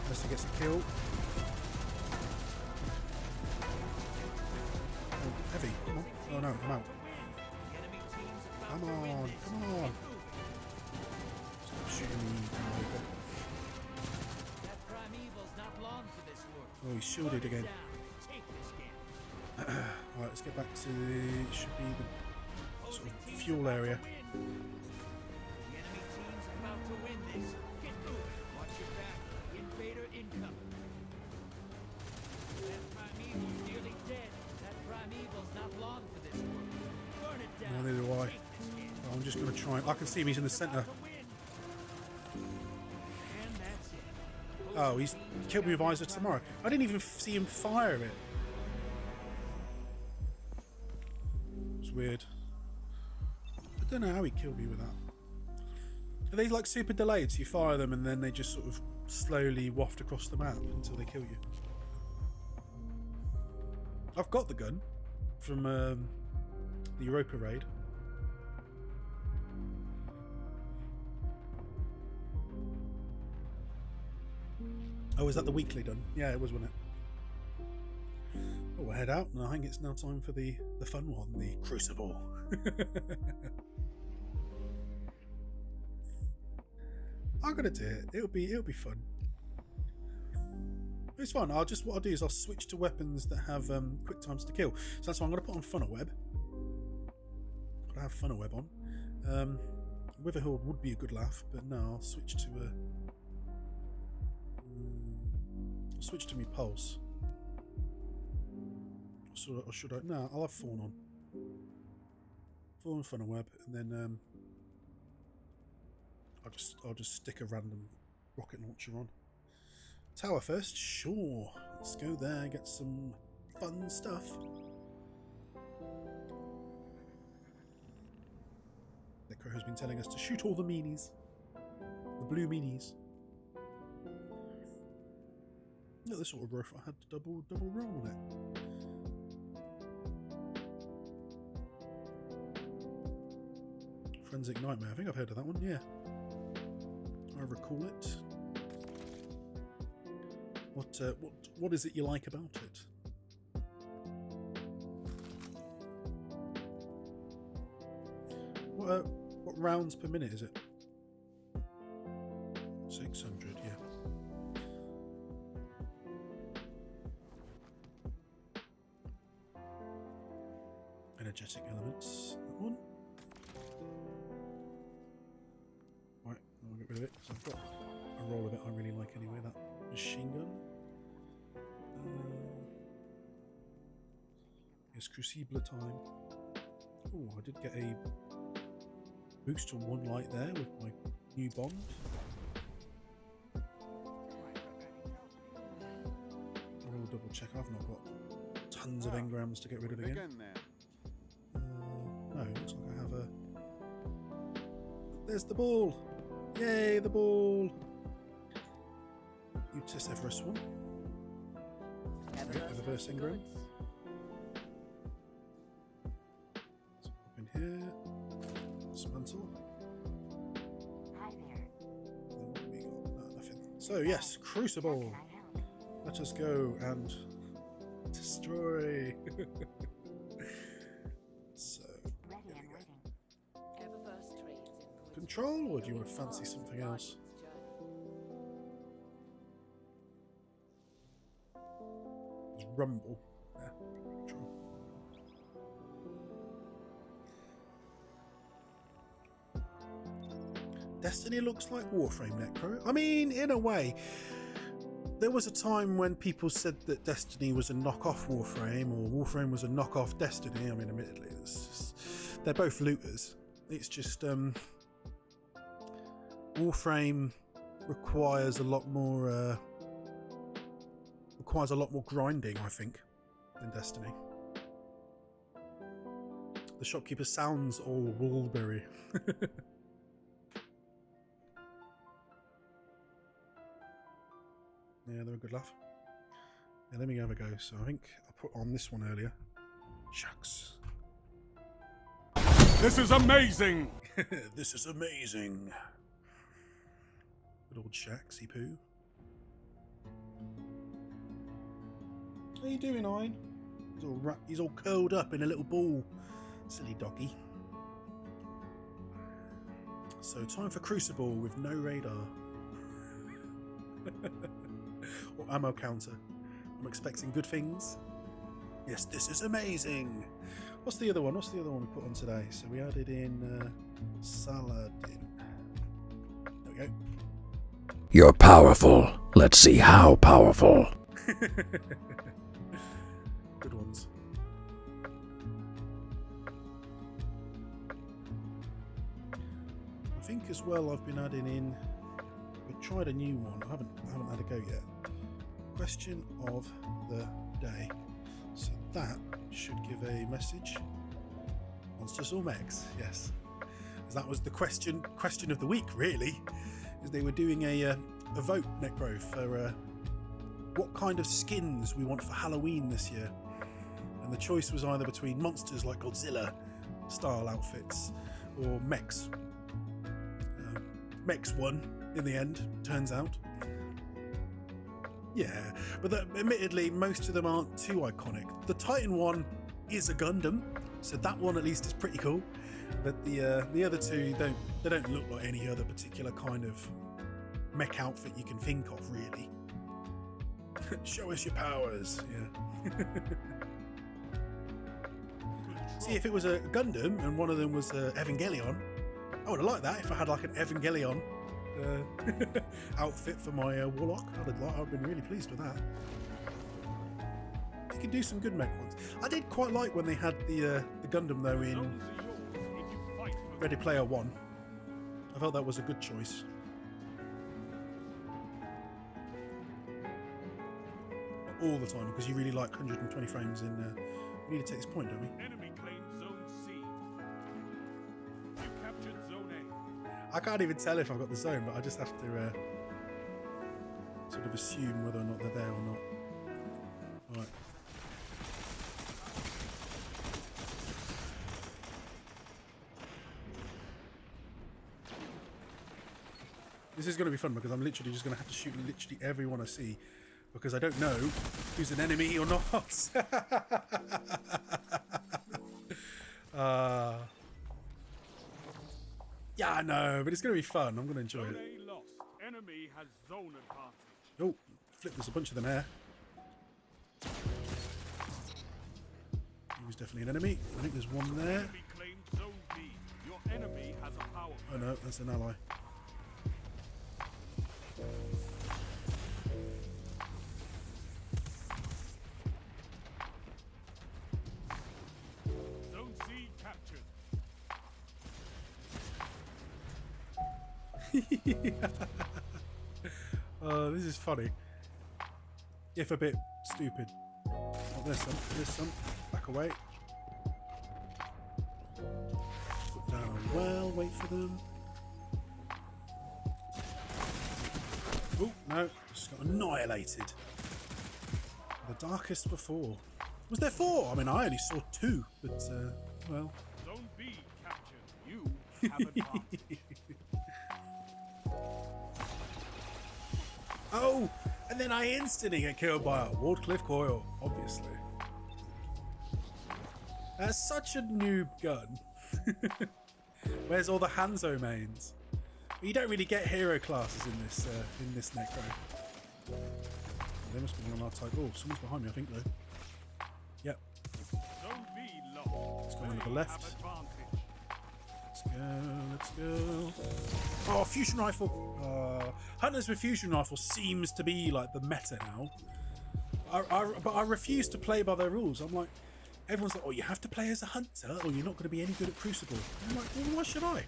[SPEAKER 1] Unless he gets a kill. Oh, heavy. Come on. Oh no, I'm out. Come on, come on. Stop shooting me. Oh, he's shielded again. Right, let's get back to the, should be the sort of fuel area. No, neither do I. I'm just going to try. I can see him. He's in the centre. Oh, he's killed me with Visor tomorrow. I didn't even see him fire it. It's weird. I don't know how he killed me with that. Are they like super delayed? So you fire them and then they just sort of slowly waft across the map until they kill you. I've got the gun from the Europa raid. Oh, was that the weekly done? Yeah, it was, wasn't it? Oh, we'll head out, and I think it's now time for the fun one, the Crucible. I'm gonna do it. It'll be fun. It's fun. What I'll do is I'll switch to weapons that have quick times to kill. So that's why I'm gonna put on Funnel Web. Gotta have Funnel Web on. Witherhill would be a good laugh, but no, I'll switch to a. Switch to me Pulse. Or should I? No, I'll have Fawn on. Fawn and Funnel Web, and then I'll just stick a random rocket launcher on. Tower first, sure. Let's go there, get some fun stuff. The crow has been telling us to shoot all the meanies, the blue meanies. Look, this sort of roof I had double roll on it. Forensic Nightmare, I think I've heard of that one, yeah. I recall it. What is it you like about it? What rounds per minute is it? 600, yeah. Energetic elements. That one. Right, I'll get rid of it because I've got a roll of it I really like anyway. That machine gun. It's Crucible time. Oh, I did get a boost on one light there with my new bond. I'll double check. I've not got tons of engrams to get rid of again. No, looks like I have a. There's the ball! Yay, the ball! Utis Everest one. With a reverse engram. Let's pop in here. Spantle.
[SPEAKER 12] Hi there.
[SPEAKER 1] Then what have we got? No, nothing. So, yes, Crucible. Let us go and destroy. So, here we go. Control, or do you want to fancy something else? There's Rumble. Yeah, control. Destiny looks like Warframe Necro. I mean, in a way, there was a time when people said that Destiny was a knockoff Warframe, or Warframe was a knockoff Destiny. I mean, admittedly, they're both looters. It's just Warframe requires a lot more grinding, I think, than Destiny. The shopkeeper sounds all Woolberry. Yeah, they're a good laugh. Yeah, let me have a go. So I think I put on this one earlier. Shucks.
[SPEAKER 3] This is amazing!
[SPEAKER 1] This is amazing. Good old Shaxy Poo. How you doing, Ian? He's all curled up in a little ball. Silly doggy. So time for Crucible with no radar. Or ammo counter. I'm expecting good things. Yes, this is amazing. What's the other one? What's the other one we put on today? So we added in Saladin. There we go.
[SPEAKER 12] You're powerful. Let's see how powerful.
[SPEAKER 1] Good ones. I think as well I've been adding in, we've tried a new one. I haven't had a go yet. Question of the day. So that should give a message. Monsters or mechs? Yes. As that was the question of the week, really. Is they were doing a vote, Necro, for what kind of skins we want for Halloween this year. And the choice was either between monsters like Godzilla style outfits or mechs. Mechs won in the end, turns out. Yeah, but admittedly, most of them aren't too iconic. The Titan one is a Gundam, so that one at least is pretty cool. But the other two don't look like any other particular kind of mech outfit you can think of, really. Show us your powers, yeah. See, if it was a Gundam and one of them was Evangelion, I would have liked that if I had like an Evangelion outfit for my Warlock. I'd have been really pleased with that. You could do some good mech ones. I did quite like when they had the Gundam though in Ready Player One. I felt that was a good choice. Not all the time, because you really like 120 frames in. We need to take this point, don't we?
[SPEAKER 3] Enemy claims Zone C. You captured Zone A.
[SPEAKER 1] I can't even tell if I've got the zone, but I just have to sort of assume whether or not they're there or not. Alright. This is going to be fun because I'm literally just going to have to shoot literally everyone I see because I don't know who's an enemy or not. Yeah, I know, but it's going to be fun. I'm going to enjoy it.
[SPEAKER 3] Lost. Enemy has zone advantage.
[SPEAKER 1] Oh, flip, there's a bunch of them here. He was definitely an enemy. I think there's one there.
[SPEAKER 3] Enemy claims Zone B. Your enemy has a power.
[SPEAKER 1] Oh no, that's an ally.
[SPEAKER 3] Zone C captured.
[SPEAKER 1] This is funny. If a bit stupid. Oh, there's some. Back away. Put down a well, wait for them. Oh, no, just got annihilated. The darkest before. Was there 4? I mean, I only saw 2, but, well.
[SPEAKER 3] Zone B captured. You have advantage.
[SPEAKER 1] Oh, and then I instantly get killed by a Wardcliffe coil, obviously. That's such a noob gun. Where's all the Hanzo mains? You don't really get hero classes in this Necro. They must be on our type. Oh, someone's behind me, I think, though. Yep.
[SPEAKER 3] Zone B lost.
[SPEAKER 1] Let's go on to the left. Let's Let's go. Oh, fusion rifle. Hunters with fusion rifle seems to be like the meta now. But I refuse to play by their rules. I'm like, everyone's like, oh, you have to play as a hunter or you're not going to be any good at Crucible. I'm like, well, why should I?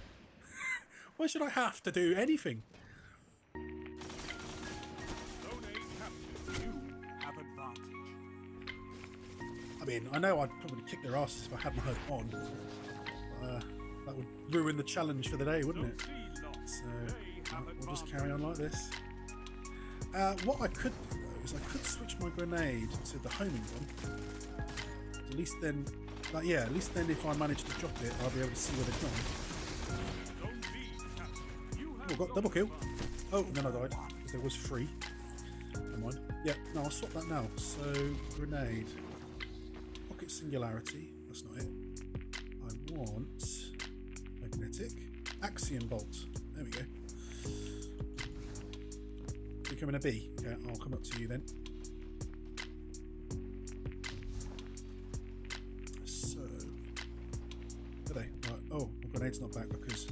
[SPEAKER 1] Why should I have to do anything? I mean, I know I'd probably kick their asses if I had my HUD on. That would ruin the challenge for the day, wouldn't it? So we'll just carry on like this. What I could do though is I could switch my grenade to the homing gun. At least then, at least then if I manage to drop it, I'll be able to see where they've gone. Oh, got double kill. Oh, and then I died because there was 3. Never mind. Yeah, no, I'll swap that now. So grenade. Pocket singularity. That's not it. I want magnetic axion bolt. There we go. Becoming a B. Okay, I'll come up to you then. So, are they? Right. Oh, my grenade's not back because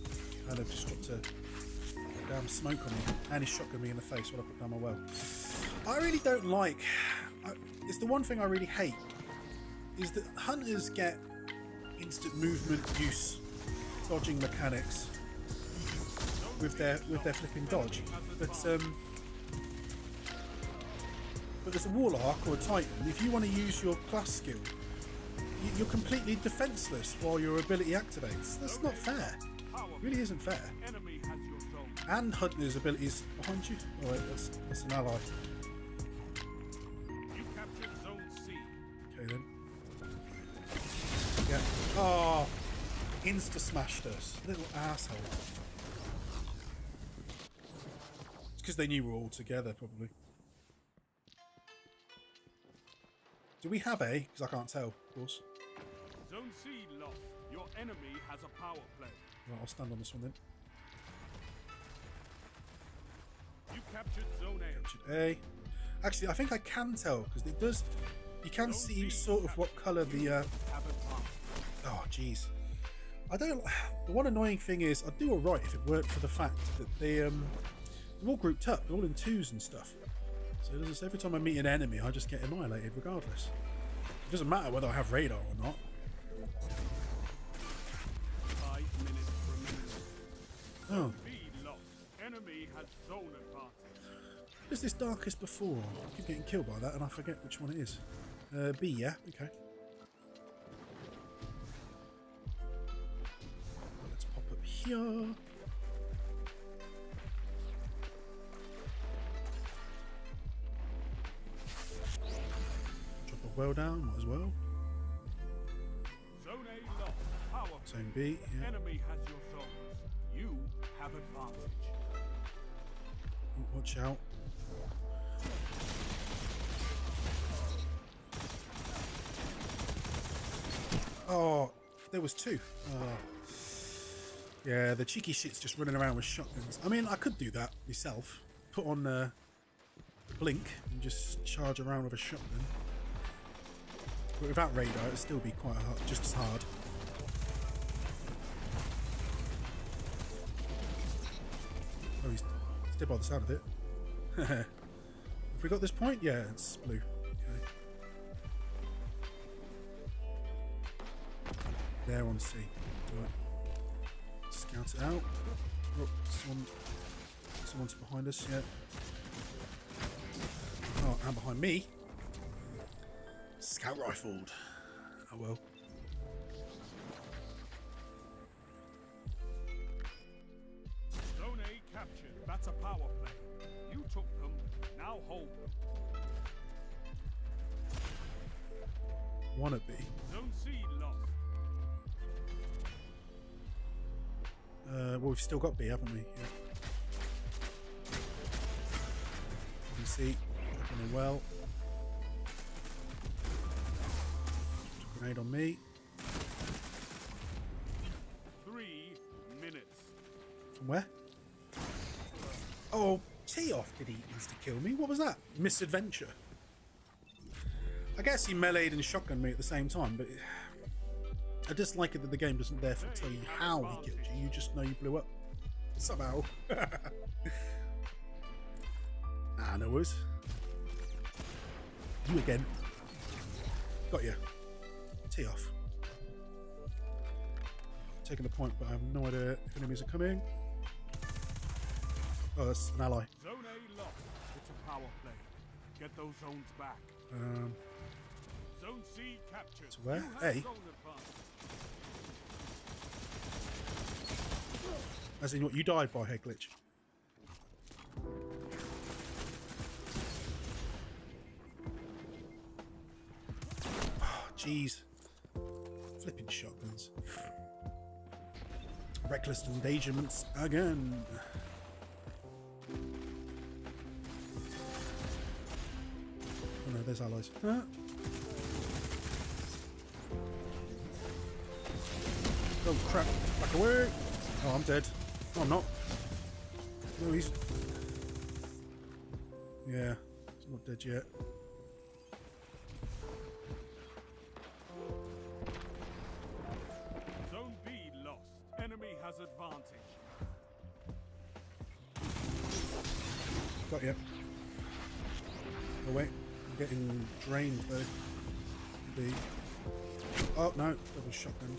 [SPEAKER 1] I've just dropped a damn smoke on me and he shotgunned me in the face while I put down my well. I really don't like. It's the one thing I really hate is that hunters get instant movement use dodging mechanics with their flipping dodge, but there's a warlock or a titan. If you want to use your class skill, you're completely defenseless while your ability activates. That's not fair. It really isn't fair. And hunter's abilities behind you. Oh wait, that's an ally. Okay then. Yeah. Oh, insta smashed us, little asshole. It's because they knew we were all together, probably. Do we have A? Because I can't tell, of course.
[SPEAKER 3] Zone C lost. Your enemy has a power play.
[SPEAKER 1] Right, I'll stand on this one then.
[SPEAKER 3] You captured Zone A.
[SPEAKER 1] Captured A. Actually, I think I can tell because it does. You can see sort of what colour the. Oh, jeez. I don't. The one annoying thing is, I'd do alright if it weren't for the fact that they're all grouped up, they're all in 2s and stuff. So every time I meet an enemy, I just get annihilated regardless. It doesn't matter whether I have radar or not.
[SPEAKER 3] 5 minutes remaining.
[SPEAKER 1] Oh.
[SPEAKER 3] B lost. Enemy has zone advantage.
[SPEAKER 1] What is this darkest before? I keep getting killed by that and I forget which one it is. B, yeah? Okay. Let's pop up here. Drop a well down, might as well.
[SPEAKER 3] Zone A lost. Power play.
[SPEAKER 1] Zone B, yeah.
[SPEAKER 3] Enemy has your zones. You have advantage.
[SPEAKER 1] Oh, watch out. Oh, there was 2. Yeah, the cheeky shit's just running around with shotguns. I mean, I could do that myself. Put on blink and just charge around with a shotgun. But without radar, it'd still be quite hard, just as hard. Oh, he's dead by the sound of it. Have we got this point? Yeah, it's blue. Okay. There on C. Right. Scout it out. Oh, someone's behind us, yeah. Oh, and behind me. Scout rifled. Oh well.
[SPEAKER 3] Zone A captured. That's a power play. You took them. Now hold them.
[SPEAKER 1] Wannabe.
[SPEAKER 3] Zone C lost.
[SPEAKER 1] Well, we've still got B, haven't we? Yeah. You can see, in a well. Grenade on me.
[SPEAKER 3] 3 minutes.
[SPEAKER 1] From where? Oh, T-off did he insta-kill me? What was that? Misadventure. I guess he meleeed and shotgunned me at the same time, but I dislike it that the game doesn't therefore tell you how he killed you. You just know you blew up somehow. Ah, no worries. You again. Got you. Tee off. Taking the point, but I have no idea if enemies are coming. Oh, that's an ally.
[SPEAKER 3] Zone A lost. It's a power play. Get those zones back. Zone C captured.
[SPEAKER 1] So where?
[SPEAKER 3] You have
[SPEAKER 1] A?
[SPEAKER 3] zone advantage.
[SPEAKER 1] As in what you died by, head glitch. Oh, jeez. Flipping shotguns. Reckless endangerments again. Oh no, there's allies. Huh? Oh crap, back away! Oh, I'm dead. No, I'm not. No, he's... Yeah, he's not dead yet.
[SPEAKER 3] Zone B lost. Enemy has advantage.
[SPEAKER 1] Got you. Oh wait, I'm getting drained though. B. Oh no, double shotgun.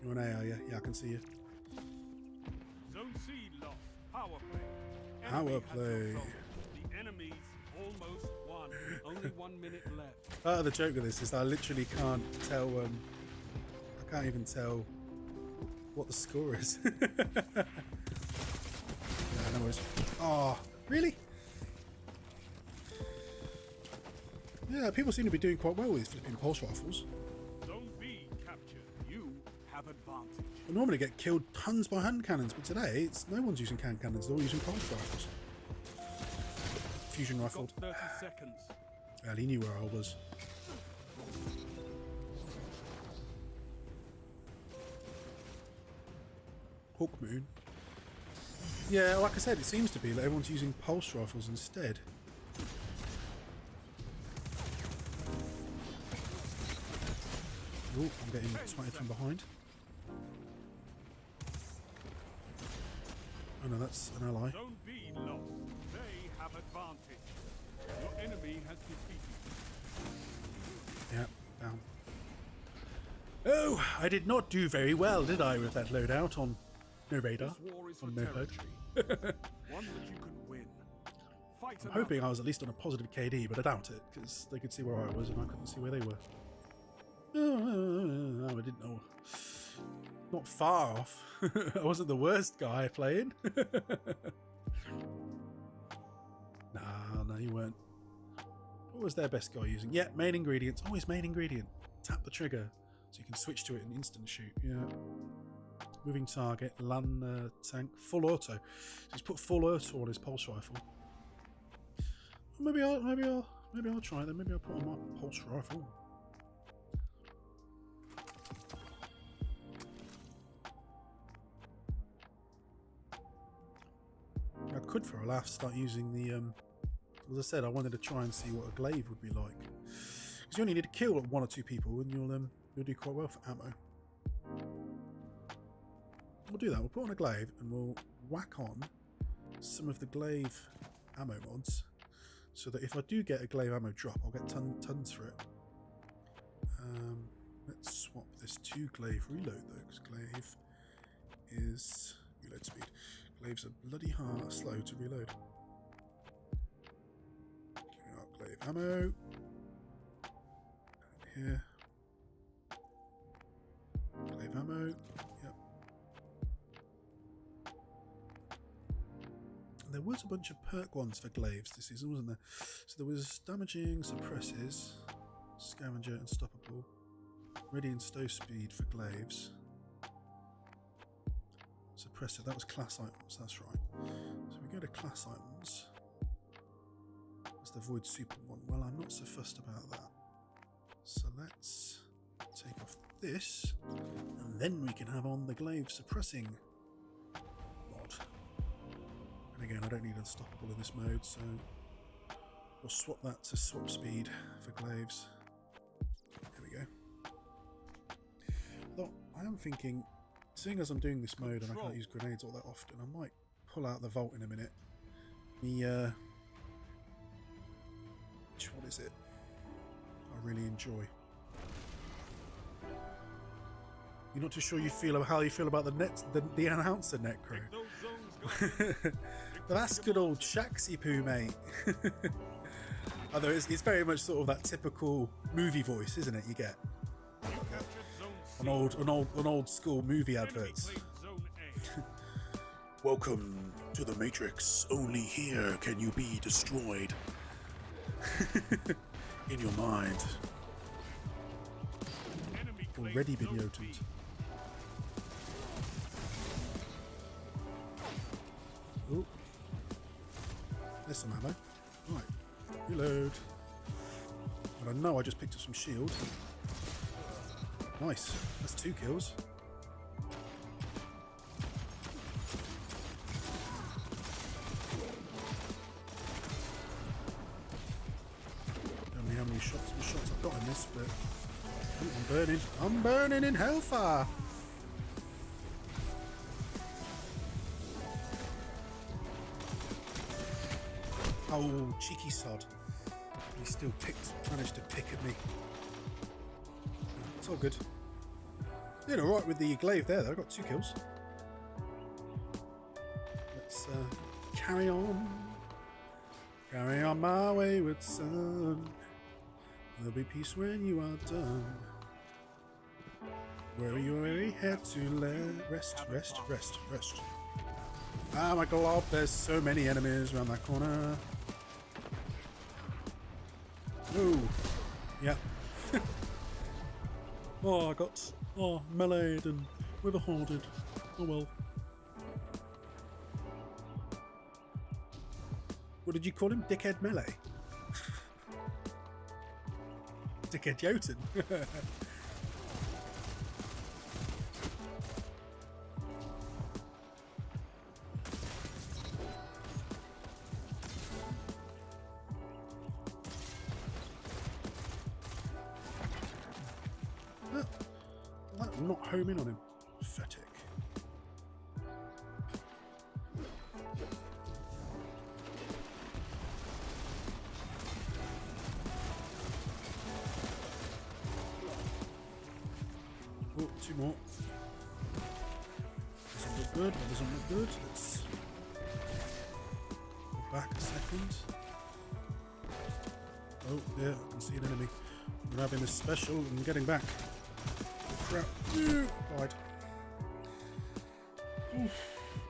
[SPEAKER 1] You're an A, are you? Yeah, I can see you.
[SPEAKER 3] Zone C lost. Power play.
[SPEAKER 1] Power
[SPEAKER 3] Enemy has
[SPEAKER 1] play.
[SPEAKER 3] your zone. The enemy's almost won. Only 1 minute left.
[SPEAKER 1] Part of the joke of this is that I literally can't tell. I can't even tell what the score is. Yeah, no worries. Oh, really? Yeah, people seem to be doing quite well with flipping pulse rifles.
[SPEAKER 3] Zone B captured. You have advantage.
[SPEAKER 1] I normally get killed tons by hand cannons, but today it's no one's using hand cannons. They're all using pulse rifles. Fusion rifled.
[SPEAKER 3] Got 30 seconds.
[SPEAKER 1] Well, he knew where I was. Hawk Moon. Yeah, like I said, it seems to be that everyone's using pulse rifles instead. Oh, I'm getting smited from behind. Oh no, that's an ally.
[SPEAKER 3] Zone B lost. They have advantage. Your enemy has defeated.
[SPEAKER 1] Yeah, down. Oh, I did not do very well, did I, with that loadout on no radar,
[SPEAKER 3] This war is for
[SPEAKER 1] on no HUD.
[SPEAKER 3] territory. One that you can win. Fight
[SPEAKER 1] I'm hoping I was at least on a positive KD, but I doubt it, because they could see where I was and I couldn't see where they were. Oh, I didn't know. Not far off. I wasn't the worst guy playing. No, you weren't. What was their best guy using? Yeah, main ingredients. Always main ingredient. Tap the trigger so you can switch to it and instant shoot. Yeah. Moving target, land tank, full auto. So he's put full auto on his pulse rifle. Maybe I'll try that. Maybe I'll put on my pulse rifle. I could, for a laugh, start using the. As I said, I wanted to try and see what a glaive would be like. Because you only need to kill 1 or 2 people, and you'll do quite well for ammo. We'll do that. We'll put on a glaive, and we'll whack on some of the glaive ammo mods, so that if I do get a glaive ammo drop, I'll get tons for it. Let's swap this to glaive reload though, because glaive is reload speed. Glaives are bloody hard, slow to reload. Glaive ammo. Here. Glaive ammo. Yep. And there was a bunch of perk ones for glaives this season, wasn't there? So there was damaging, suppresses, scavenger, unstoppable, ready and stow speed for glaives. Suppressor, that was class items, that's right. So we go to class items. That's the void super one. Well, I'm not so fussed about that. So let's take off this, and then we can have on the glaive suppressing mod. And again, I don't need unstoppable in this mode, so we'll swap that to swap speed for glaives. There we go. Though I am thinking, seeing as I'm doing this mode and I can't use grenades all that often, I might pull out the vault in a minute. What is it? I really enjoy. You're not too sure how you feel about the announcer net crew. But that's good old Shaxi Poo, mate. Although it's very much sort of that typical movie voice, isn't it? You get on old school movie adverts. Welcome to the Matrix. Only here can you be destroyed. In your mind. Already been Jotun. Oh. There's some ammo. Right. Reload. And I know I just picked up some shield. Nice. That's 2 kills. Don't know how many shots I've got in this, but ooh, I'm burning. I'm burning in hellfire. Oh, cheeky sod. He still managed to pick at me. It's all good. Doing alright with the glaive there though, I got 2 kills. Let's carry on. Carry on my wayward son. There'll be peace when you are done. Where your weary head to rest. Ah, my god, there's so many enemies around that corner. Ooh, yeah. Oh, I got meleeed and wither-hoarded. Oh well. What did you call him? Dickhead Melee? Dickhead Jotun? I'm not homing on him. Pathetic. Oh, 2 more. Doesn't look good. That doesn't look good. Let's go back a second. Oh, yeah, I can see an enemy. I'm having a special and getting back. Crap. Died. Oof.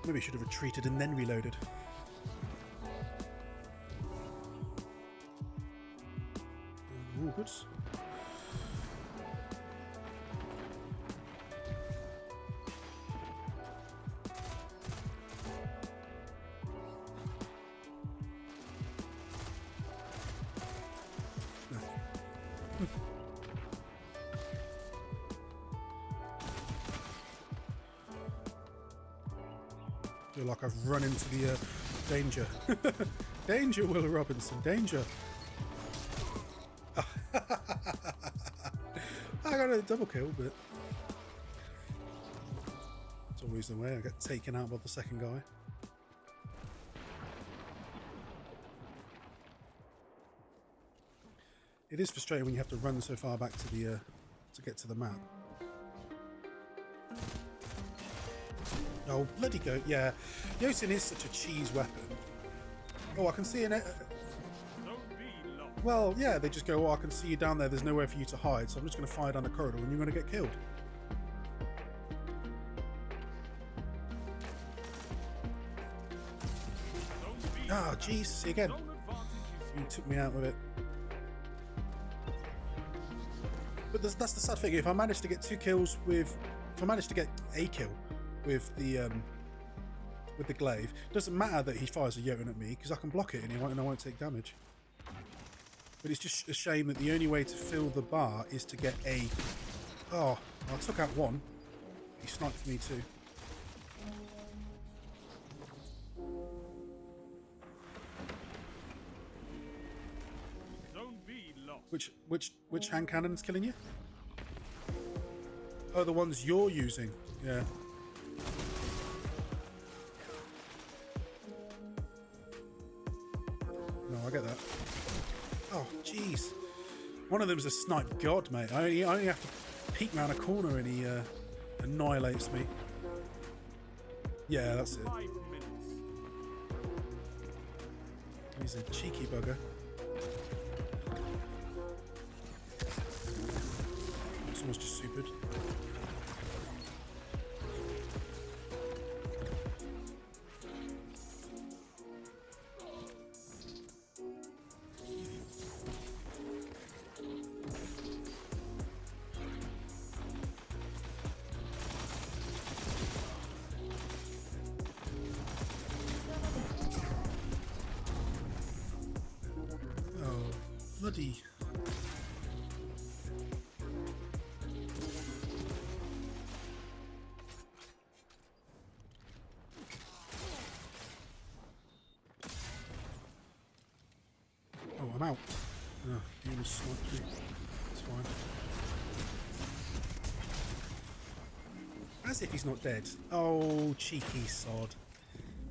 [SPEAKER 1] Maybe I should have retreated and then reloaded. Oh, good. Feel like I've run into the danger. Danger, Will Robinson, danger. I got a double kill, but it's always the way. I get taken out by the second guy. It is frustrating when you have to run so far back to the to get to the map. Oh, bloody goat, yeah. Jotun is such a cheese weapon. Oh, I can see an... Well, yeah, they just go, oh, I can see you down there, there's nowhere for you to hide, so I'm just going to fire down the corridor and you're going to get killed. Ah, jeez, see again. You took me out with it. But that's the sad thing, if I manage to get 2 kills with... If I manage to get a kill with the glaive, it doesn't matter that he fires a Jotun at me because I can block it and I won't take damage. But it's just a shame that the only way to fill the bar is to get a... Oh, I took out 1. He sniped me too. Which hand cannon's killing you? Oh, the ones you're using. Yeah. No, I get that. Oh, jeez. One of them's a snipe god, mate. I only have to peek round a corner and he annihilates me. Yeah, that's it.
[SPEAKER 3] 5 minutes.
[SPEAKER 1] He's a cheeky bugger. Someone's just supered. Oh, bloody. Oh, I'm out. Oh, he was sniped me. It's fine. As if he's not dead. Oh, cheeky sod.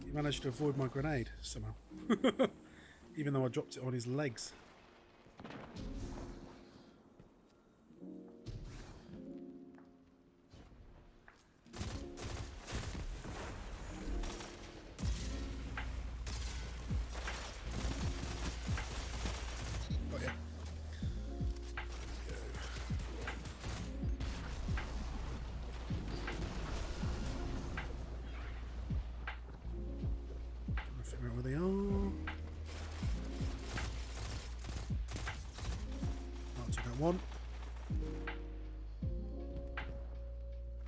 [SPEAKER 1] He managed to avoid my grenade somehow. Even though I dropped it on his legs. Oh yeah. Trying to figure out where they are. Oh, took out one.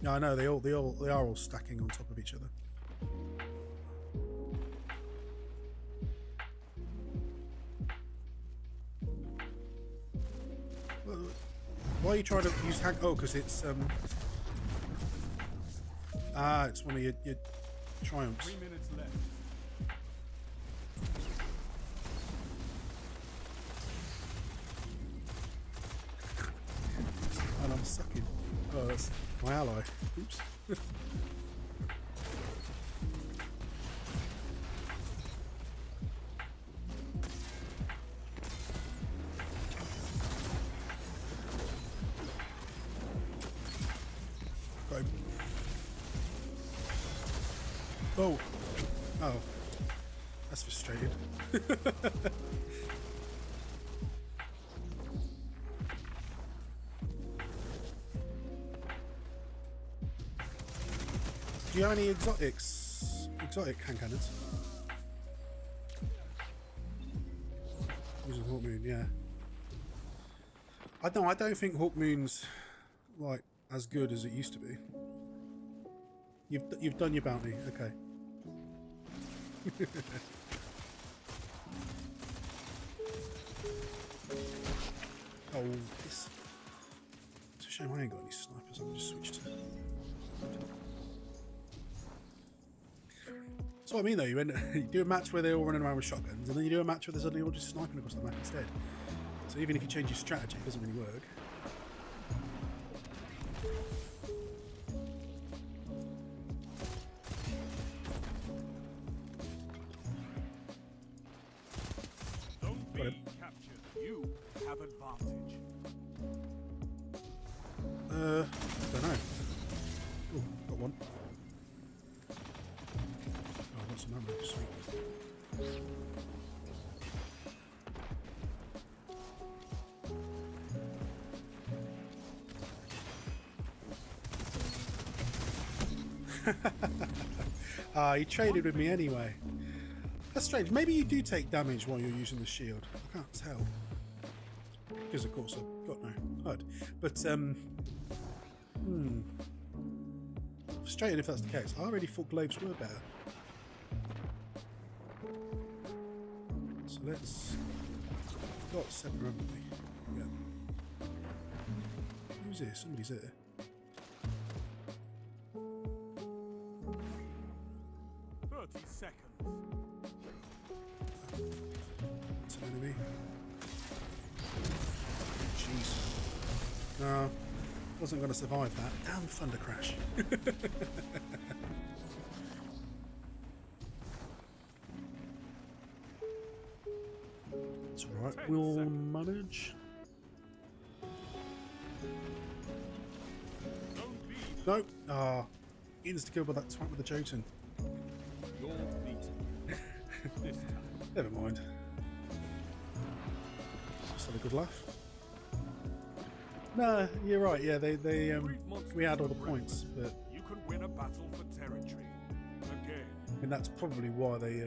[SPEAKER 1] No, I know they are all stacking on top of each other. Why are you trying to use hack? Oh, because it's it's one of your triumphs.
[SPEAKER 3] 3 minutes left.
[SPEAKER 1] And I'm sucking. Oh, that's my ally. Oops. Got him. Oh. Oh. That's frustrating. Do you have any exotic hand cannons? Using Hawk Moon, yeah. I don't think Hawk Moon's like as good as it used to be. You've done your bounty, okay. Oh, this. It's a shame I ain't got any snipers. I can just switch to. That's what I mean, though. You do a match where they're all running around with shotguns, and then you do a match where they're suddenly all just sniping across the map instead. So even if you change your strategy, it doesn't really work.
[SPEAKER 3] Don't be captured. You have advantage.
[SPEAKER 1] I don't know. Oh, got one. Oh, got some ammo. Sweet. He traded with me anyway. That's strange. Maybe you do take damage while you're using the shield. I can't tell. Because of course I've got no HUD. But frustrating if that's the case. I already thought glaives were better. So let's got center, haven't we? Yeah. Who's here? Somebody's here. It's an enemy. jeez. No, wasn't going to survive that. Damn thunder crash. It's alright, we'll manage. No! Ah, insta-kill by that twat with the Jotun.
[SPEAKER 3] You're beaten. This time.
[SPEAKER 1] Never mind. Just had a good laugh. No, you're right. Yeah, we had all the points, but
[SPEAKER 3] You can win a battle for territory. Again.
[SPEAKER 1] and that's probably why they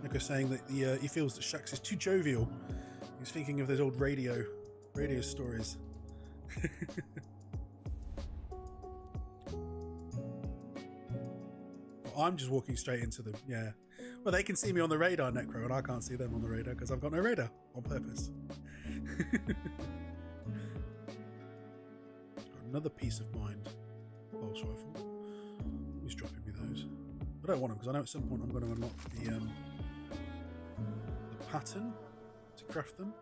[SPEAKER 1] like I was saying that he feels that Shax is too jovial. He's thinking of those old radio stories. I'm just walking straight into them. Yeah. Well, they can see me on the radar, Necro, and I can't see them on the radar because I've got no radar on purpose. Got another piece of mind. Pulse rifle. Who's dropping me those? I don't want them because I know at some point I'm going to unlock the pattern to craft them.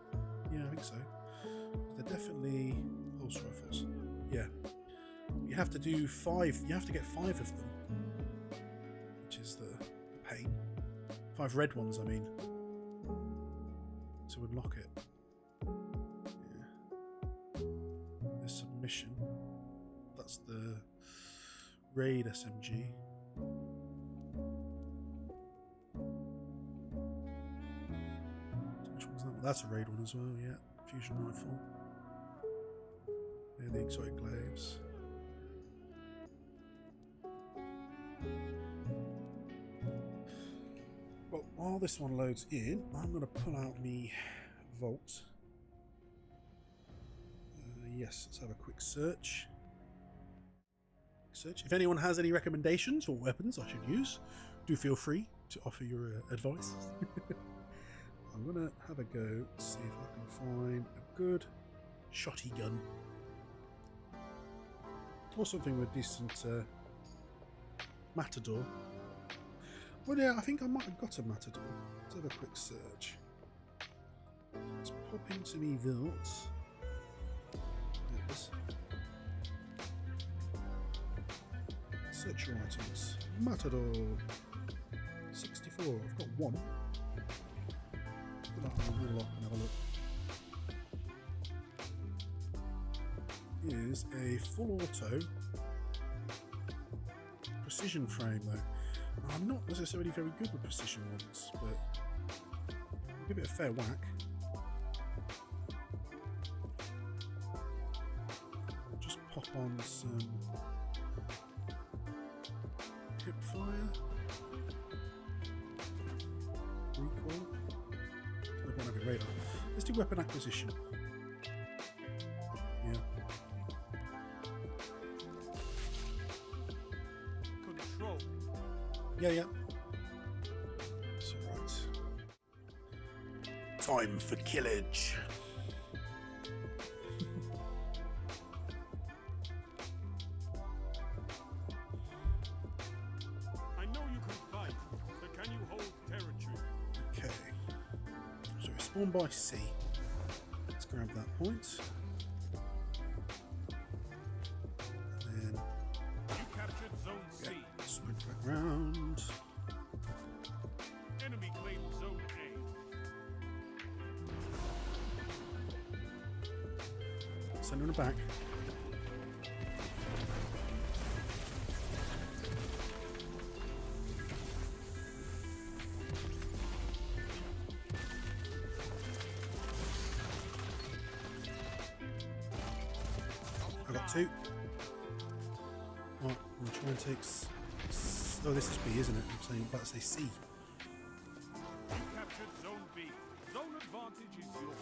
[SPEAKER 1] Yeah, I think so. They're definitely pulse rifles. Yeah. You have to do 5. You have to get 5 of them. Which is the pain. 5 red ones, I mean. To unlock it. Yeah. The submission. That's the raid SMG. Which one's that? That's a raid one as well, yeah. Fusion rifle. They're the exotic glaives. Well, while this one loads in, I'm going to pull out me vault. Yes, let's have a quick search. If anyone has any recommendations for weapons I should use, do feel free to offer your advice. I'm going to have a go to see if I can find a good shotty gun. Or something with decent matador. Well, yeah, I think I might have got a matador. Let's have a quick search. Let's pop into me vault. There it is. Search your items. Matador. 64. I've got one. Put that on the wall up and have a look. Is a full auto precision frame though. I'm not necessarily very good with precision ones, but I'll give it a fair whack. I'll just pop on some hip fire, recoil. I don't have a radar. Let's do weapon acquisition. Yeah.
[SPEAKER 3] Control.
[SPEAKER 1] Yeah. It's alright. Time for killage.
[SPEAKER 3] I know you can fight, but can you hold territory?
[SPEAKER 1] Okay. So we spawn by C. Let's grab that point. And then
[SPEAKER 3] You captured Zone C.
[SPEAKER 1] sprint back round.
[SPEAKER 3] Enemy claimed Zone A.
[SPEAKER 1] Send her back. I got 2. Right, I'm trying to take. Oh, this is B, isn't it? I'm saying, about to say C.
[SPEAKER 3] You captured Zone B. Zone advantage is yours.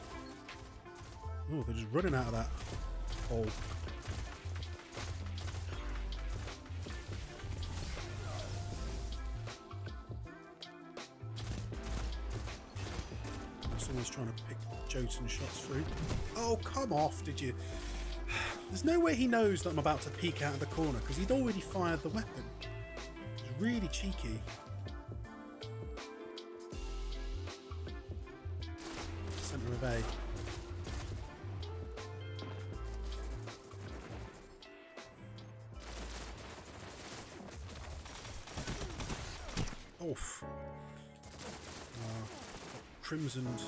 [SPEAKER 1] Oh, they're just running out of that hole. Someone's trying to pick Jotun shots through. Oh, come off, did you? There's no way he knows that I'm about to peek out of the corner because he'd already fired the weapon. He's really cheeky. Centre of A. Oof. Crimsoned.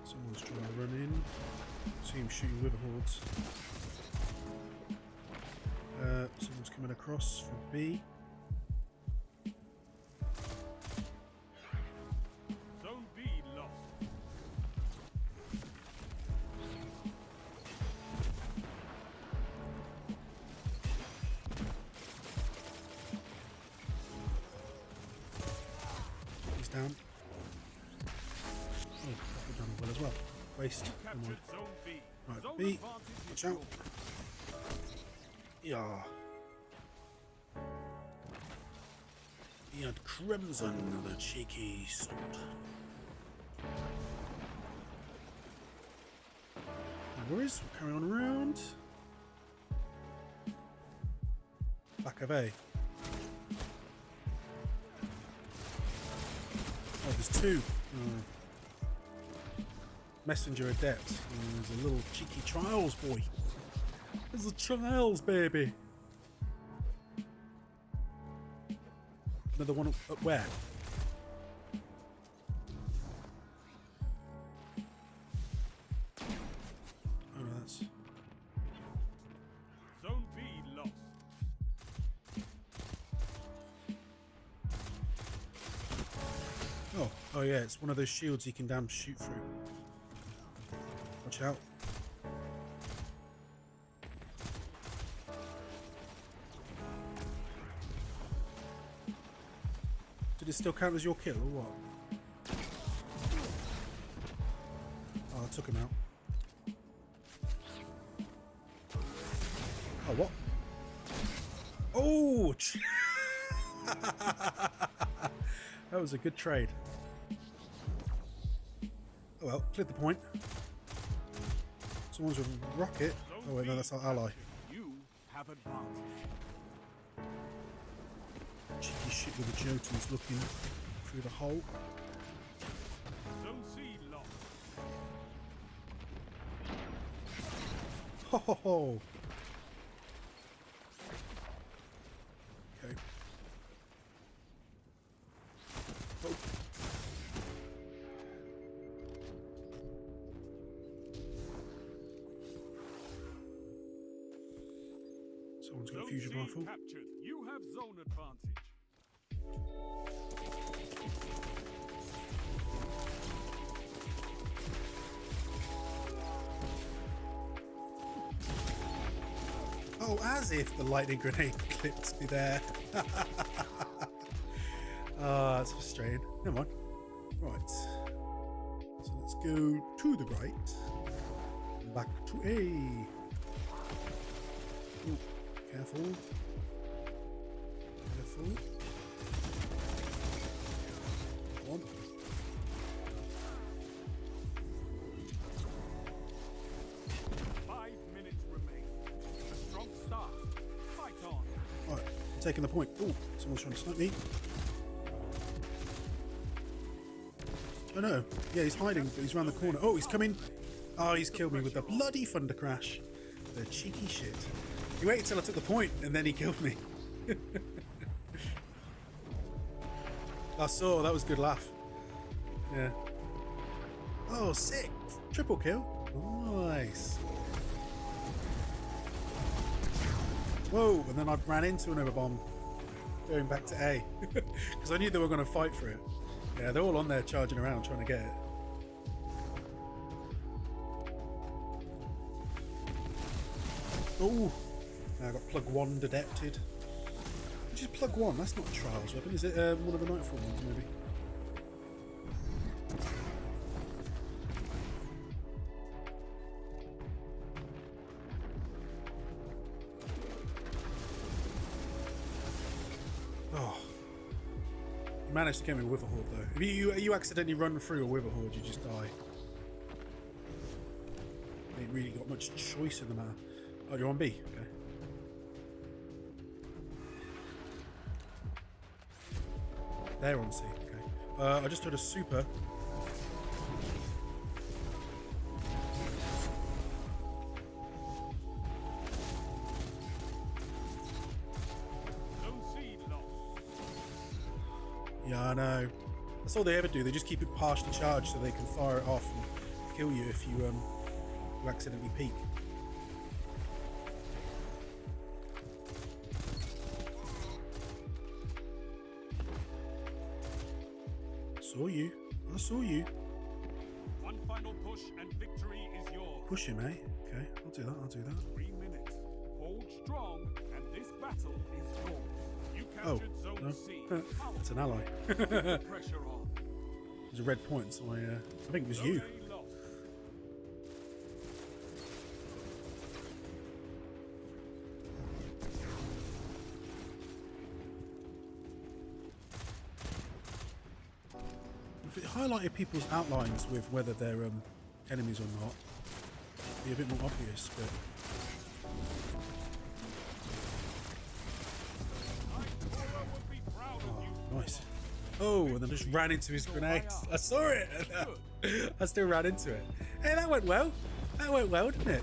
[SPEAKER 1] Someone's trying to run in. See him shooting witherhordes. Someone's coming across from B.
[SPEAKER 3] Zone B lost.
[SPEAKER 1] He's down. Oh, we've done well as well. Waste.
[SPEAKER 3] You captured Zone B.
[SPEAKER 1] Right,
[SPEAKER 3] Zone
[SPEAKER 1] B.
[SPEAKER 3] advantage
[SPEAKER 1] Watch
[SPEAKER 3] is
[SPEAKER 1] out.
[SPEAKER 3] yours.
[SPEAKER 1] Yeah. He had Crimson, the cheeky sword. No worries, we'll carry on around. Back of A. Oh, there's two. Messenger Adept. There's a little cheeky Trials boy. There's a Trials baby. Another one up where? Oh no, that's...
[SPEAKER 3] Zone B lost.
[SPEAKER 1] Oh yeah, it's one of those shields you can damn shoot through. Watch out. Did it still count as your kill or what? Oh, I took him out. Oh, what? Oh! That was a good trade. Oh well, cleared the point. Someone's a rocket. Oh wait, no, that's our ally.
[SPEAKER 3] You have advantage.
[SPEAKER 1] Cheeky shit with the Jotuns looking through the hole.
[SPEAKER 3] Zone C lost.
[SPEAKER 1] Ho ho ho! Okay. Oh. Someone's got a fusion
[SPEAKER 3] Zone C
[SPEAKER 1] rifle.
[SPEAKER 3] captured. You have zone advantage.
[SPEAKER 1] Oh, as if the lightning grenade clips me there. Ah, that's frustrating. Never mind. Right. So let's go to the right. Back to A. Ooh, careful. Careful. One. Alright, I'm taking the point. Oh, someone's trying to snipe me. Oh no. Yeah, he's hiding, but he's around the corner. Oh, he's coming. Oh, he's killed me with the bloody thunder crash. The cheeky shit. He waited till I took the point and then he killed me. I saw, that was a good laugh. Yeah. Oh, sick. Triple kill. Nice. Whoa, and then I ran into another bomb going back to A because I knew they were going to fight for it. Yeah, they're all on there charging around trying to get it. Oh, I got plug one adapted. Which is plug one? That's not a trials weapon, is it? One of the Nightfall ones, maybe. Oh, you managed to get me a witherhorde though. If you accidentally run through a witherhorde, you just die. ain't really got much choice in the matter. Oh, you're on B? Okay. They're on C, okay. I just did a super. Yeah, I know. That's all they ever do. They just keep it partially charged so they can fire it off and kill you if you accidentally peek. Saw you. I saw you.
[SPEAKER 3] One final push and victory is yours.
[SPEAKER 1] Push him, eh? Okay, I'll do that. I'll do that.
[SPEAKER 3] 3 minutes. Hold strong, and this battle is yours. You captured Zone
[SPEAKER 1] no.
[SPEAKER 3] C.
[SPEAKER 1] That's an ally.
[SPEAKER 3] Pressure on.
[SPEAKER 1] There's a red point, so I think it was you. If it highlighted people's outlines with whether they're enemies or not, it'd be a bit more obvious, but... Oh, nice. Oh, and then just ran into his grenades. I saw it! I still ran into it. Hey, that went well. That went well, didn't it?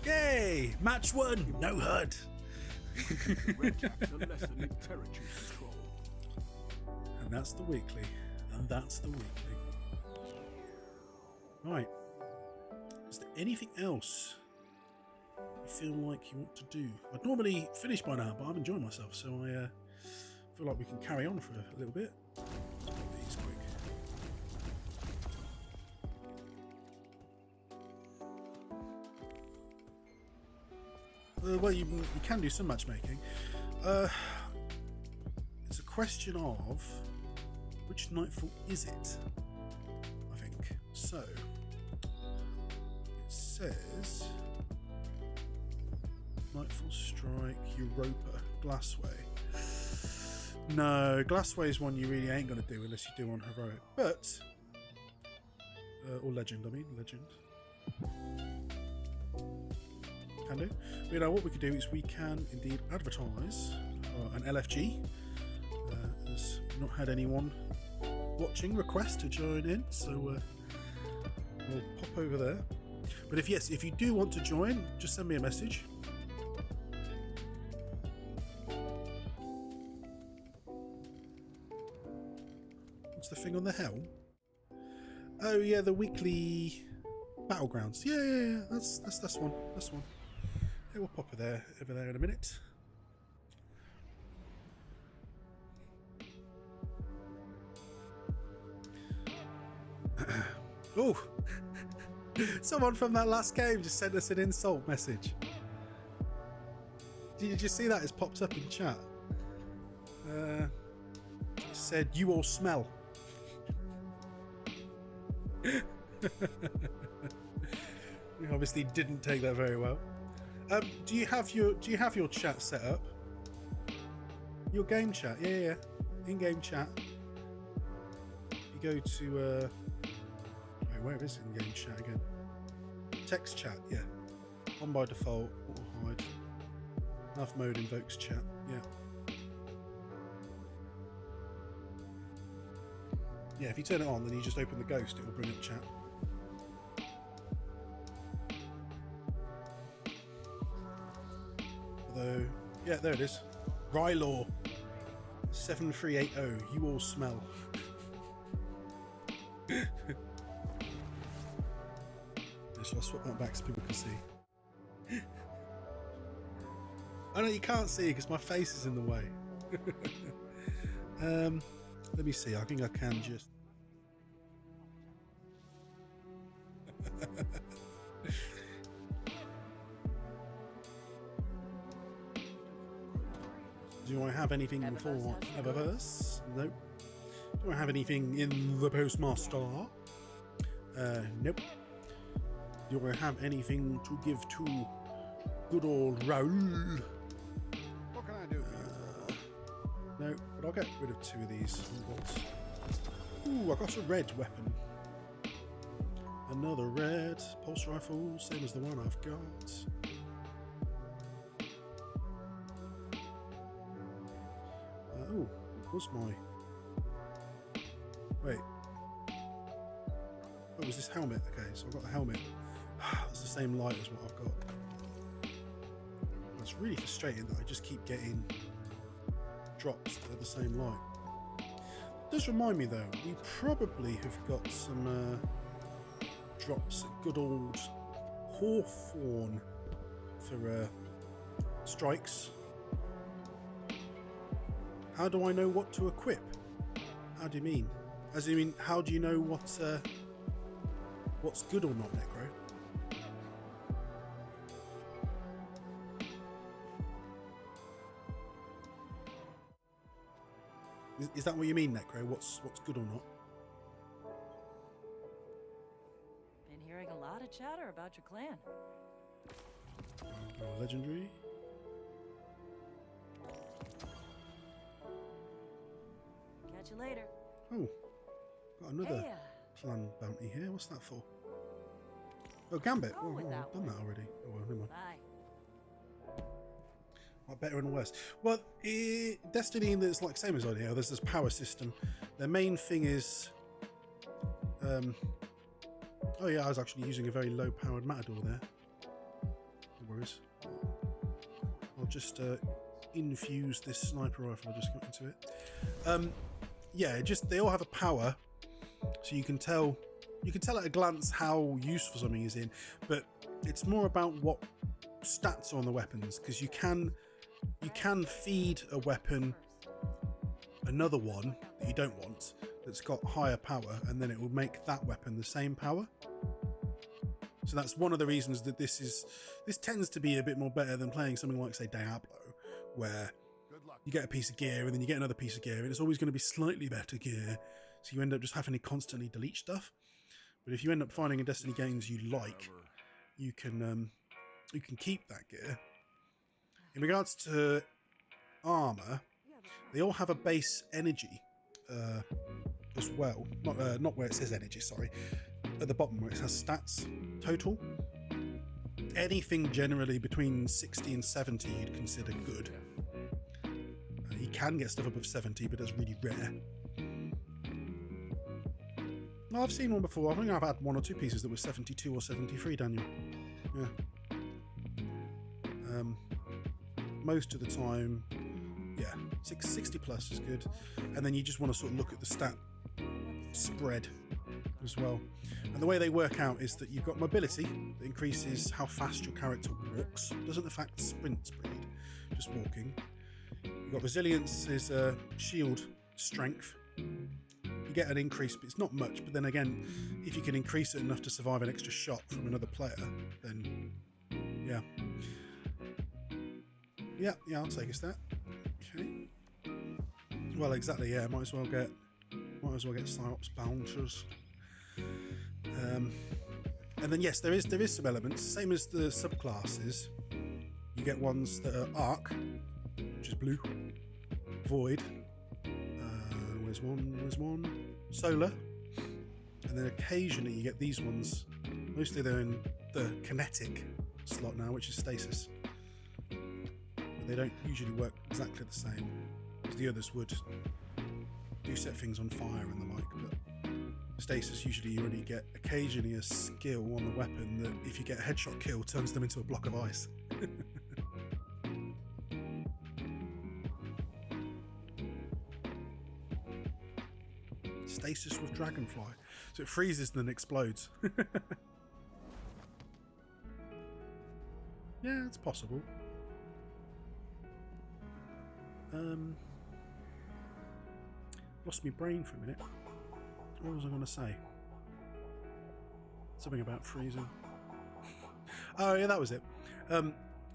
[SPEAKER 1] Yay! Match 1! No HUD! And that's the weekly. And that's the weekly. Right. Is there anything else you feel like you want to do? I'd normally finish by now, but I'm enjoying myself, so I feel like we can carry on for a little bit. Let's make these quick. Well, you can do some matchmaking. It's a question of which Nightfall is it? I think so. It says Nightfall Strike, Europa, Glassway. No, Glassway is one you really ain't gonna do unless you do on heroic, but or legend. I mean legend. Can do. But, you know what we could do is we can indeed advertise an LFG. Has not had anyone watching request to join in, so we'll pop over there. But if you do want to join, just send me a message. What's the thing on the helm? Oh yeah, the weekly battlegrounds. Yeah. That's one. That's one. Yeah, we'll pop over there in a minute. Oh, someone from that last game just sent us an insult message. Did you see that? It's popped up in chat. It said, "You all smell." You obviously didn't take that very well. Do you have your chat set up? Your game chat? Yeah. In-game chat. You go to where is in-game chat again? Text chat, yeah. On by default, auto hide. Nav mode invokes chat, yeah. Yeah, if you turn it on, then you just open the ghost, it will bring up chat. Although, yeah, there it is. Rylaw 7380. You all smell. Shall I swap that back so people can see? I know you can't see because my face is in the way. Let me see. I think I can just. Do I have anything for Eververse? Nope. Do I have anything in the Postmaster? Nope. Do I have anything to give to good old Raoul?
[SPEAKER 3] What can I do?
[SPEAKER 1] No, but I'll get rid of 2 of these. Ooh, I got a red weapon. Another red pulse rifle, same as the one I've got. Oh, it was my... Wait. Oh, it was this helmet? Okay, so I've got the helmet. It's the same light as what I've got. It's really frustrating that I just keep getting drops that are the same light. It does remind me though, we probably have got some drops at good old Hawthorne for strikes. How do I know what to equip? How do you mean? As in, how do you know what's good or not, Necro? Is that what you mean, Necro? What's good or not?
[SPEAKER 5] Been hearing a lot of chatter about your clan.
[SPEAKER 1] Legendary.
[SPEAKER 5] Catch you later.
[SPEAKER 1] Oh, got another
[SPEAKER 5] Hey,
[SPEAKER 1] plan bounty here. What's that for? Oh, Gambit.
[SPEAKER 5] Go
[SPEAKER 1] Oh,
[SPEAKER 5] with
[SPEAKER 1] I've
[SPEAKER 5] that
[SPEAKER 1] done
[SPEAKER 5] one.
[SPEAKER 1] that already. Oh, well, never mind.
[SPEAKER 5] Bye.
[SPEAKER 1] What, better and worse? Well, Destiny, there's like same as IDO. There's this power system. Their main thing is, oh yeah, I was actually using a very low-powered Matador there. No worries. I'll just infuse this sniper rifle I just got into it. Yeah, just they all have a power, so you can tell at a glance how useful something is in, but it's more about what stats are on the weapons, because you can feed a weapon another one that you don't want that's got higher power, and then it will make that weapon the same power. So that's one of the reasons that this tends to be a bit more better than playing something like, say, Diablo, where you get a piece of gear and then you get another piece of gear, and it's always going to be slightly better gear, so you end up just having to constantly delete stuff. But if you end up finding in Destiny games you like, you can keep that gear. In regards to armor, they all have a base energy as well. Not where it says energy, sorry. At the bottom where it has stats total. Anything generally between 60 and 70 you'd consider good. You can get stuff above 70, but it's really rare. No, I've seen one before. I think I've had one or two pieces that were 72 or 73, Daniel. Yeah. Most of the time, yeah, 60 plus is good. And then you just want to sort of look at the stat spread as well. And the way they work out is that you've got mobility that increases how fast your character walks. Doesn't affect sprint speed, just walking. You've got resilience is shield strength. You get an increase, but it's not much. But then again, if you can increase it enough to survive an extra shot from another player, then yeah. Yeah, I'll take a stat. Okay. Well, exactly. Yeah, might as well get Psyops Bouncers. And then yes, there is some elements, same as the subclasses. You get ones that are Arc, which is blue, Void. Where's one? Solar. And then occasionally you get these ones. Mostly they're in the kinetic slot now, which is Stasis. They don't usually work exactly the same as the others would. Do set things on fire and the like, but Stasis usually you only get occasionally a skill on the weapon that if you get a headshot kill turns them into a block of ice. Stasis with Dragonfly, so it freezes and then explodes. Yeah, it's possible. Lost my brain for a minute. What was I going to say? Something about freezing. Oh yeah, that was it.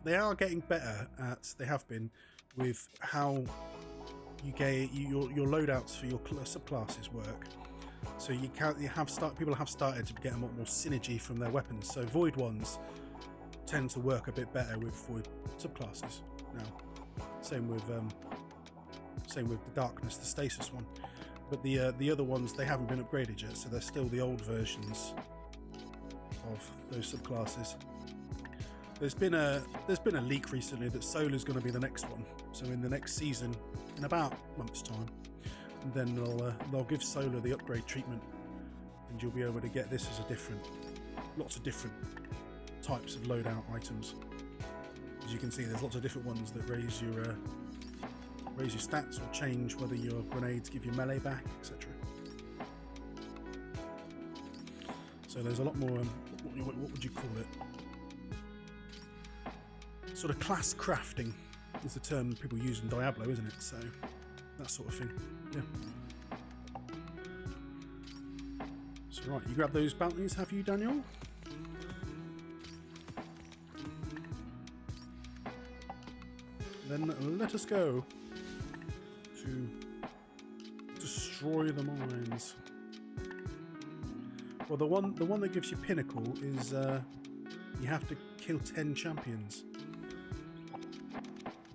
[SPEAKER 1] They are getting better at. They have been with how you get your loadouts for your subclasses work. So people have started to get a lot more synergy from their weapons. So Void ones tend to work a bit better with Void subclasses now. Same with the Darkness, the Stasis one. But the other ones, they haven't been upgraded yet, so they're still the old versions of those subclasses. There's been a leak recently that Solar's going to be the next one. So in the next season, in about a month's time, then they'll give Solar the upgrade treatment, and you'll be able to get this as lots of different types of loadout items. As you can see, there's lots of different ones that raise your stats or change whether your grenades give you melee back, etc. So there's a lot more. What would you call it? Sort of class crafting is the term people use in Diablo, isn't it? So that sort of thing. Yeah. So right, you grab those bounties, have you, Daniel? Then let us go to destroy the mines. Well, the one that gives you pinnacle is you have to kill 10 champions.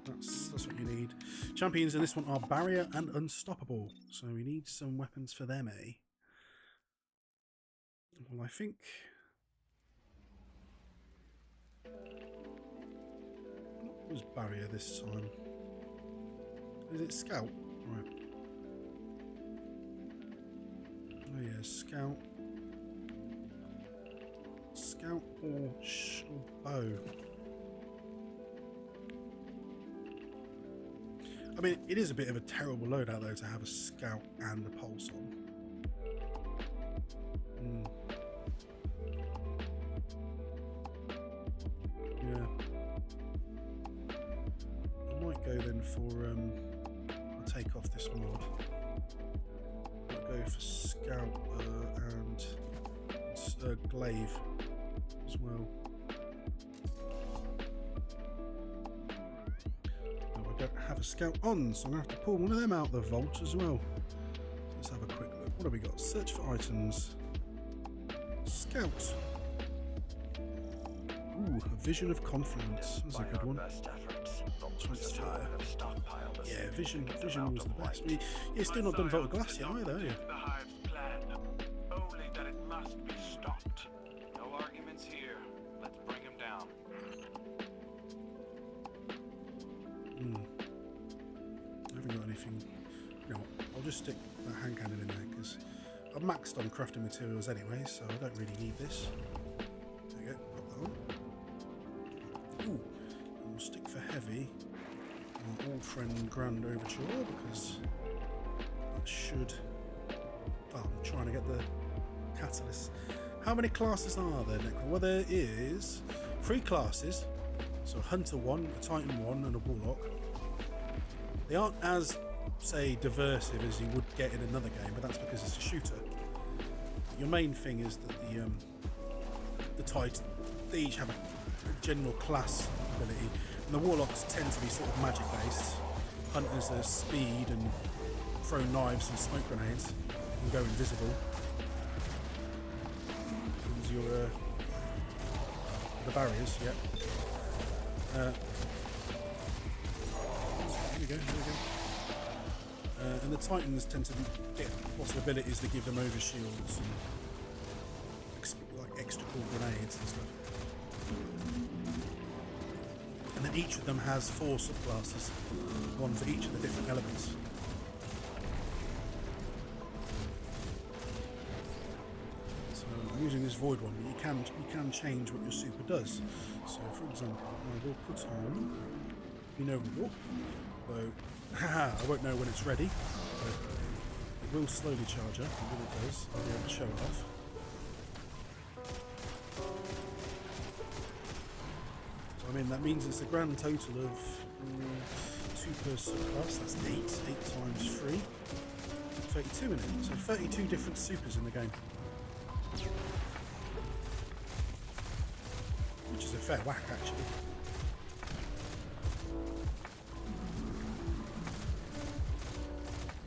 [SPEAKER 1] That's what you need. Champions in this one are barrier and unstoppable, so we need some weapons for them, eh? Well, I think. What was barrier this time? Is it scout? Right. Oh yeah, scout. Scout or bow. I mean, it is a bit of a terrible loadout though to have a scout and a pulse on. Yeah. I might go then for I'll take off this mod. I'll go for scout and glaive as well. No, I don't have a scout on, so I'm going to have to pull one of them out of the vault as well. Let's have a quick look. What have we got? Search for items. Scout. Ooh, a vision of confluence. That's a good one. Yeah, vision was the best. You're still not done Vault of Glass yet either, are you? I'll just stick that hand cannon in there because I'm maxed on crafting materials anyway, so I don't really need this. There you go, pop that on. Ooh, and we'll stick for heavy our old friend Grand Overture because that should. Oh, I'm trying to get the catalyst. How many classes are there, Nick? Well, there is 3 classes. So a Hunter 1, a Titan 1, and a Warlock. They aren't as, say, diversive as you would get in another game, but that's because it's a shooter. Your main thing is that the Titans, they each have a general class ability, and the Warlocks tend to be sort of magic based. Hunters are speed and throw knives and smoke grenades and go invisible. And your the barriers, yeah. Here we go. And the Titans tend to get lots of abilities that give them over shields and like extra cool grenades and stuff. And then each of them has 4 subclasses, one for each of the different elements. So I'm using this void one, but you can change what your super does. So for example, I will put on Walk, though I won't know when it's ready, but it will slowly charge up, and when it does, I'll be able to show it off. So I mean, that means it's a grand total of 2 per subclass, that's 8 times 3, 32 in it, so 32 different supers in the game. Which is a fair whack, actually.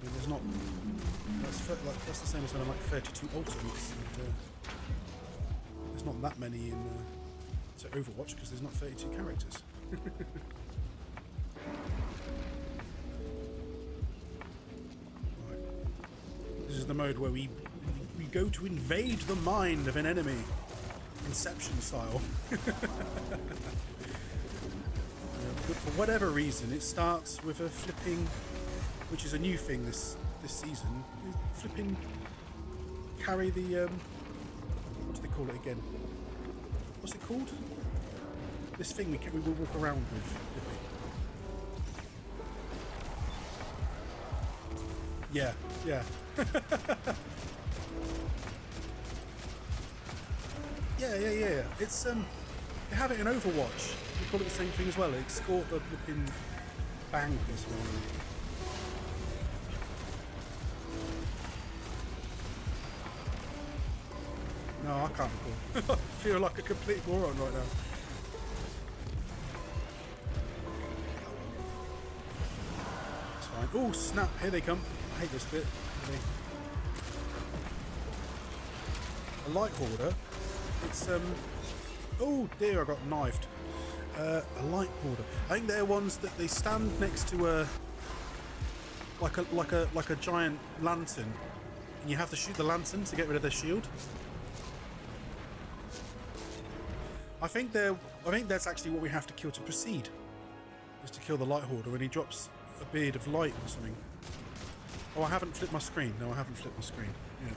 [SPEAKER 1] There's not. That's the same as when I'm like 32 ultimates. There's not that many in Overwatch because there's not 32 characters. Right. This is the mode where we go to invade the mind of an enemy. Inception style. But for whatever reason, it starts with a flipping, which is a new thing this season. Flipping carry the what do they call it again? What's it called? This thing we will walk around with. Yeah, yeah. Yeah. It's they have it in Overwatch. They call it the same thing as well. It's called the flipping bank or something. No, I can't recall. I feel like a complete moron right now. It's fine. Oh snap! Here they come. I hate this bit. A light hoarder. It's oh dear, I got knifed. A light hoarder. I think they're ones that they stand next to a like a giant lantern, and you have to shoot the lantern to get rid of their shield. I think that's actually what we have to kill to proceed. Is to kill the light hoarder when he drops a bead of light or something. Oh, I haven't flipped my screen. No, I haven't flipped my screen. Yeah.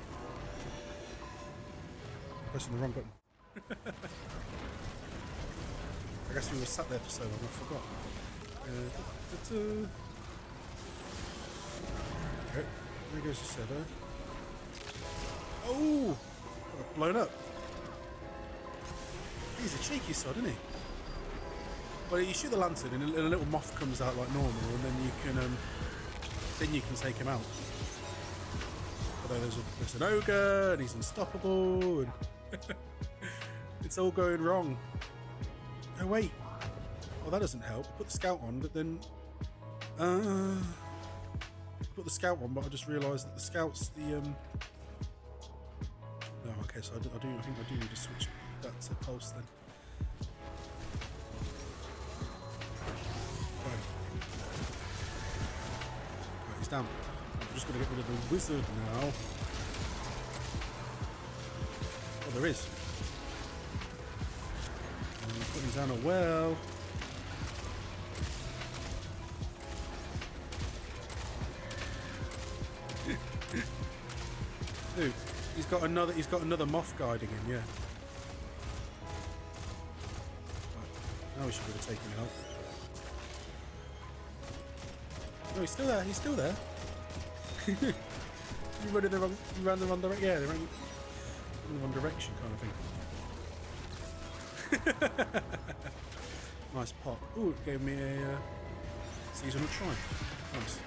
[SPEAKER 1] I'm pressing the wrong button. I guess we were sat there for so long, I forgot. Okay, there goes the server. Oh! Got blown up. He's a cheeky sod, isn't he? Well, you shoot the lantern and a little moth comes out like normal, and then you can take him out. Although there's an ogre and he's unstoppable, and it's all going wrong. Oh wait, well that doesn't help. Put the scout on, but then put the scout on, but I just realised that the scout's the No, okay, so I think I do need to switch that to pulse then. Right, he's down. I'm just going to get rid of the wizard now. Oh, there is. And putting down a well. Dude, he's got another moth guiding him, yeah. Right, now we should be able to take him out. No, he's still there, he's still there. You ran the wrong direction, yeah, they ran in the wrong direction kind of thing. Nice pop. Ooh, it gave me a seasonal try. Nice.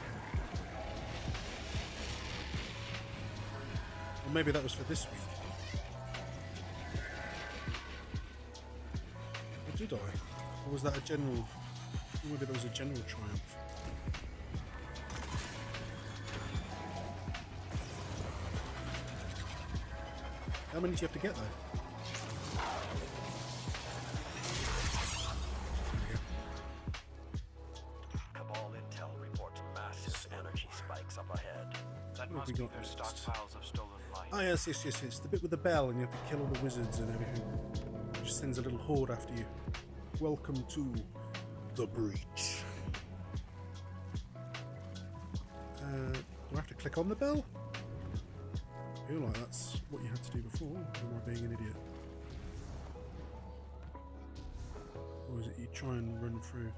[SPEAKER 1] Or maybe that was for this week. Or did I? Or was that a general... Maybe that was a general triumph. How many do you have to get though?
[SPEAKER 7] Cabal intel reports massive energy spikes up ahead.
[SPEAKER 4] That must be their stockpiles of stolen light.
[SPEAKER 1] Oh yes. The bit with the bell and you have to kill all the wizards and everything. It just sends a little horde after you. Welcome to the breach. Do I have to click on the bell? I feel like that's what you had to do before. Or am I being an idiot? Or is it you try and run through?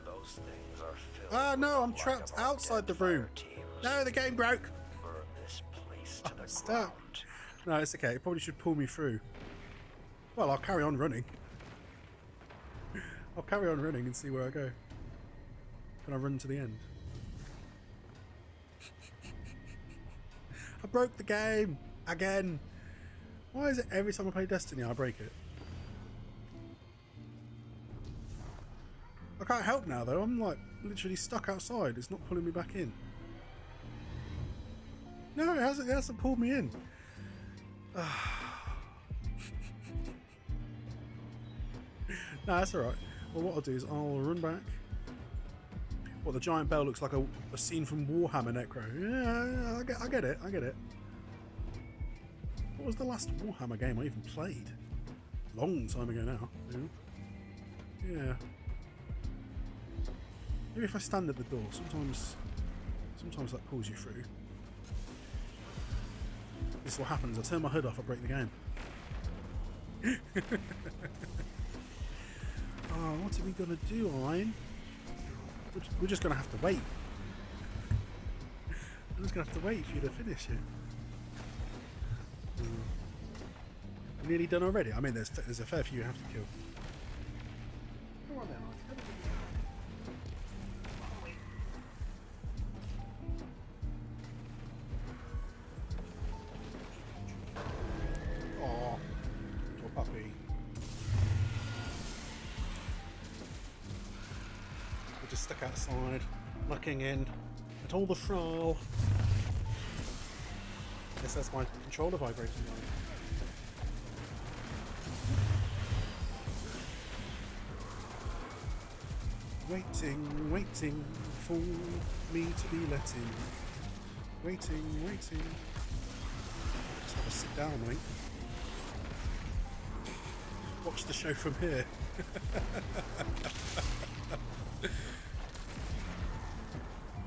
[SPEAKER 7] Those things are filled.
[SPEAKER 1] Ah no, I'm trapped outside the room. No, the game broke.
[SPEAKER 7] Burn this place to the
[SPEAKER 1] Stop. No, it's okay. It probably should pull me through. Well, I'll carry on running. I'll carry on running and see where I go. Can I run to the end? I broke the game again. Why is it every time I play Destiny I break it? I can't help now though. I'm like literally stuck outside. It's not pulling me back in. No, it hasn't pulled me in. No, that's alright. Well, what I'll do is I'll run back. What, the giant bell looks like a scene from Warhammer Necro. Yeah, I get it. What was the last Warhammer game I even played? Long time ago now. Yeah. Maybe if I stand at the door, sometimes that pulls you through. This is what happens. I turn my hood off, I break the game. Oh, what are we gonna do, Ryan? We're just gonna have to wait. I'm just gonna have to wait for you to finish it. Nearly done already? I mean, there's a fair few you have to kill. Come on then. Oh, poor puppy. We're just stuck outside, looking in at all the frail. Guess that's my controller vibrating on. Waiting for me to be let in. Waiting. Just have a sit down, mate. Watch the show from here.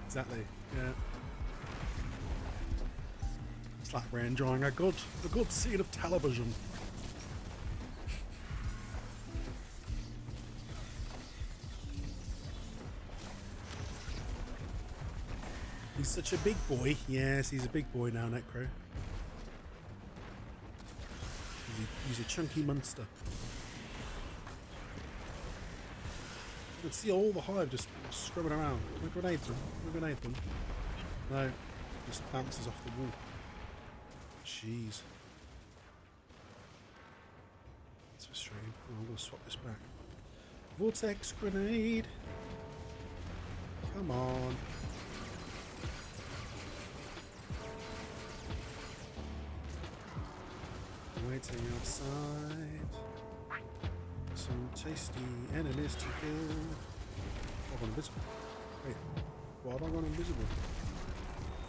[SPEAKER 1] Exactly, yeah. It's like we're enjoying a good scene of television. He's such a big boy. Yes, he's a big boy now, Necro. He's a chunky monster. You can see all the hive just scrubbing around. Can we grenade them? No, just bounces off the wall. Jeez. That's frustrating. Oh, I'm going to swap this back. Vortex grenade. Come on. Waiting outside. Some tasty enemies to kill. I've gone invisible. Wait, why have I gone invisible?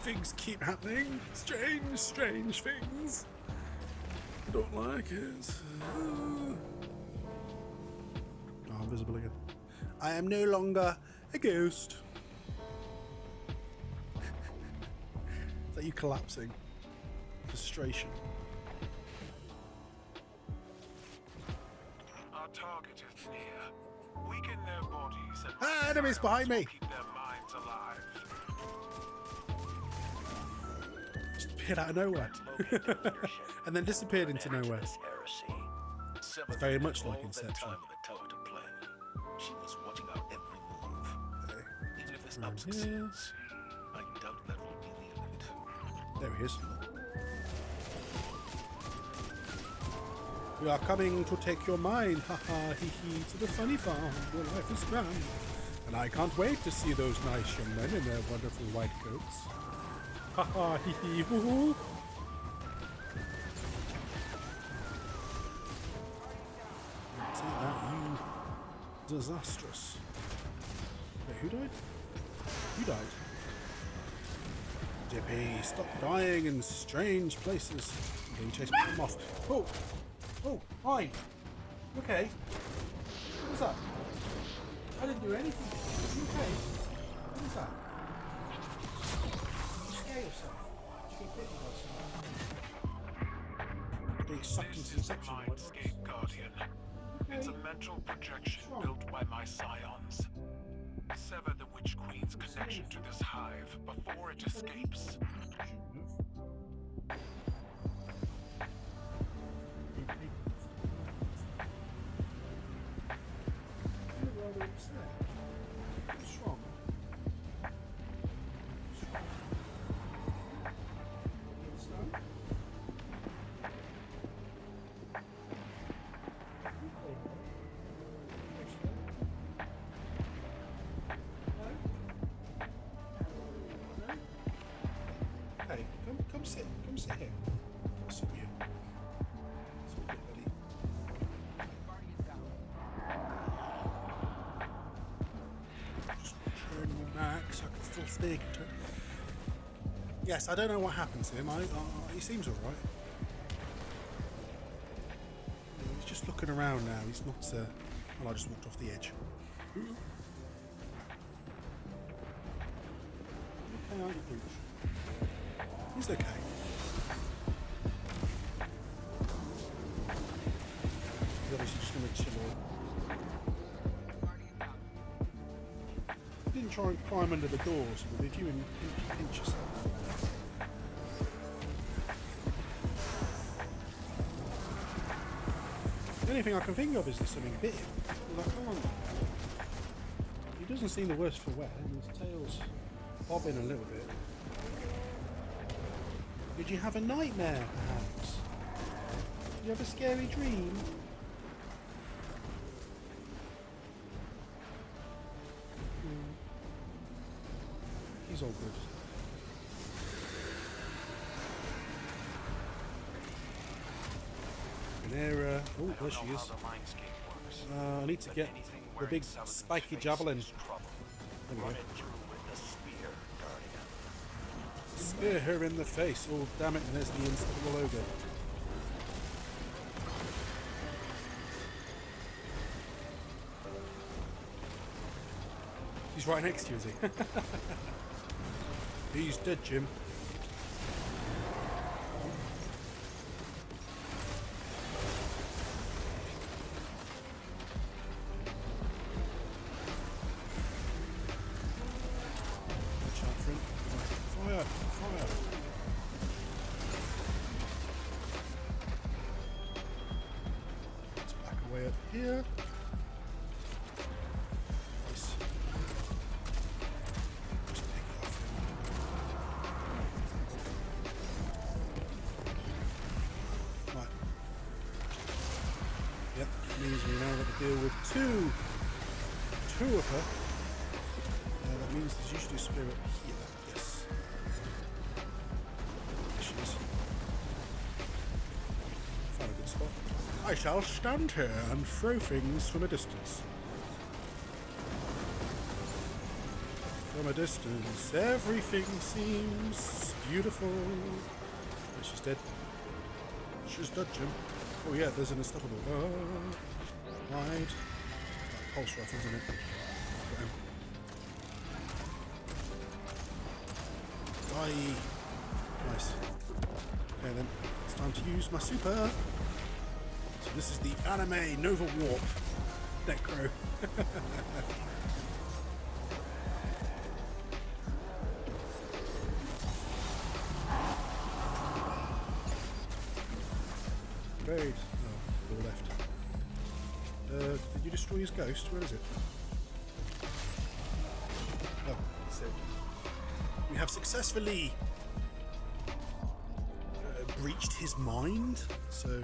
[SPEAKER 1] Things keep happening. Strange things. I don't like it. Oh, I'm visible again. I am no longer a ghost. Is that you collapsing? Frustration.
[SPEAKER 9] Target is near. Weaken their bodies and
[SPEAKER 1] enemies behind me.
[SPEAKER 9] Keep their minds alive.
[SPEAKER 1] Just appeared out of nowhere. And then disappeared into nowhere. It's very much like Inception.
[SPEAKER 9] She was watching our every move. Even if this up succeeds, I doubt that will be the end of it.
[SPEAKER 1] There he is. We are coming to take your mind, haha, hee hee, to the funny farm, where life is grand. And I can't wait to see those nice young men in their wonderful white coats. Haha, hee hee, hoo hoo. Take that, you disastrous. Wait, who died? You died. Dippy, stop dying in strange places. I'm being chased by them off. Oh! Oh, hi. Okay. What was that? I didn't do anything. Are you okay? What was that? Did you scare yourself? Did you get bitten by something? Being sucked into Inception.
[SPEAKER 9] Mindscape Guardian. It's a mental projection built by my scions. Sever the Witch Queen's connection to this hive before it escapes.
[SPEAKER 1] What's wrong? Hey, come sit here. I'll sit with you. It's all good, buddy. Turn me back so I can full stick. Yes, I don't know what happened to him. He seems alright. He's just just looking around now. He's not. Well, I just walked off the edge. Okay, aren't you, Pooch? He's okay. He's obviously just going to chill on. Didn't try and climb under the doors, but did you pinch yourself? The only thing I can think of is there's something bit him. Like, come on. He doesn't seem the worse for wear, and his tail's bobbing a little bit. Did you have a nightmare, perhaps? Did you have a scary dream? He's all good. Panera. Oh, there she is. I need to get the big spiky javelin. There we go. Spear her in the face. Oh, damn it, and there's the invincible logo. He's right next to you, is he? He's dead, Jim. Fire! Fire! Let's back away up here. Nice. Just pick it off him. Right. Yep, that means we now have to deal with two of her. That means there's usually a spirit here. Yes. There she is. Found a good spot. I shall stand here and throw things from a distance. From a distance, everything seems beautiful. Oh, she's dead. She's dead, Jim. Oh yeah, there's an unstoppable. Hide. Like pulse rifles, isn't it? Got him. Die. Nice. Okay then, it's time to use my super. So this is the anime Nova Warp Necro. Buried. Oh, all left. Did you destroy his ghost? Where is it? Oh, that's it. We have successfully breached his mind, so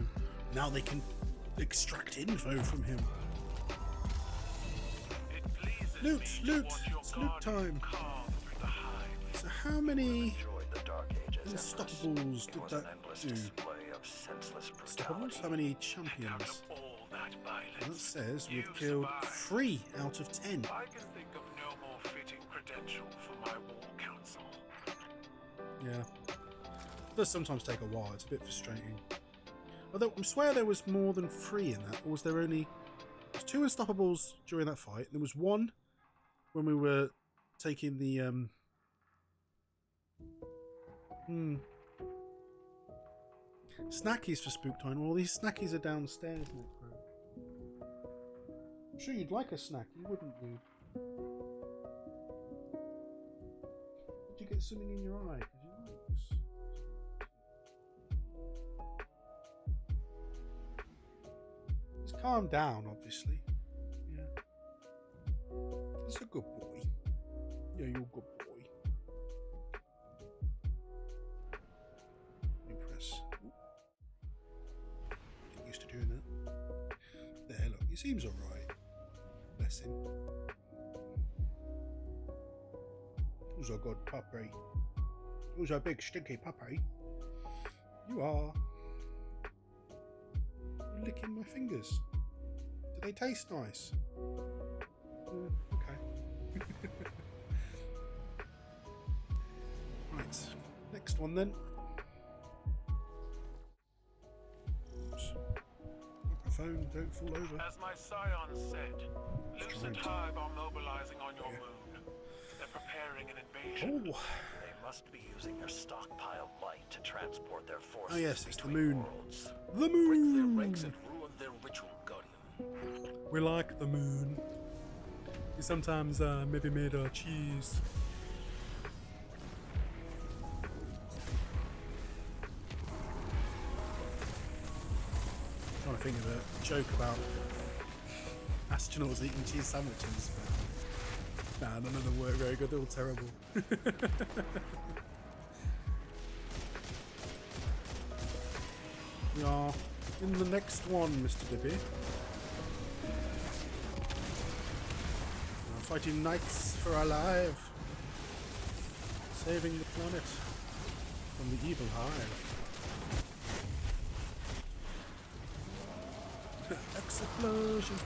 [SPEAKER 1] now they can extract info from him. Loot! Loot! It's loot time! So how many unstoppables did that do? Unstoppables? How many champions? And that says we've killed 3 out of 10.
[SPEAKER 9] I can think of no more fitting credential for my war council.
[SPEAKER 1] Yeah. It does sometimes take a while, it's a bit frustrating. Although I swear there was more than 3 in that, or was there only... There was 2 unstoppables during that fight, there was 1 when we were taking the... Snackies for Spook Time. Well, these snackies are downstairs, Necro. I'm sure you'd like a snacky, wouldn't you? Did you get something in your eye? 'Cause your eye looks... He's calmed down, obviously. Yeah. He's a good boy. Yeah, you're a good boy. Let me press. Ooh. Get used to doing that. There, look, he seems alright. Bless him. Who's a good puppy? Who's a big stinky puppy? You are. You're licking my fingers. Do they taste nice? Okay. Right, next one then. Oops. I phone, don't fall over.
[SPEAKER 9] As my scion said, Lucid Hive are mobilizing on your moon. They're preparing an invasion.
[SPEAKER 1] Oh.
[SPEAKER 7] They must be using their stockpiled light to transport their forces.
[SPEAKER 1] Oh yes, it's the
[SPEAKER 7] between
[SPEAKER 1] moon.
[SPEAKER 7] worlds.
[SPEAKER 1] The
[SPEAKER 9] Break their
[SPEAKER 1] moon!
[SPEAKER 9] ranks and ruin their ritual, Guardian.
[SPEAKER 1] We like the moon. We sometimes maybe made our cheese. Trying to think of a joke about astronauts eating cheese sandwiches. But nah, none of them work very good. They're all terrible. We are in the next one, Mr. Dibby. We're fighting knights for our life. Saving the planet from the evil hive. Explosion.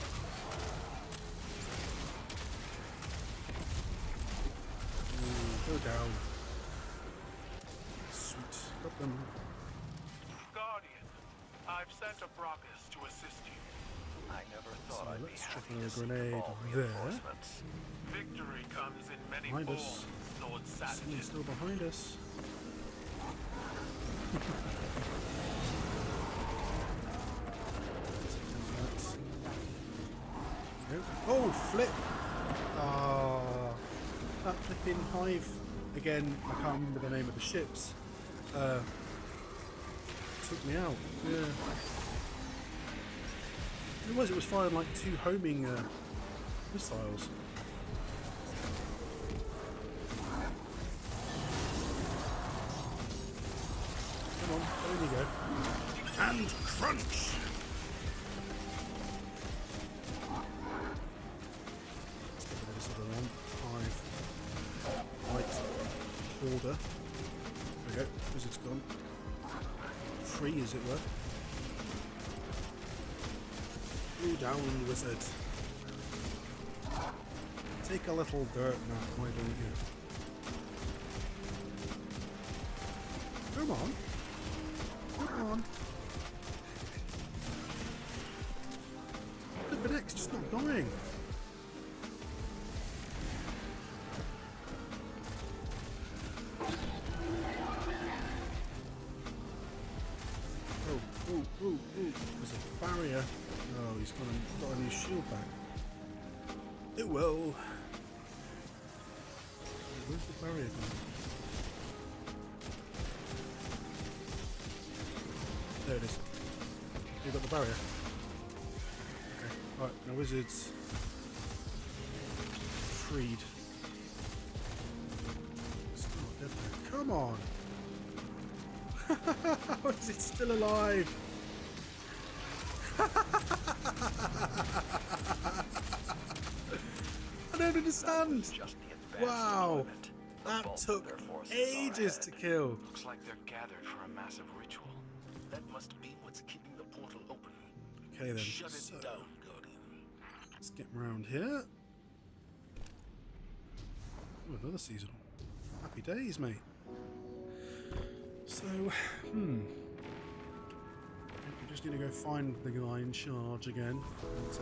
[SPEAKER 1] Ooh, go down. Sweet. Got them.
[SPEAKER 9] Guardian, I've sent a Brockus to assist you.
[SPEAKER 7] I never thought
[SPEAKER 1] So
[SPEAKER 7] I'd be
[SPEAKER 1] let's
[SPEAKER 7] happy
[SPEAKER 1] chuck
[SPEAKER 7] to
[SPEAKER 1] a
[SPEAKER 7] see
[SPEAKER 1] grenade
[SPEAKER 7] all
[SPEAKER 1] there.
[SPEAKER 7] reinforcements.
[SPEAKER 9] Victory comes in many
[SPEAKER 1] Behind
[SPEAKER 9] forms,
[SPEAKER 1] us.
[SPEAKER 9] Lord
[SPEAKER 1] Someone's
[SPEAKER 9] Saladin.
[SPEAKER 1] still behind us. Oh, flip! Ah, that flipping hive. Again, I can't remember the name of the ships. Took me out. Yeah. It was firing like 2 homing missiles. Come on, there you go. And crunch! Let's get rid of this other one. Hive. White order. There we go. Wizard's gone. Free, as it were. You down, wizard. Take a little dirt now, why don't you? Come on. Come on. Flippin' X just not dying. Oh, there's a barrier. Oh, he's got a new shield back. It will. Where's the barrier gone? There it is. You got the barrier. Okay. Alright, now wizards freed. Still not dead there. Come on! How is it still alive? I don't understand. Wow, that took ages to kill.
[SPEAKER 9] Looks like they're gathered for a massive ritual. That must be what's keeping the portal open.
[SPEAKER 1] Okay then,
[SPEAKER 9] Shut
[SPEAKER 1] so
[SPEAKER 9] it down, Guardian.
[SPEAKER 1] let's get around here. Oh, another seasonal. Happy days, mate. So, we just need to go find the guy in charge again and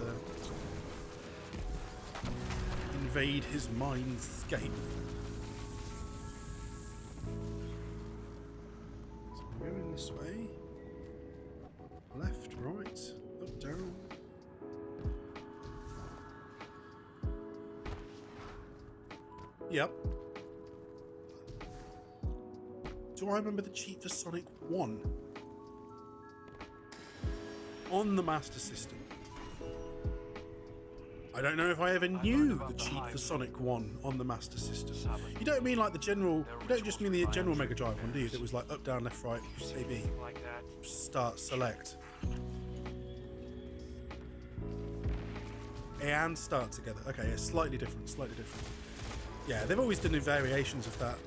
[SPEAKER 1] invade his mindscape. So we're going this way. Left, right, up, down. Yep. Do I remember the cheat for Sonic 1? On the Master System. I don't know if I ever knew the cheat for Sonic 1 on the Master System. You don't mean like the general, you don't just mean the general Mega Drive one, do you? That was like up, down, left, right, A, B. Start, select. A and start together. Okay, yeah, slightly different, slightly different. Yeah, they've always done variations of that.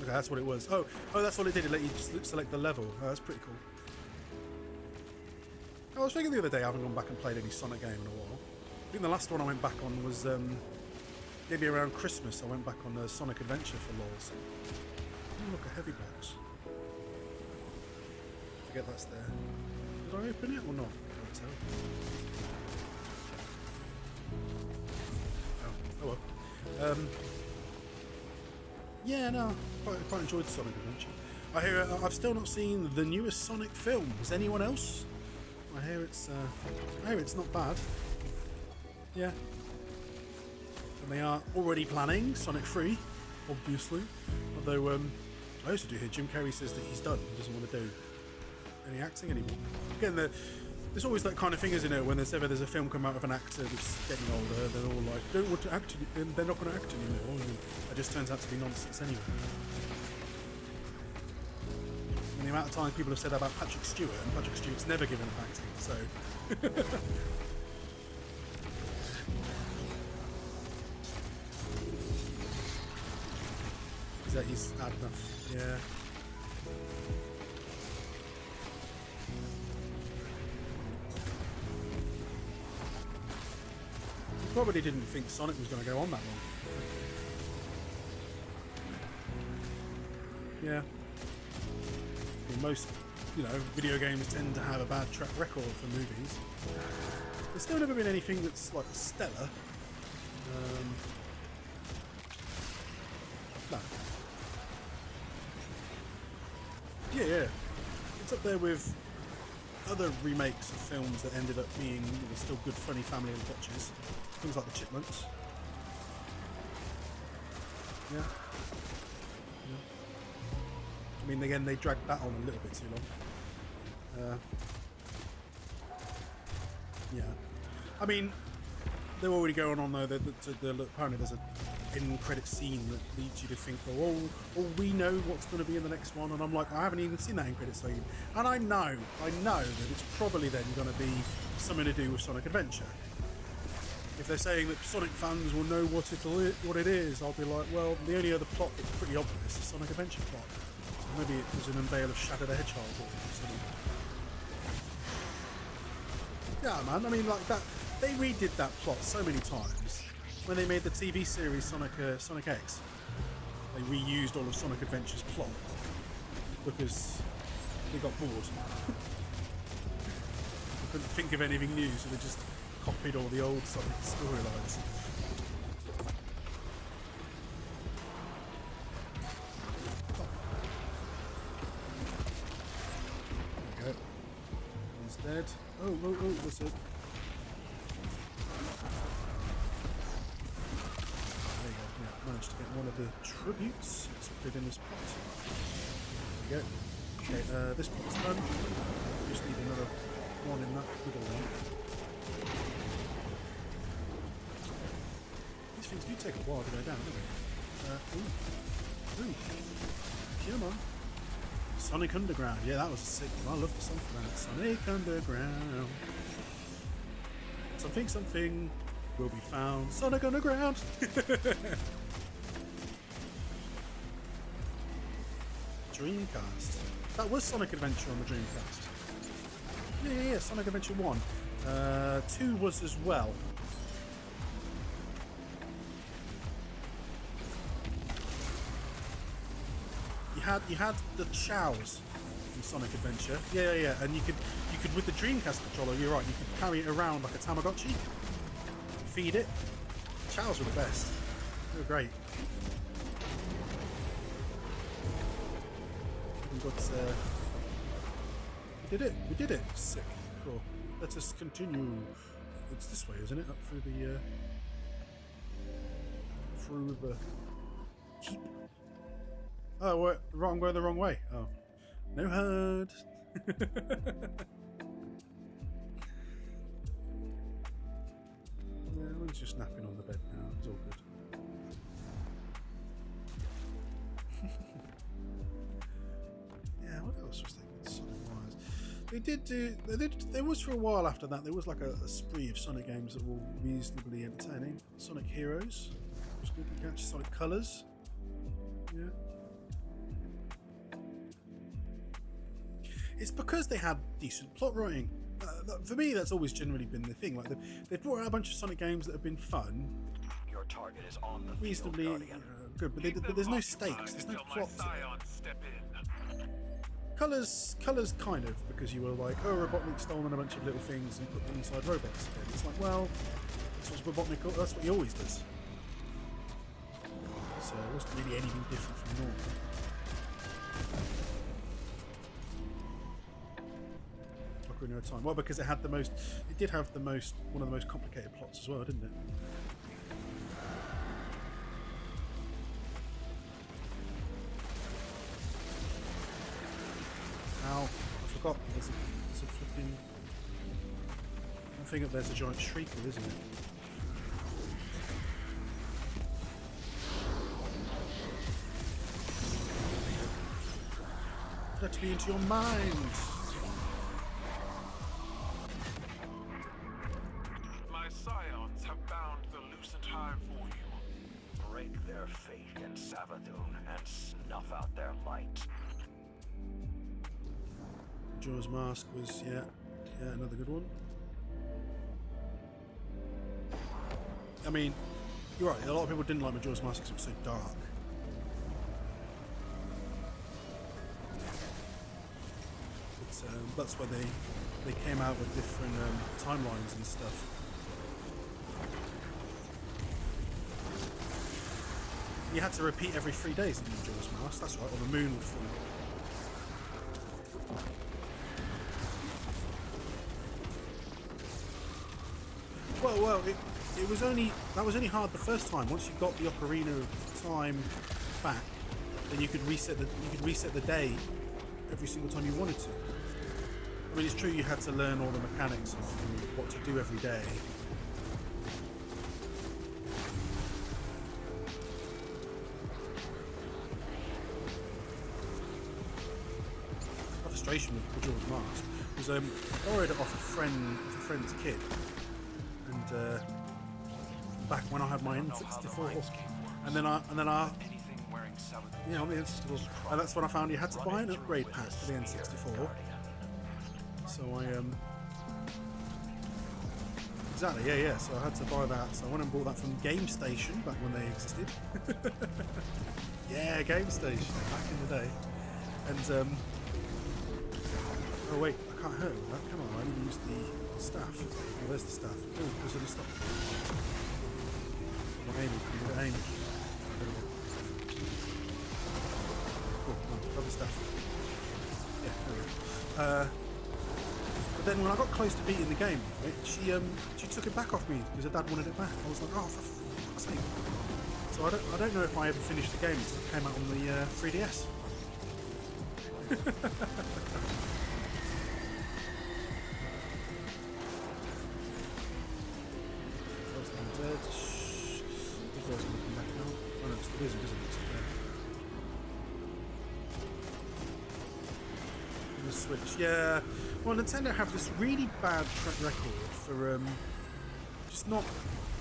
[SPEAKER 1] Okay, that's what it was. Oh, that's what it did. It let you just select the level. Oh, that's pretty cool. I was thinking the other day I haven't gone back and played any Sonic game in a while. I think the last one I went back on was maybe around Christmas. I went back on Sonic Adventure for lols. Oh, look, a heavy box. Forget that's there. Did I open it or not? Can't tell. Oh well. Yeah, no, quite enjoyed Sonic Adventure. I hear I've still not seen the newest Sonic film. Has anyone else? I hear it's not bad. Yeah. And they are already planning Sonic 3, obviously. Although I also do hear Jim Carrey says that he's done. He doesn't want to do any acting anymore. Again, there's always that kind of thing, isn't it? When there's a film come out of an actor that's getting older, they're all like, don't want to act, and they're not going to act anymore. And it just turns out to be nonsense anyway. And the amount of times people have said that about Patrick Stewart, and Patrick Stewart's never given up acting, so. Is that he's had enough? Yeah. He probably didn't think Sonic was going to go on that long. Yeah. I mean, most, video games tend to have a bad track record for movies. There's still never been anything that's like stellar. No. Yeah. It's up there with other remakes of films that ended up being still good, funny family watches. Things like the Chipmunks. Yeah. I mean, again, they dragged that on a little bit too long. Yeah. I mean, they're already going on though. Apparently, there's an end credit scene that leads you to think, oh, we know what's going to be in the next one. And I'm like, I haven't even seen that end credit scene, and I know that it's probably then going to be something to do with Sonic Adventure. If they're saying that Sonic fans will know what it is, I'll be like, well, the only other plot that's pretty obvious is Sonic Adventure plot. So maybe it was an unveil of Shadow the Hedgehog or something. Yeah, man. I mean, like that. They redid that plot so many times. When they made the TV series Sonic X, they reused all of Sonic Adventure's plot because they got bored. They couldn't think of anything new, so they just copied all the old Sonic storylines. There we go. One's dead. Oh, what's it? Managed to get one of the tributes. Let's put it in this pot. There we go. Okay, this pot's done. Just need another one in that middle one. These things do take a while to go down, don't they? Ooh. Come on. Sonic Underground. Yeah, that was a sick one. I love the song for that. Sonic Underground. Something will be found. Sonic Underground. Dreamcast. That was Sonic Adventure on the Dreamcast. Yeah, Sonic Adventure 1. 2 was as well. You had the chows in Sonic Adventure. Yeah, and you could with the Dreamcast controller, you're right, you could carry it around like a Tamagotchi. Feed it. Chows were the best. They were great. But we did it. Sick. Cool. Let us continue. It's this way, isn't it? Up through the keep. Oh, we're going the wrong way. Oh, no hard. Yeah, everyone's just napping on the bed now. It's all good. Yeah, what else was there Sonic-wise? There was for a while after that, there was like a spree of Sonic games that were reasonably entertaining. Sonic Heroes was good to catch. Sonic Colors. Yeah. It's because they had decent plot writing. For me, that's always generally been the thing. Like they've brought out a bunch of Sonic games that have been fun,
[SPEAKER 7] Your target is on the
[SPEAKER 1] reasonably good, but there's no stakes. There's no plot to it. Colours kind of, because you were like, oh, Robotnik's stolen a bunch of little things and put them inside robots again. It's like, well, that's what Robotnik, that's what he always does. So it wasn't really anything different from normal. Ocarina of Time. Well, because it had the most, it did have the most, one of the most complicated plots as well, didn't it? Ow, I forgot, there's a flipping, I think that there's a giant shrieker, isn't it? Let me into your mind!
[SPEAKER 14] My scions have bound the Lucent Hive for you.
[SPEAKER 12] Break their fate in Savathun and snuff out their light.
[SPEAKER 1] Majora's Mask was, yeah, another good one. I mean, you're right, a lot of people didn't like Majora's Mask because it was so dark. But that's why they came out with different timelines and stuff. You had to repeat every 3 days in Majora's Mask, that's right, or the moon would fall. Well, it was only, that was only hard the first time. Once you got the Ocarina of Time back, then you could reset the day every single time you wanted to. I mean, it's true you had to learn all the mechanics of what to do every day. My frustration with Majora's Mask was I borrowed it off a friend's kid, and back when I had my N64, and then I yeah, on the N64, and that's when I found you had to buy an upgrade pack for the N64. So exactly, yeah. So I had to buy that. So I went and bought that from Game Station back when they existed. Yeah, Game Station back in the day. And oh wait, I can't hurt with that, can I? I need to use the staff. Oh, there's the staff. Oh, there's the staff. I'm not aiming. I'm aiming. Cool. Come on, grab the staff. Yeah, there we go. But then when I got close to beating the game, right, she took it back off me because her dad wanted it back. I was like, oh, for fuck's sake. So I don't know if I ever finished the game until it came out on the 3DS. First one dead. The girl's gonna come back now. Oh no, it's the wizard, isn't it? It's there. The Switch, yeah. Well, Nintendo have this really bad track record for just not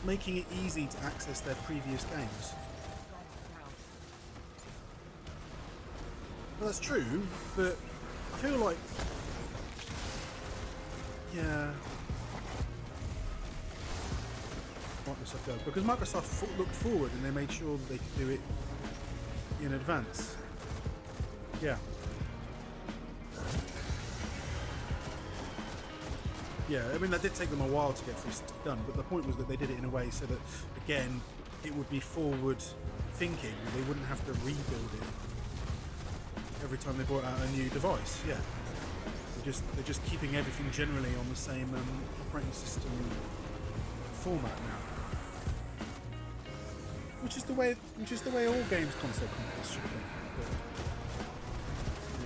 [SPEAKER 1] making it easy to access their previous games. Well, that's true, but I feel like, yeah, Microsoft does, because Microsoft looked forward and they made sure that they could do it in advance. Yeah. Yeah, I mean, that did take them a while to get 360 done, but the point was that they did it in a way so that, again, it would be forward thinking. They wouldn't have to rebuild it every time they brought out a new device. Yeah, they're just keeping everything generally on the same operating system format now, which is the way all games console companies should be. But,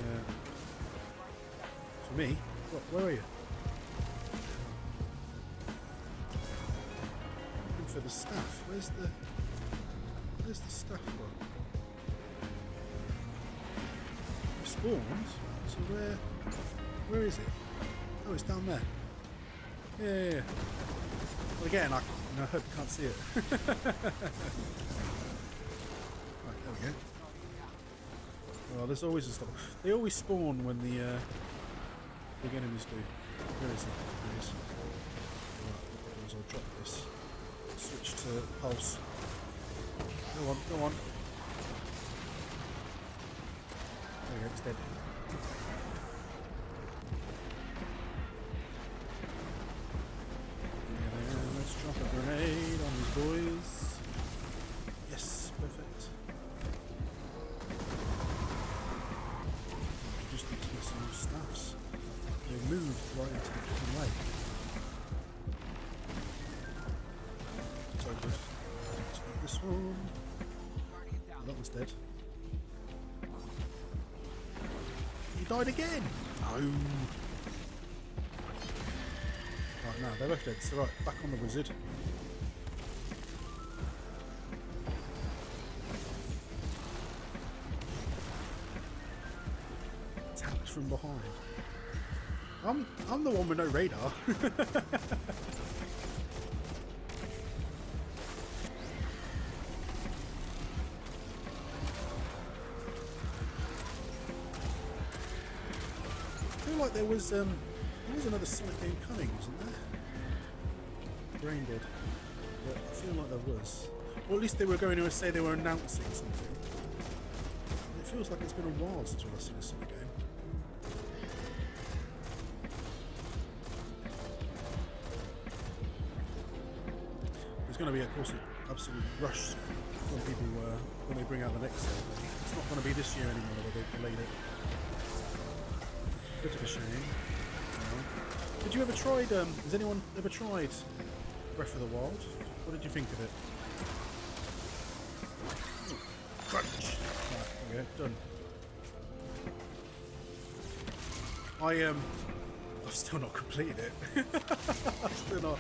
[SPEAKER 1] yeah, for me, where are you? For the staff, where's the staff gone? It spawned, so where is it? Oh, it's down there. Yeah. Well, again, I hope you can't see it. Right, there we go. Well, there's always a stop. They always spawn when the big enemies do. Where is he? There he is. Right, I'll drop this. Switch to pulse. Go on. There we go, it's dead. Yeah, let's drop a grenade on these boys. Yes, perfect. Just need to get some new staffs. They moved right into the fucking way. So good. Let's get this one. Oh, that one's dead. He died again! No! Right, now they're both dead. So right, back on the wizard. Attacked from behind. I'm the one with no radar. I feel like there was another Sonic game coming, wasn't there? Brain dead. But I feel like there was. Or at least they were going to say they were announcing something. It feels like it's been a while since we've seen a Sonic game. There's going to be, of course, an absolute rush when people when they bring out the next game. It's not going to be this year anymore, though they've delayed it. Bit of a shame. Did you ever tried? Has anyone ever tried Breath of the Wild? What did you think of it? Ooh, crunch. Right, there we go, done. I've still not completed it. I've still not.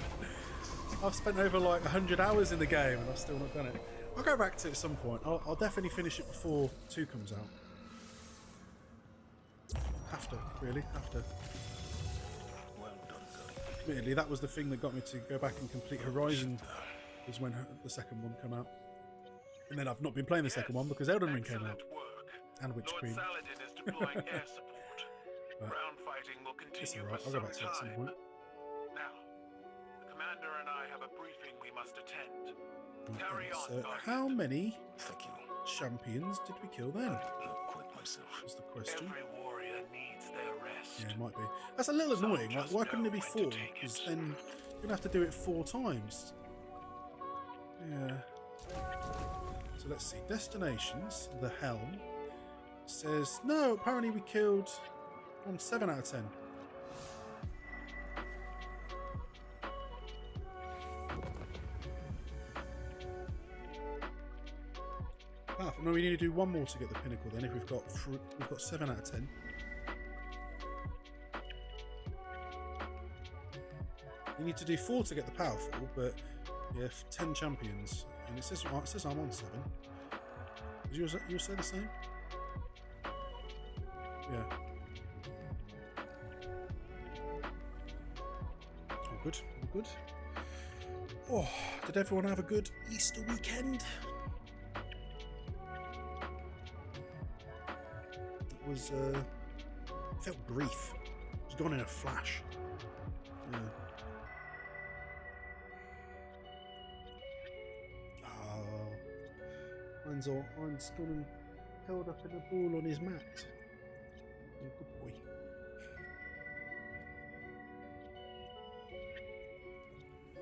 [SPEAKER 1] I've spent over like 100 hours in the game and I've still not done it. I'll go back to it at some point. I'll definitely finish it before 2 comes out. Have to, really, have to.
[SPEAKER 9] Well done, Gully.
[SPEAKER 1] Admittedly, that was the thing that got me to go back and complete Horizon, was when the second one came out. And then I've not been playing the second one because Elden Ring came out. And Witch Queen.
[SPEAKER 14] Saladin is deploying air support. Ground fighting will continue
[SPEAKER 1] it's alright, I'll go back to it at some point.
[SPEAKER 14] Now, the commander and I have a briefing we must attend. Carry on,
[SPEAKER 1] So,
[SPEAKER 14] Guardian.
[SPEAKER 1] how many
[SPEAKER 9] Thank you.
[SPEAKER 1] champions did we kill then?
[SPEAKER 9] Not quite myself.
[SPEAKER 1] Was the question.
[SPEAKER 14] Every warrior needs their rest.
[SPEAKER 1] Yeah, it might be. That's a little annoying. Like, why couldn't it be 4? Because then you're gonna have to do it 4 times. Yeah. So let's see. Destinations. The Helm says no. Apparently we killed on 7 out of 10. Ah, no, we need to do 1 more to get the pinnacle. Then, if we've got 7 out of 10. You need to do 4 to get the powerful, but yeah, 10 champions. And it says I'm on 7. Did you say the same? Yeah. All good. All good. Oh, did everyone have a good Easter weekend? It was felt brief. It was gone in a flash. Yeah. Mine's gone and held up in a ball on his mat. Oh, good boy.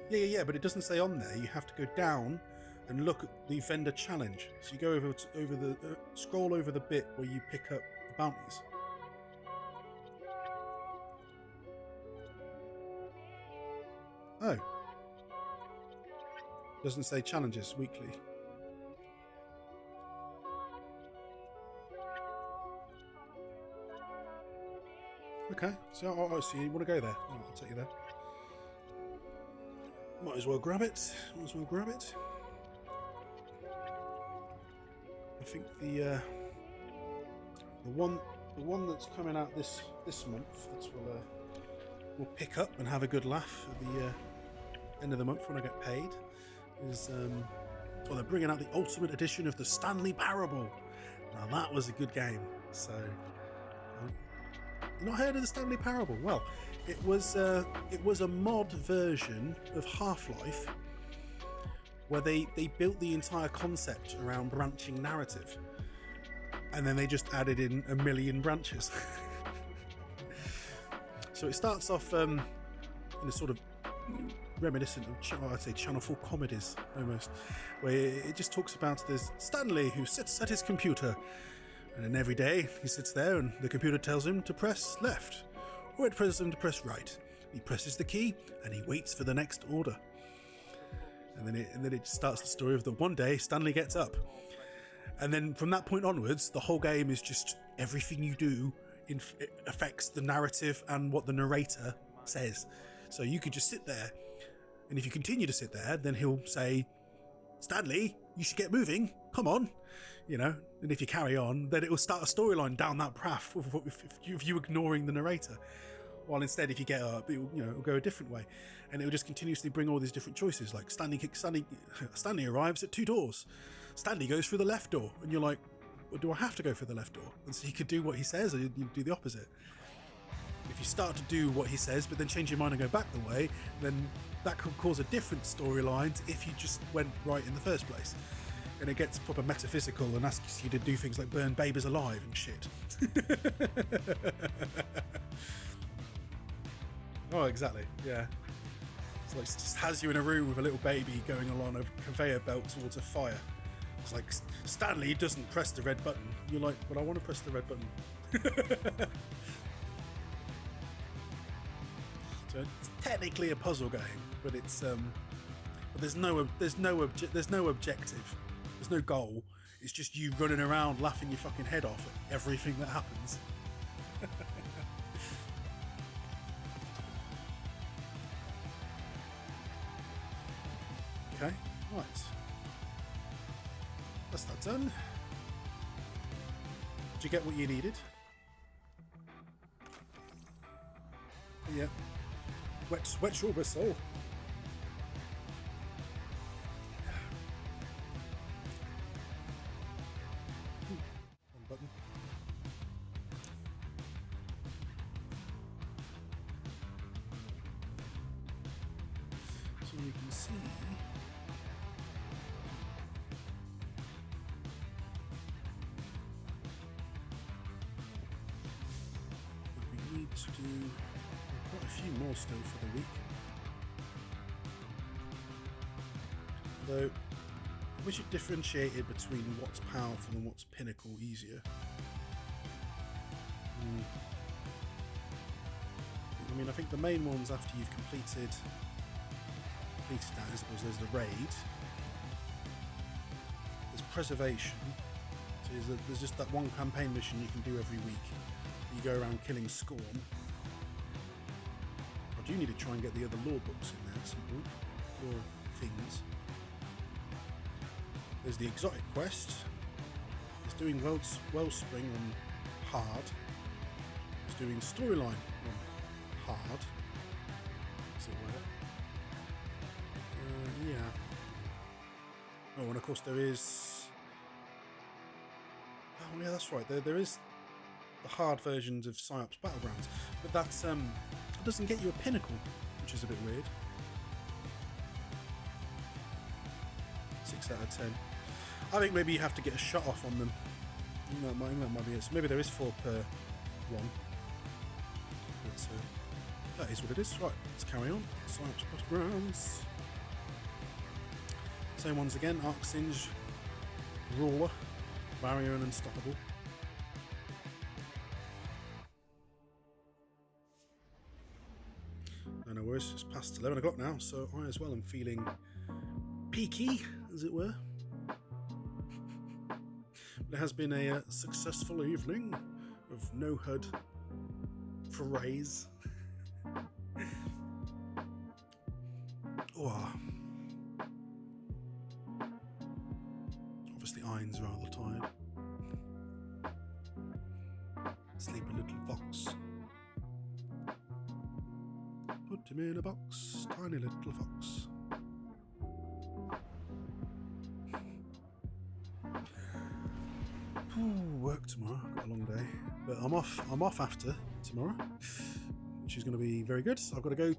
[SPEAKER 1] Yeah, but it doesn't say on there. You have to go down and look at the vendor challenge. So you go over the scroll over the bit where you pick up the bounties. Oh. Doesn't say challenges weekly. Okay, so you want to go there? Oh, I'll take you there. Might as well grab it. I think the one that's coming out this month that we'll pick up and have a good laugh at the end of the month when I get paid is well, they're bringing out the Ultimate Edition of the Stanley Parable. Now that was a good game. So. Not heard of the Stanley Parable? Well, it was a mod version of Half-Life where they built the entire concept around branching narrative. and then they just added in a million branches. So it starts off in a sort of reminiscent of, I'd say, Channel 4 comedies almost, where it just talks about this Stanley who sits at his computer, and then every day he sits there and the computer tells him to press left, or it tells him to press right. He presses the key and he waits for the next order. And then it starts the story of that one day Stanley gets up. And then from that point onwards, the whole game is just everything you do it affects the narrative and what the narrator says. So you could just sit there, and if you continue to sit there, then he'll say, Stanley, you should get moving, come on. You know, and if you carry on, then it will start a storyline down that path if you're ignoring the narrator. While instead, if you get up, it'll go a different way, and it will just continuously bring all these different choices. Like Stanley arrives at 2 doors. Stanley goes through the left door, and you're like, well, do I have to go through the left door? And so you could do what he says, or you do the opposite. If you start to do what he says, but then change your mind and go back the way, then that could cause a different storyline to if you just went right in the first place. And it gets proper metaphysical and asks you to do things like burn babies alive and shit. Oh, exactly, yeah. It's like, it just has you in a room with a little baby going along a conveyor belt towards a fire. It's like, Stanley doesn't press the red button. You're like, but I want to press the red button. So it's technically a puzzle game, but it's but there's no objective. There's no goal. It's just you running around laughing your fucking head off at everything that happens. Okay, right. That's that done. Did you get what you needed? Yeah. Wet your whistle. One button. So you can see what we need to do. Quite a few more still for the week. Though, I wish it differentiated between what's powerful and what's pinnacle easier. I mean, I think the main ones after you've completed that, I suppose there's the raid, there's preservation, so there's just that one campaign mission you can do every week. You go around killing Scorn. I do need to try and get the other lore books in there at some point, or things. There's the exotic quest. It's doing Wellspring on hard. It's doing storyline on hard, as it were. Yeah. Oh, and of course there is. Oh yeah, that's right. There is the hard versions of Psyops Battlegrounds, but that's it doesn't get you a pinnacle, which is a bit weird. 6 out of 10. I think maybe you have to get a shot off on them. I think that might be it. So maybe there is 4 per one. But that is what it is. Right, let's carry on. Psyops Battlegrounds. Same ones again. Arc Singe, Ruler, Barrier and Unstoppable. No worries, it's past 11 o'clock now, so I as well am feeling peaky, as it were. But it has been a successful evening of no HUD forays. Oh. Obviously, Iron's rather tired. Sleepy little fox. Put him in a box, tiny little fox. Work tomorrow, got a long day, but I'm off after tomorrow, which is going to be very good. I've got to go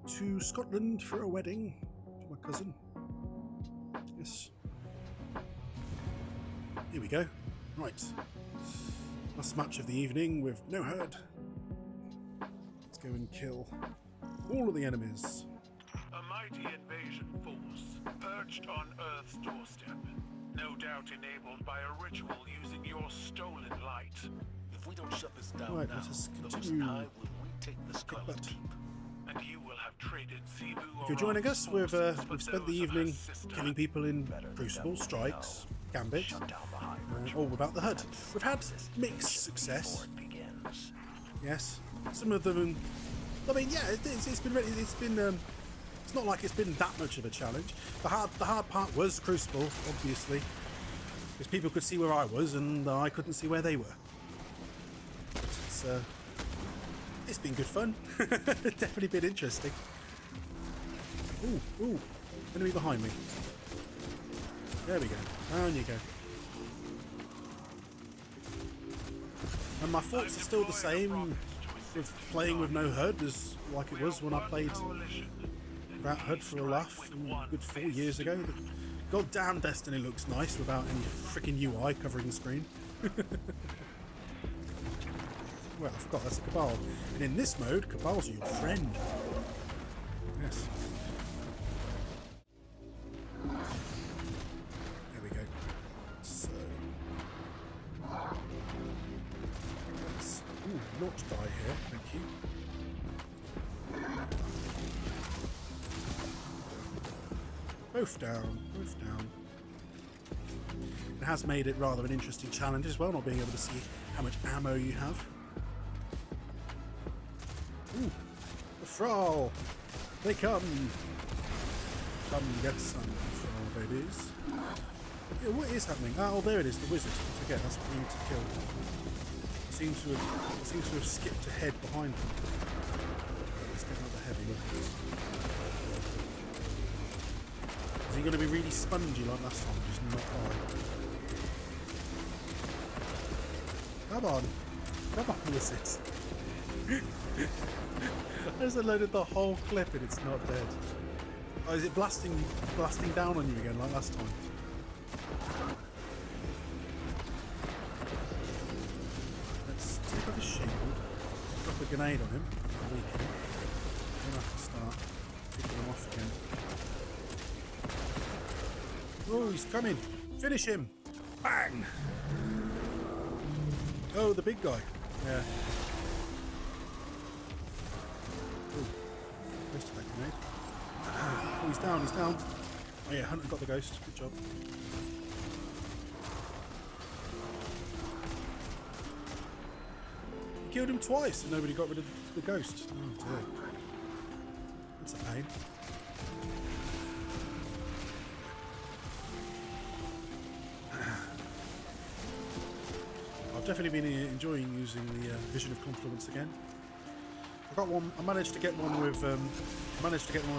[SPEAKER 1] to Scotland for a wedding for my cousin. Yes. Here we go. Right. Last match of the evening with no herd. Let's go and kill all of the enemies.
[SPEAKER 14] A mighty invasion force perched on Earth's doorstep. No doubt enabled by a ritual using your stolen light.
[SPEAKER 9] If we don't shut this down
[SPEAKER 1] Right,
[SPEAKER 9] now,
[SPEAKER 1] let us
[SPEAKER 9] the Most
[SPEAKER 1] continue.
[SPEAKER 9] High will retake the Scarlet
[SPEAKER 1] Butt.
[SPEAKER 9] Keep.
[SPEAKER 14] And you will have traded Sivu
[SPEAKER 1] If you're joining us, we've spent the evening killing people in
[SPEAKER 8] Better the
[SPEAKER 1] Crucible,
[SPEAKER 8] devil
[SPEAKER 1] Strikes, Gambit,
[SPEAKER 8] Shut down the high
[SPEAKER 1] all without the HUD. We've had mixed success.
[SPEAKER 8] before it begins.
[SPEAKER 1] Yes, some of them. I mean, yeah, it's been it's not like it's been that much of a challenge. The hard part was Crucible, obviously, because people could see where I was and I couldn't see where they were. It's been good fun. Definitely been interesting. Ooh, enemy behind me. There we go. Down you go. And my thoughts are still the same with playing with no HUD as like it was when I played without HUD for a laugh a good 4 years ago. The goddamn Destiny looks nice without any freaking UI covering the screen. Well, I forgot that's a Cabal. And in this mode, Cabals are your friend. Yes. There we go. So let's not die here, thank you. Both down, both down. It has made it rather an interesting challenge as well, not being able to see how much ammo you have. Ooh, the Thrall! They come! Come get some, Thrall babies. Yeah, what is happening? Oh, there it is, the wizard. Again, that's what we need to kill. It seems to have skipped ahead behind them. Let's get another heavy look. Is he going to be really spongy like last time? Just not die. Come on! Come on, wizard! I just loaded the whole clip and it's not dead. Oh, is it blasting down on you again like last time? Let's take off his shield, drop a grenade on him, weaken him, then I can start picking him off again. Oh, he's coming! Finish him! Bang! Oh, the big guy. Yeah. Wasted that grenade. Oh, he's down, he's down. Oh yeah, Hunter got the ghost. Good job. He killed him twice and nobody got rid of the ghost. Oh dear. That's a pain. I've definitely been enjoying using the Vision of Confluence again. I got one. I managed to get one with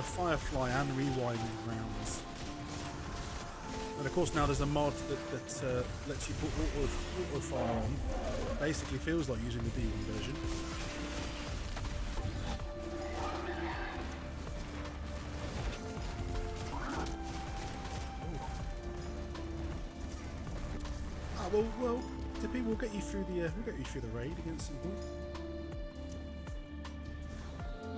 [SPEAKER 1] Firefly and Rewind rounds. And of course now there's a mod that lets you put auto fire on. Basically feels like using the D1 version. Ah, well, the people will get you through the raid against some people.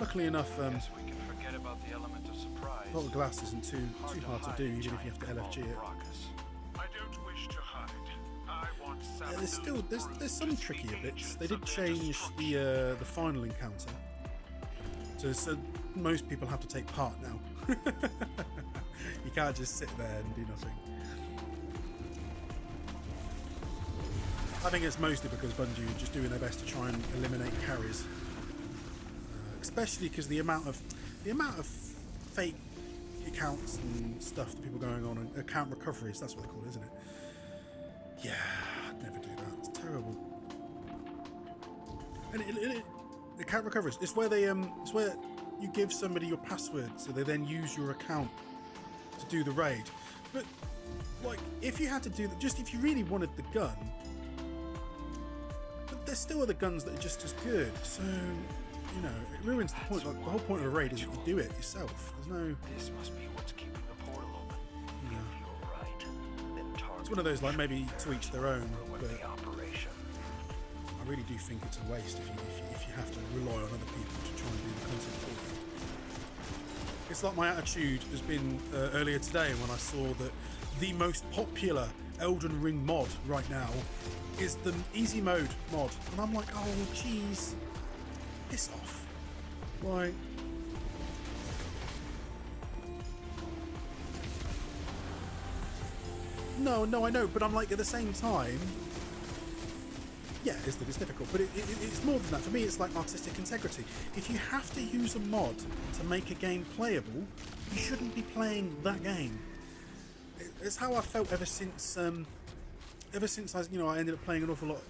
[SPEAKER 1] Luckily enough,
[SPEAKER 4] Guess we can forget about the element of surprise.
[SPEAKER 1] a lot of glass isn't too hard to do, even if you have to LFG it.
[SPEAKER 14] I don't wish to hide. I want
[SPEAKER 1] There's some trickier bits. They did change the final encounter, so most people have to take part now. You can't just sit there and do nothing. I think it's mostly because Bungie are just doing their best to try and eliminate carries. Especially because the amount of fake accounts and stuff that people going on, and account recoveries, that's what they call it, isn't it? Yeah, I'd never do that. It's terrible. And account recoveries, it's where you give somebody your password so they then use your account to do the raid. But like, if you had to do that, just if you really wanted the gun, but there's still other guns that are just as good. So, you know, it ruins the point. Like, the whole point of a raid is that you do it yourself. There's no.
[SPEAKER 8] This must be what's keeping the portal open.
[SPEAKER 1] No.
[SPEAKER 8] If you're right, then target
[SPEAKER 1] It's one of those, like, maybe to each their own.
[SPEAKER 8] ruin
[SPEAKER 1] But
[SPEAKER 8] the operation.
[SPEAKER 1] I really do think it's a waste if you have to rely on other people to try and do the content for you. It's like my attitude has been earlier today when I saw that the most popular Elden Ring mod right now is the easy mode mod, and I'm like, oh jeez, piss off. Like, no, I know, but I'm like, at the same time, yeah, it's difficult, but it's more than that. For me, it's like artistic integrity. If you have to use a mod to make a game playable, you shouldn't be playing that game. It's how I felt ever since I ended up playing an awful lot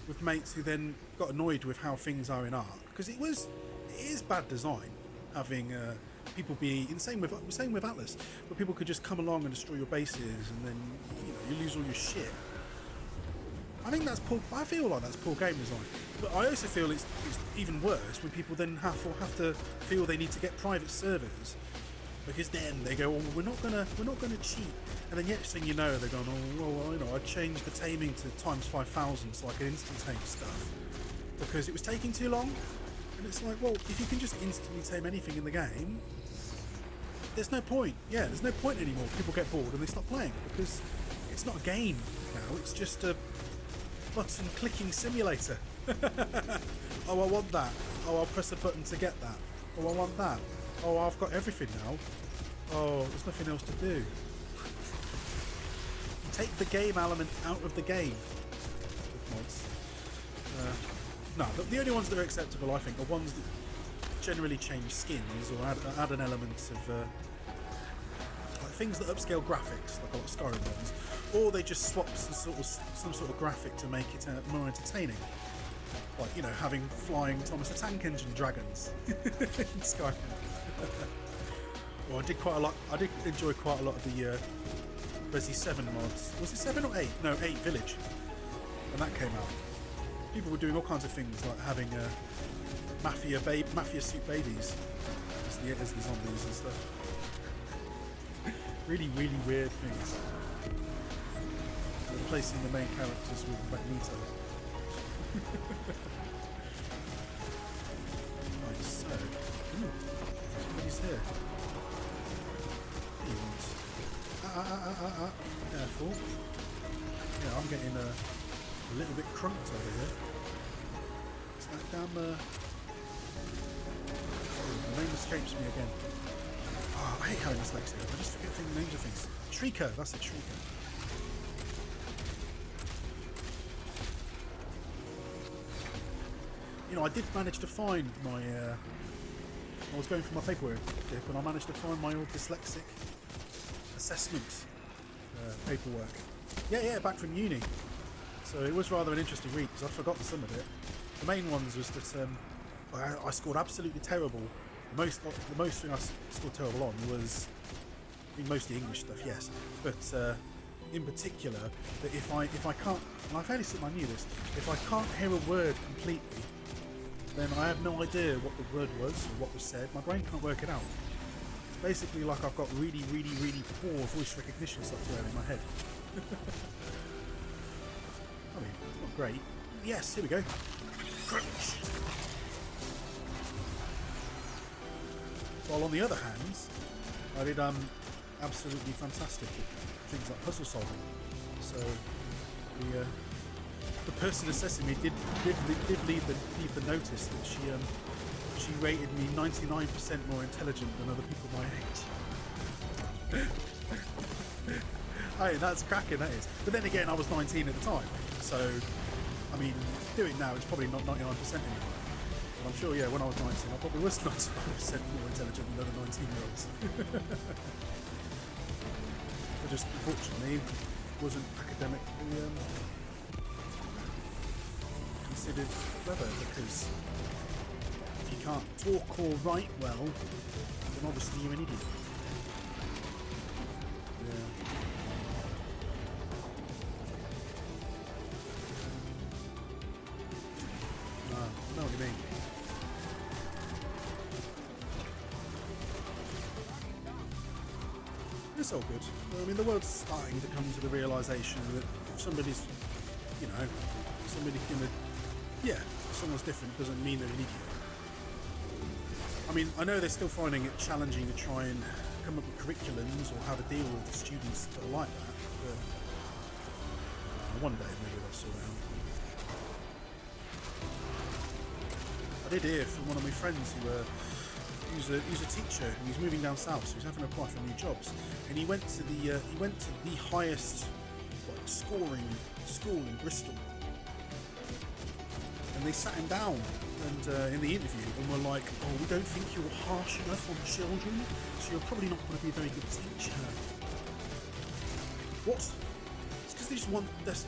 [SPEAKER 1] with mates who then got annoyed with how things are in Ark, because it is bad design having people be same with Atlas, but people could just come along and destroy your bases, and then you lose all your shit. I think that's poor. I feel like that's poor game design, but I also feel it's even worse when people then have to feel they need to get private servers, because then they go, oh, we're not gonna cheat, and then next thing you know, they're going, oh, well, I changed the taming to times 5,000 so I could instant tame stuff because it was taking too long. And it's like, well, if you can just instantly tame anything in the game, there's no point. Yeah, there's no point anymore. People get bored and they stop playing because it's not a game now. It's just a button clicking simulator. Oh, I want that. Oh, I'll press a button to get that. Oh, I want that. Oh, I've got everything now. Oh, there's nothing else to do. Take the game element out of the game with mods. No, the only ones that are acceptable, I think, are ones that generally change skins or add an element of like things that upscale graphics, like a lot of Skyrim ones, or they just swap some sort of graphic to make it more entertaining. Like, having flying Thomas the Tank Engine dragons in Skyrim. Well, I did enjoy quite a lot of the Resi 7 mods. Was it 7 or 8? No, 8 Village. When that came out, people were doing all kinds of things, like having mafia suit babies as the zombies and stuff. Really, really weird things. Replacing the main characters with Magneto. Right, so somebody's here. Careful. Yeah, I'm getting a little bit crunked over here. It's that damn the name escapes me again. Oh, I hate having dyslexia. I just forget the names of things. Shrieker, that's a Shrieker. I did manage to find my I was going through my paperwork dip, and I managed to find my old dyslexic assessment paperwork. Yeah, back from uni. So it was rather an interesting read because I'd forgotten some of it. The main ones was that I scored absolutely terrible. The most thing I scored terrible on was, mostly English stuff, yes, but in particular that if I can't, and I fairly certain I knew this, if I can't hear a word completely, then I have no idea what the word was or what was said. My brain can't work it out. It's basically like I've got really, really, really poor voice recognition software in my head. I mean, it's not great. Yes, here we go. Crunch. While on the other hand, I did absolutely fantastic at things like puzzle solving. So the person assessing me did leave the notice that she rated me 99% more intelligent than other people my age. Hey, that's cracking, that is. But then again, I was 19 at the time, so I mean, doing now it's probably not 99% anymore. But I'm sure, yeah, when I was 19, I probably was 99% more intelligent than other 19-year-olds. I just, unfortunately, wasn't academically considered clever, because if you can't talk or write well, then obviously you're an idiot. Yeah. No, I know what you mean. It's all good. I mean, the world's starting to come to the realisation that if somebody's, somebody can Yeah, if someone's different doesn't mean they're an idiot. I mean, I know they're still finding it challenging to try and come up with curriculums or how to deal with students that are like that, but one day maybe they'll sort it out. I did hear from one of my friends who's a teacher and he's moving down south, so he's having to apply for new jobs, and he went to the highest scoring school in Bristol, and they sat him down and in the interview and were like, "Oh, we don't think you're harsh enough on children, so you're probably not going to be a very good teacher." What? It's because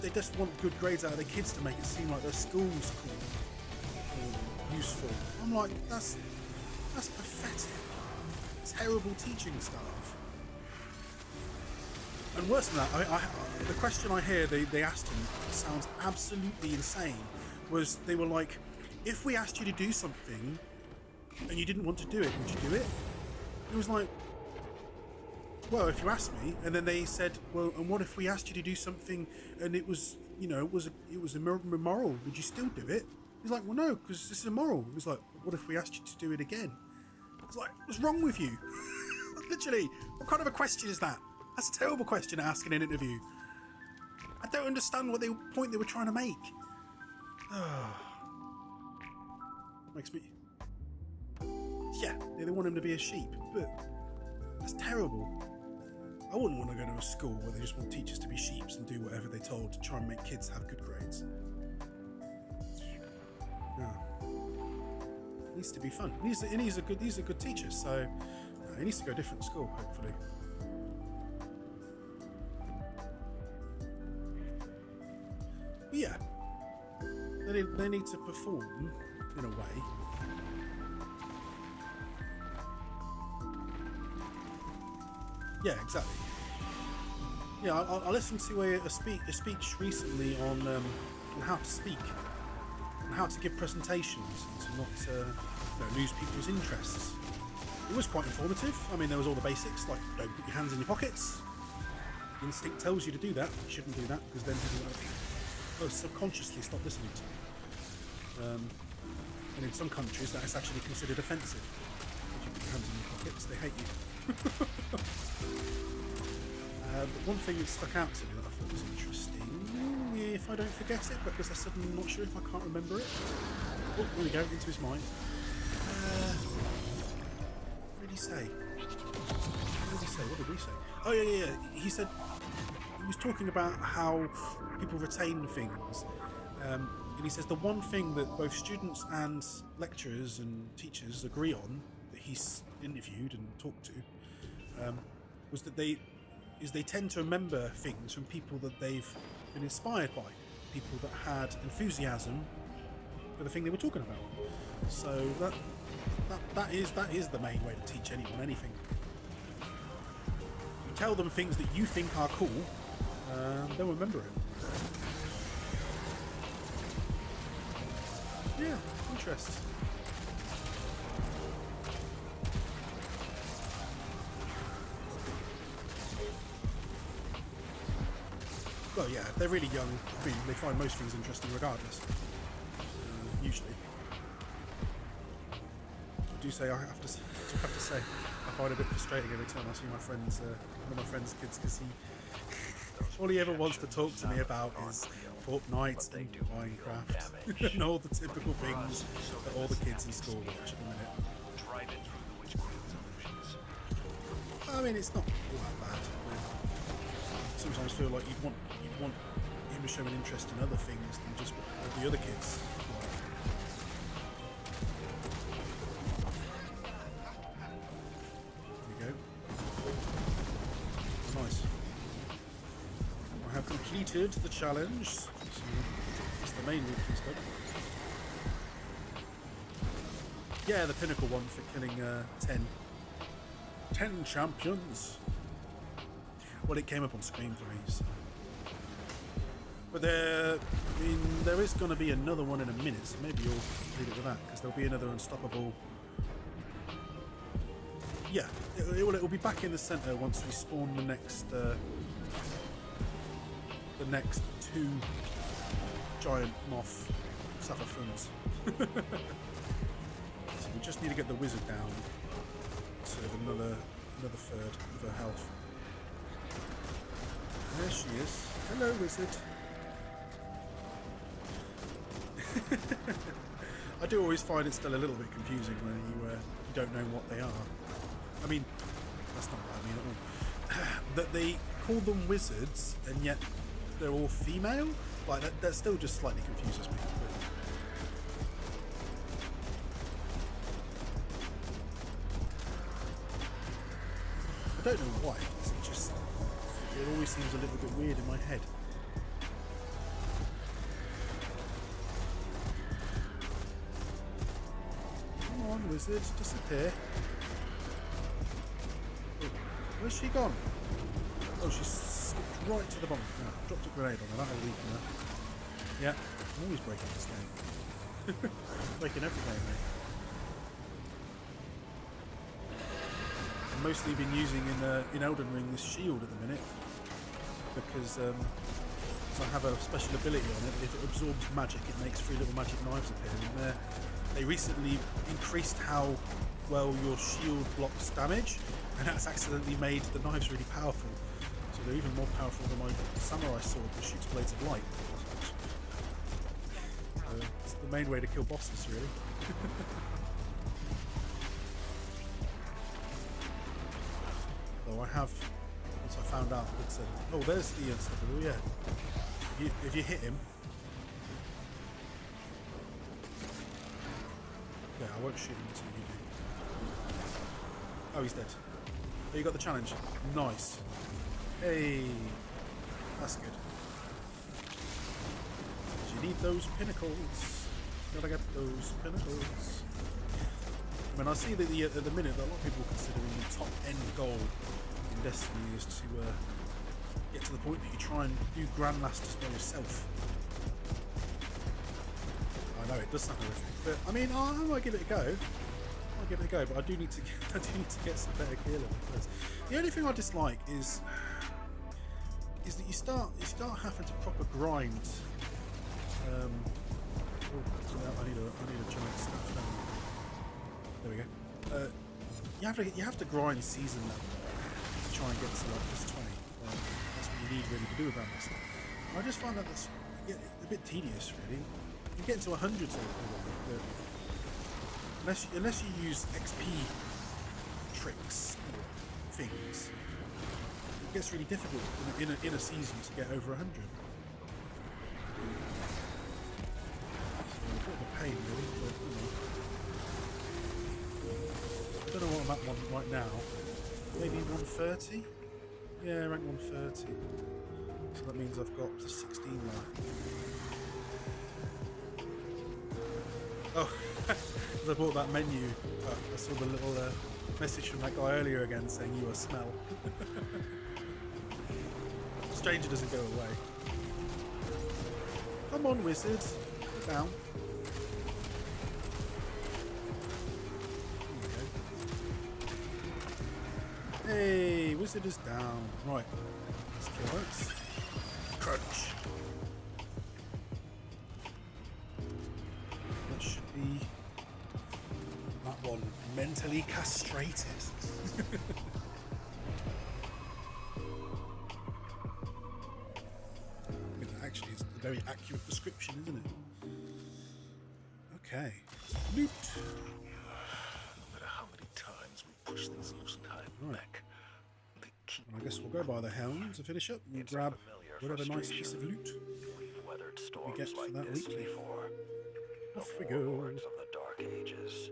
[SPEAKER 1] they just want good grades out of their kids to make it seem like their school's cool or useful. I'm like, that's pathetic. Terrible teaching staff. And worse than that, the question I hear they asked him sounds absolutely insane. Was they were like, if we asked you to do something and you didn't want to do it, would you do it? It was like, well, if you asked me, and then they said, well, and what if we asked you to do something and it was, it was immoral? Would you still do it? He's like, well, no, because this is immoral. He was like, what if we asked you to do it again? It's like, what's wrong with you? Literally, what kind of a question is that? That's a terrible question to ask in an interview. I don't understand what point they were trying to make. Makes me... Yeah, they want him to be a sheep, but that's terrible. I wouldn't want to go to a school where they just want teachers to be sheeps and do whatever they're told to try and make kids have good grades. No. It needs to be fun. He's a good teacher, so he needs to go to a different school, hopefully. But yeah, they need to perform in a way. Yeah, exactly. Yeah, I listened to a speech recently on how to speak, and how to give presentations, and to not lose people's interests. It was quite informative. I mean, there was all the basics, like don't put your hands in your pockets. Instinct tells you to do that. You shouldn't do that, because then people will subconsciously stop listening to you. And in some countries, that is actually considered offensive. If you put your hands in your pockets, they hate you. But one thing that stuck out to me that I thought was interesting, if I don't forget it, because I'm suddenly not sure if I can't remember it. Oh, there we go, into his mind. What did he say? What did we say? Oh, yeah. He said, he was talking about how people retain things. And he says the one thing that both students and lecturers and teachers agree on, that he's interviewed and talked to, was that they tend to remember things from people that they've been inspired by, people that had enthusiasm for the thing they were talking about. So that is the main way to teach anyone anything. You tell them things that you think are cool, they'll remember it. Yeah, interest. Well, yeah, if they're really young, I mean, they find most things interesting regardless. Usually. I do say I have to say I find it a bit frustrating every time I see my friends, one of my friends' kids, because all he ever wants to talk to me about is Fortnite and Minecraft and all the typical things that all the kids in school watch at the minute. I mean, it's not all that bad. I sometimes feel like you'd want him to show an interest in other things than just what the other kids like. There we go. Nice. I have completed the challenge. So it's the main weekly stuff. Yeah, the pinnacle one for killing 10 champions. Well, it came up on screen for me, so. But there is going to be another one in a minute, so maybe you'll leave it with that, because there'll be another unstoppable. Yeah, it will be back in the centre once we spawn the next 2 giant moth suffer funds. So we just need to get the wizard down to another third of her health. There she is. Hello, wizard. I do always find it still a little bit confusing when you don't know what they are. I mean, that's not what I mean at all. That they call them wizards and yet they're all female? Like, that still just slightly confuses me. I don't know why. It always seems a little bit weird in my head. Come on, wizard, disappear. Oh, where's she gone? Oh, she skipped right to the bottom. No, dropped a grenade on her. That'll weaken her. Yeah, I'm always breaking this game. Breaking every game, mate. I've mostly been using in Elden Ring this shield at the minute because I have a special ability on it. If it absorbs magic, it makes 3 little magic knives appear. And they recently increased how well your shield blocks damage, and that's accidentally made the knives really powerful. So they're even more powerful than my samurai sword that shoots blades of light. It's the main way to kill bosses, really. Though I have, once I found out that, oh, there's the unstoppable, yeah. If you hit him, yeah, I won't shoot him until you do. Oh, he's dead. Oh, you got the challenge. Nice. Hey, that's good. You need those pinnacles. Gotta get those pinnacles. I mean, I see that at the minute that a lot of people are considering the top end goal in Destiny is to get to the point that you try and do Grandmasters by yourself. I know it does sound horrific, but I mean, I might give it a go. I'll give it a go, but I do need to get some better gear level first. The only thing I dislike is that you start having to proper grind. Oh, I need a giant staff now. There we go. You have to grind season level to try and get to like plus 20. That's what you need really to do a Grandmaster. I just find that's a bit tedious, really. You get into 100s but unless you use XP tricks or things, it gets really difficult in a season to get over 100. A bit of a pain, really, but I don't know what I'm at one right now. Maybe 130? Yeah, rank 130. So that means I've got 16 left. Oh, as I bought that menu, I saw the little message from that guy earlier again saying you are smell. Stranger doesn't go away. Come on, wizard. Get down. Hey, wizard is down. Right, let's kill it. Crunch. That should be that one. Mentally castrated. I mean, that actually is a very accurate description, isn't it? Okay. Loot.
[SPEAKER 9] No matter how many times we push these loose and hide back, they keep.
[SPEAKER 1] And I guess we'll go by the helm to finish up and grab whatever nice piece of loot we get for that weekly. Off we go.
[SPEAKER 15] Of the Dark Ages.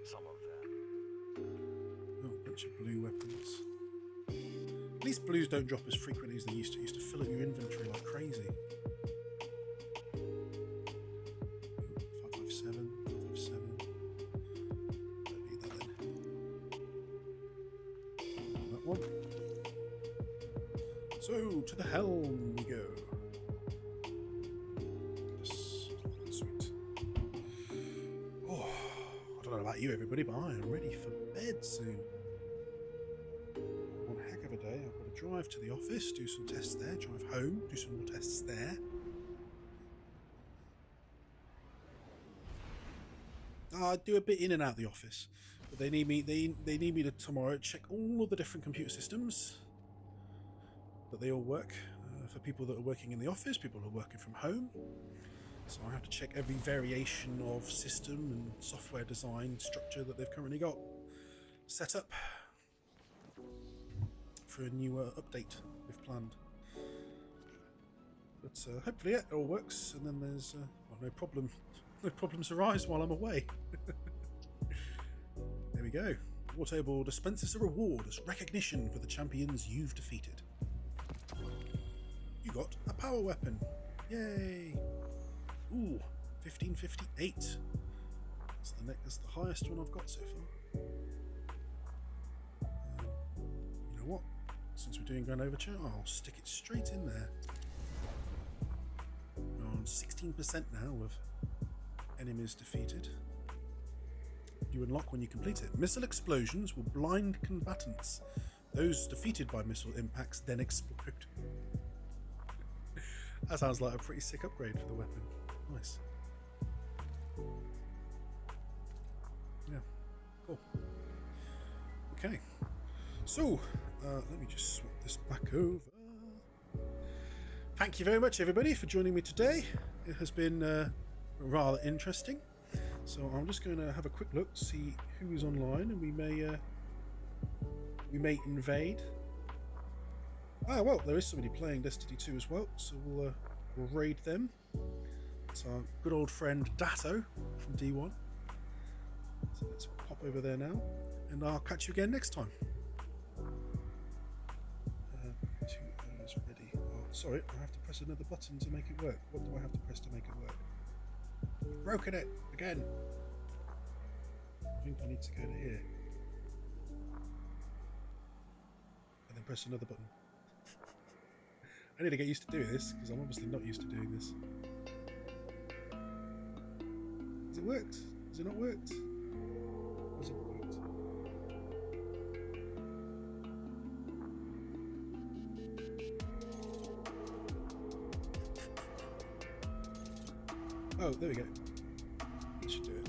[SPEAKER 15] Some of them.
[SPEAKER 1] Oh, a bunch of blue weapons. At least blues don't drop as frequently as they used to. Used to fill up your inventory like crazy. 557, 557. Don't need that then. That one. So, to the helm we go. Yes, sweet. Oh, I don't know about you, everybody, but I am ready for bed soon. One heck of a day. I've got to drive to the office, do some tests there, drive home, do some more tests there. I do a bit in and out of the office, but they need me. They need me to tomorrow check all of the different computer systems that they all work for people that are working in the office, people who are working from home. So I have to check every variation of system and software design structure that they've currently got set up for a new update we've planned. But hopefully it all works, and then there's well, no problems arise while I'm away. There we go. War table dispenses a reward as recognition for the champions you've defeated. You got a power weapon. Yay! Ooh, 1558. That's the highest one I've got so far. You know what? Since we're doing Grand Overture, I'll stick it straight in there. We're on 16% now of enemies defeated. You unlock when you complete it. Missile explosions will blind combatants. Those defeated by missile impacts then explode. That sounds like a pretty sick upgrade for the weapon. Nice. Yeah, cool. Okay, so let me just swap this back over. Thank you very much, everybody, for joining me today. It has been rather interesting. So I'm just going to have a quick look, see who's online, and we may invade. Ah, well, there is somebody playing Destiny 2 as well, so we'll raid them. It's our good old friend Datto from D1. So let's pop over there now, and I'll catch you again next time. 2 hours ready. Oh, sorry, I have to press another button to make it work. What do I have to press to make it work? I've broken it again. I think I need to go to here. And then press another button. I need to get used to doing this, because I'm obviously not used to doing this. Has it worked? Has it not worked? Has it worked? Oh, there we go. That should do it.